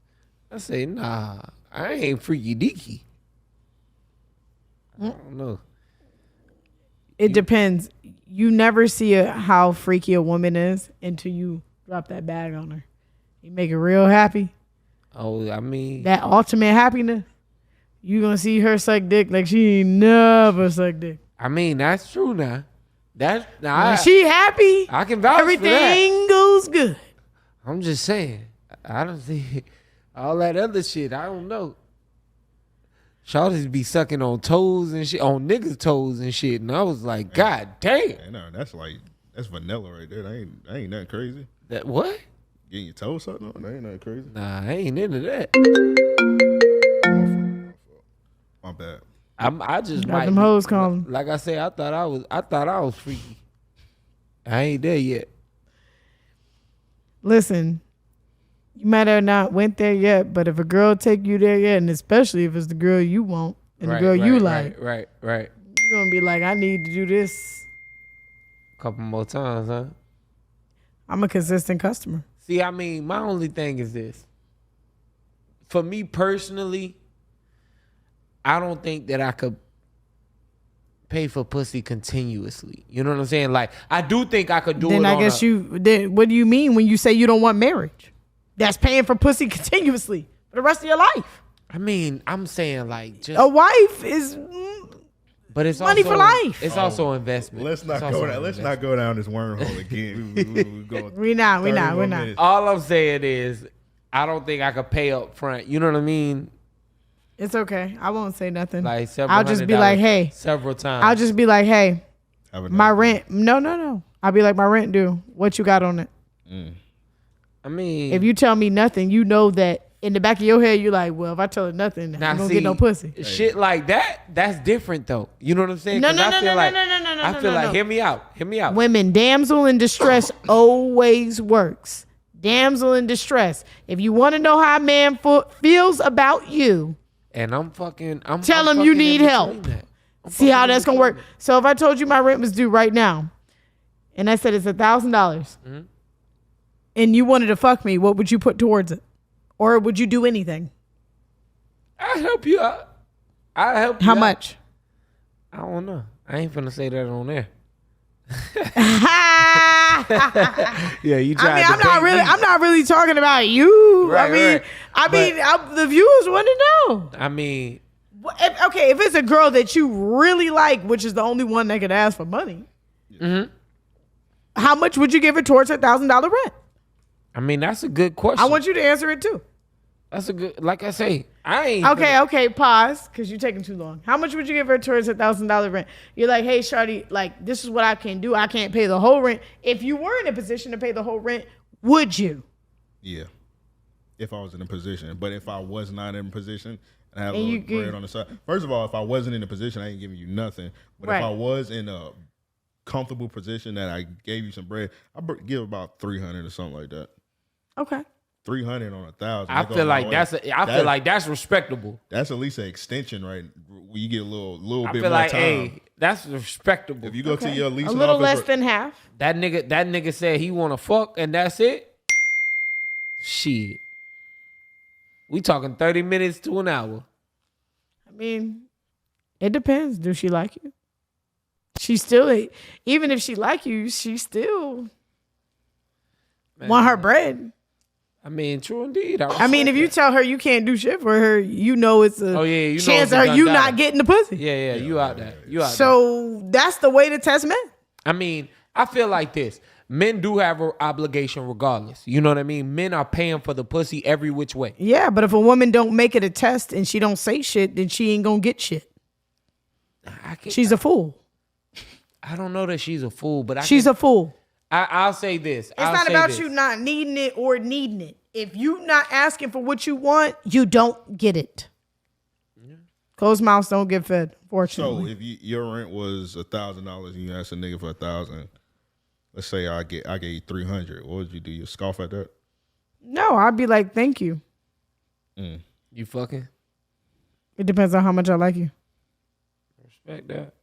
I say, nah, I ain't freaky deaky. I don't know. It depends. You never see how freaky a woman is until you drop that bag on her. You make her real happy. Oh, I mean. That ultimate happiness. You gonna see her suck dick like she ain't never sucked dick. I mean, that's true now. When she happy, I can vouch for that. Everything goes good. I'm just saying. I don't see all that other shit. I don't know. Shawty's be sucking on toes and shit, on niggas' toes and shit. And I was like, God damn. No, that's vanilla right there. That ain't nothing crazy. That what? Getting your toes sucked on? That ain't nothing crazy. Nah, I ain't into that. My bad. I just got might them hoes calling. Like I said, I thought I was freaky. I ain't there yet. Listen, you might have not went there yet, but if a girl take you there yet, and especially if it's the girl you want and the girl you like, right. you're gonna be like, I need to do this. Couple more times, huh? I'm a consistent customer. See, I mean, my only thing is this. For me personally, I don't think that I could pay for pussy continuously. You know what I'm saying? Like, I do think I could do it. Then I guess then what do you mean when you say you don't want marriage? That's paying for pussy continuously for the rest of your life. I mean, I'm saying like just A wife is but it's money also, for life. It's also investment. Let's not go down this wormhole again. We're not. All I'm saying is I don't think I could pay up front. You know what I mean? It's okay. I won't say nothing. Like several I'll just be like, hey. Several times. I'll just be like, hey, my rent. No. I'll be like, my rent due. What you got on it? I mean, if you tell me nothing, you know that in the back of your head, you're like, well, if I tell her nothing, I'm going to get no pussy. Shit like that, that's different though. You know what I'm saying? No. I feel like, hear me out. Women, damsel in distress always works. Damsel in distress. If you want to know how a man feels about you, and tell him you need help. See how that's going to work. So if I told you my rent was due right now, and I said it's $1,000, and you wanted to fuck me, what would you put towards it? Or would you do anything? I'll help you out. How much? I don't know. I ain't finna say that on there. Yeah, you tried. I'm not really talking about you. Right, the viewers want to know. I mean, if it's a girl that you really like, which is the only one that could ask for money, how much would you give her towards her $1,000 rent? I mean, that's a good question. I want you to answer it too. That's a good, like I say, I ain't. Okay, pause, because you're taking too long. How much would you give her towards $1,000 rent? You're like, hey, shawty, like, this is what I can do. I can't pay the whole rent. If you were in a position to pay the whole rent, would you? Yeah. If I was in a position. But if I was not in a position and I had a little bread on the side. First of all, if I wasn't in a position, I ain't giving you nothing. But if I was in a comfortable position that I gave you some bread, I'd give about 300 or something like that. Okay. 300 on 1,000. I feel like that's respectable. That's at least an extension, right? Where you get a little bit more like, time. Hey, that's respectable. If you go to your leasing a little office, less than half. That nigga said he want to fuck and that's it. Shit. We talking 30 minutes to an hour. I mean, it depends. Do she like you? She still, even if she like you, she still want her bread. I mean, true indeed. I mean, if you tell her you can't do shit for her, you know it's a chance of her not getting the pussy. Yeah, you out there. So that's the way to test men. I mean, I feel like this. Men do have an obligation regardless. You know what I mean? Men are paying for the pussy every which way. Yeah, but if a woman don't make it a test and she don't say shit, then she ain't gonna get shit. She's a fool. I don't know that she's a fool, but she's a fool. I'll say this. It's not about you not needing it or needing it. If you not asking for what you want, you don't get it. Yeah. Closed mouths don't get fed, fortunately. So if your rent was $1,000 and you asked a nigga for 1,000, let's say I gave you 300, what would you do? You scoff at that? No, I'd be like, thank you. You fucking? It depends on how much I like you. Respect that.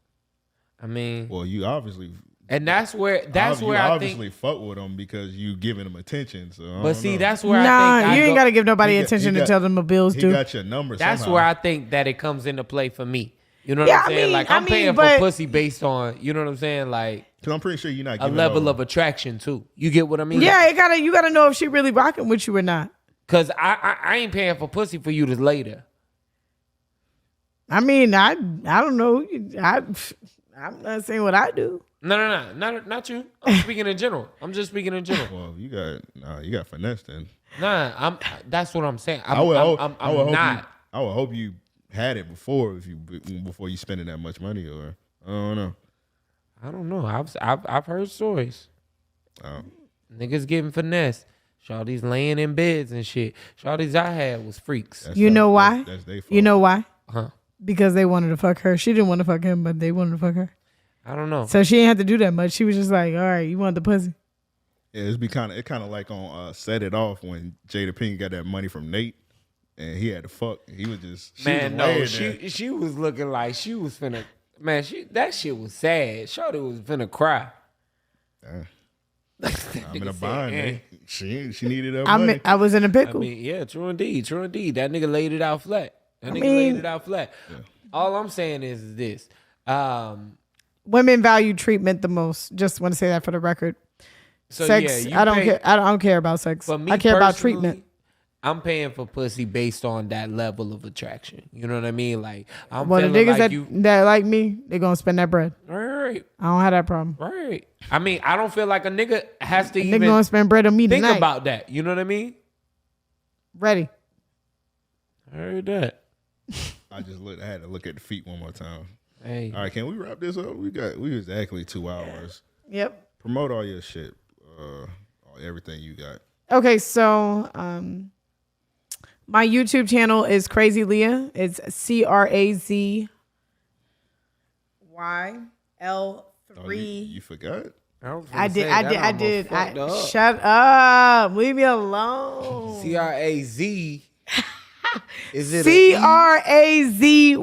I mean, well, you obviously. And that's where I think obviously fuck with them because you giving them attention. So but see, that's where I think you ain't got to give nobody attention to tell them the bills due. He got your number. That's where I think that it comes into play for me. You know what I'm saying? Like I'm paying for pussy based on, you know what I'm saying? Like, because I'm pretty sure you're not a level of attraction too. You get what I mean? Yeah, you gotta know if she really rocking with you or not. Because I ain't paying for pussy for you to later. I mean, I don't know. I'm not saying what I do. No, not you. I'm speaking in general. I'm just speaking in general. Well, you got finesse then. Nah, that's what I'm saying. I would hope you had it before before you spending that much money, or I don't know. I've heard stories. Niggas getting finesse. Shawty's laying in beds and shit. Shawty's I had was freaks. You know why? That's their fault. You know why? Huh? Because they wanted to fuck her. She didn't want to fuck him, but they wanted to fuck her. I don't know. So she didn't have to do that much. She was just like, all right, you want the pussy? Yeah, it kind of like on Set It Off when Jada Pinkett got that money from Nate, and he had to fuck. He was just she was looking like she was finna. Man, that shit was sad. Shorty was finna cry. I'm in a bind, man. She needed her money. I was in a pickle. I mean, yeah, true indeed. That nigga laid it out flat. Yeah. All I'm saying is this. Women value treatment the most. Just want to say that for the record. So sex, yeah, I don't care about sex. For me, I care about treatment. I'm paying for pussy based on that level of attraction. You know what I mean? Like, I'm the feeling niggas like that like me, they gonna spend that bread. Right. I don't have that problem. Right. I mean, I don't feel like a nigga has to even gonna spend bread on me think tonight. about that. You know what I mean? Ready. I heard that. I had to look at the feet one more time. Hey. All right, can we wrap this up? We exactly 2 hours. Yep. Promote all your shit, everything you got. Okay, so my YouTube channel is Crazy Leiha. It's CrazyL3. Oh, you forgot? I did. Shut up. Leave me alone. CRAZ. Is it CRAZY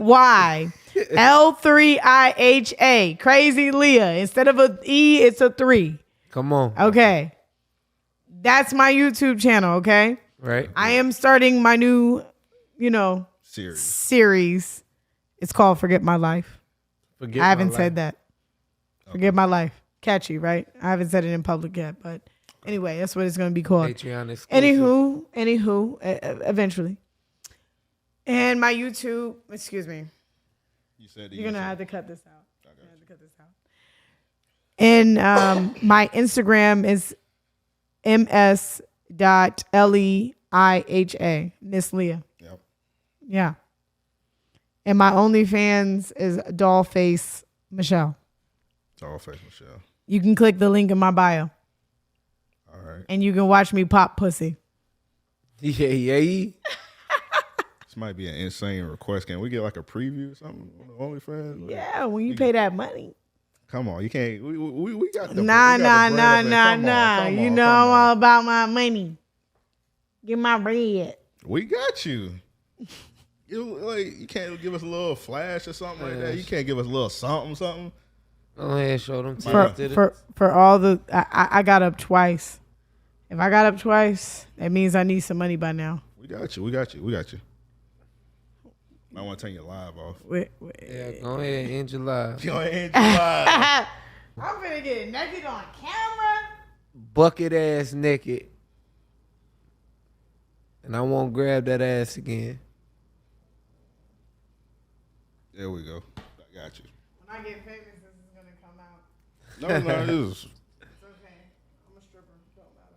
L3IHA. Crazy Leiha. Instead of a E, it's a 3. Come on. Okay. That's my YouTube channel, okay? Right. I am starting my new, series. It's called Forget My Life. I haven't said that. Okay. Forget My Life. Catchy, right? I haven't said it in public yet, but anyway, that's what it's going to be called. Patreon exclusive. Anywho, eventually. And my YouTube, excuse me. You're going to have to cut this out. And my Instagram is ms.leiha, Miss Leiha. Yep. Yeah. And my OnlyFans is Dollface Michelle. Dollface Michelle. You can click the link in my bio. All right. And you can watch me pop pussy. Yeah. This might be an insane request. Can we get like a preview or something on the OnlyFans? Yeah, when you pay that money. Come on, you can't. We got the Nah. You know I'm all about my money. Get my bread. We got you. You can't give us a little flash or something like that. You can't give us a little something. Go ahead, show them. For all the, I got up twice. If I got up twice, that means I need some money by now. We got you. I want to turn your live off. Yeah, go ahead and end your live. I'm finna get naked on camera. Bucket ass naked. And I won't grab that ass again. There we go. I got you. When I get famous, this is gonna come out. No, it is. It's okay. I'm a stripper. Don't matter.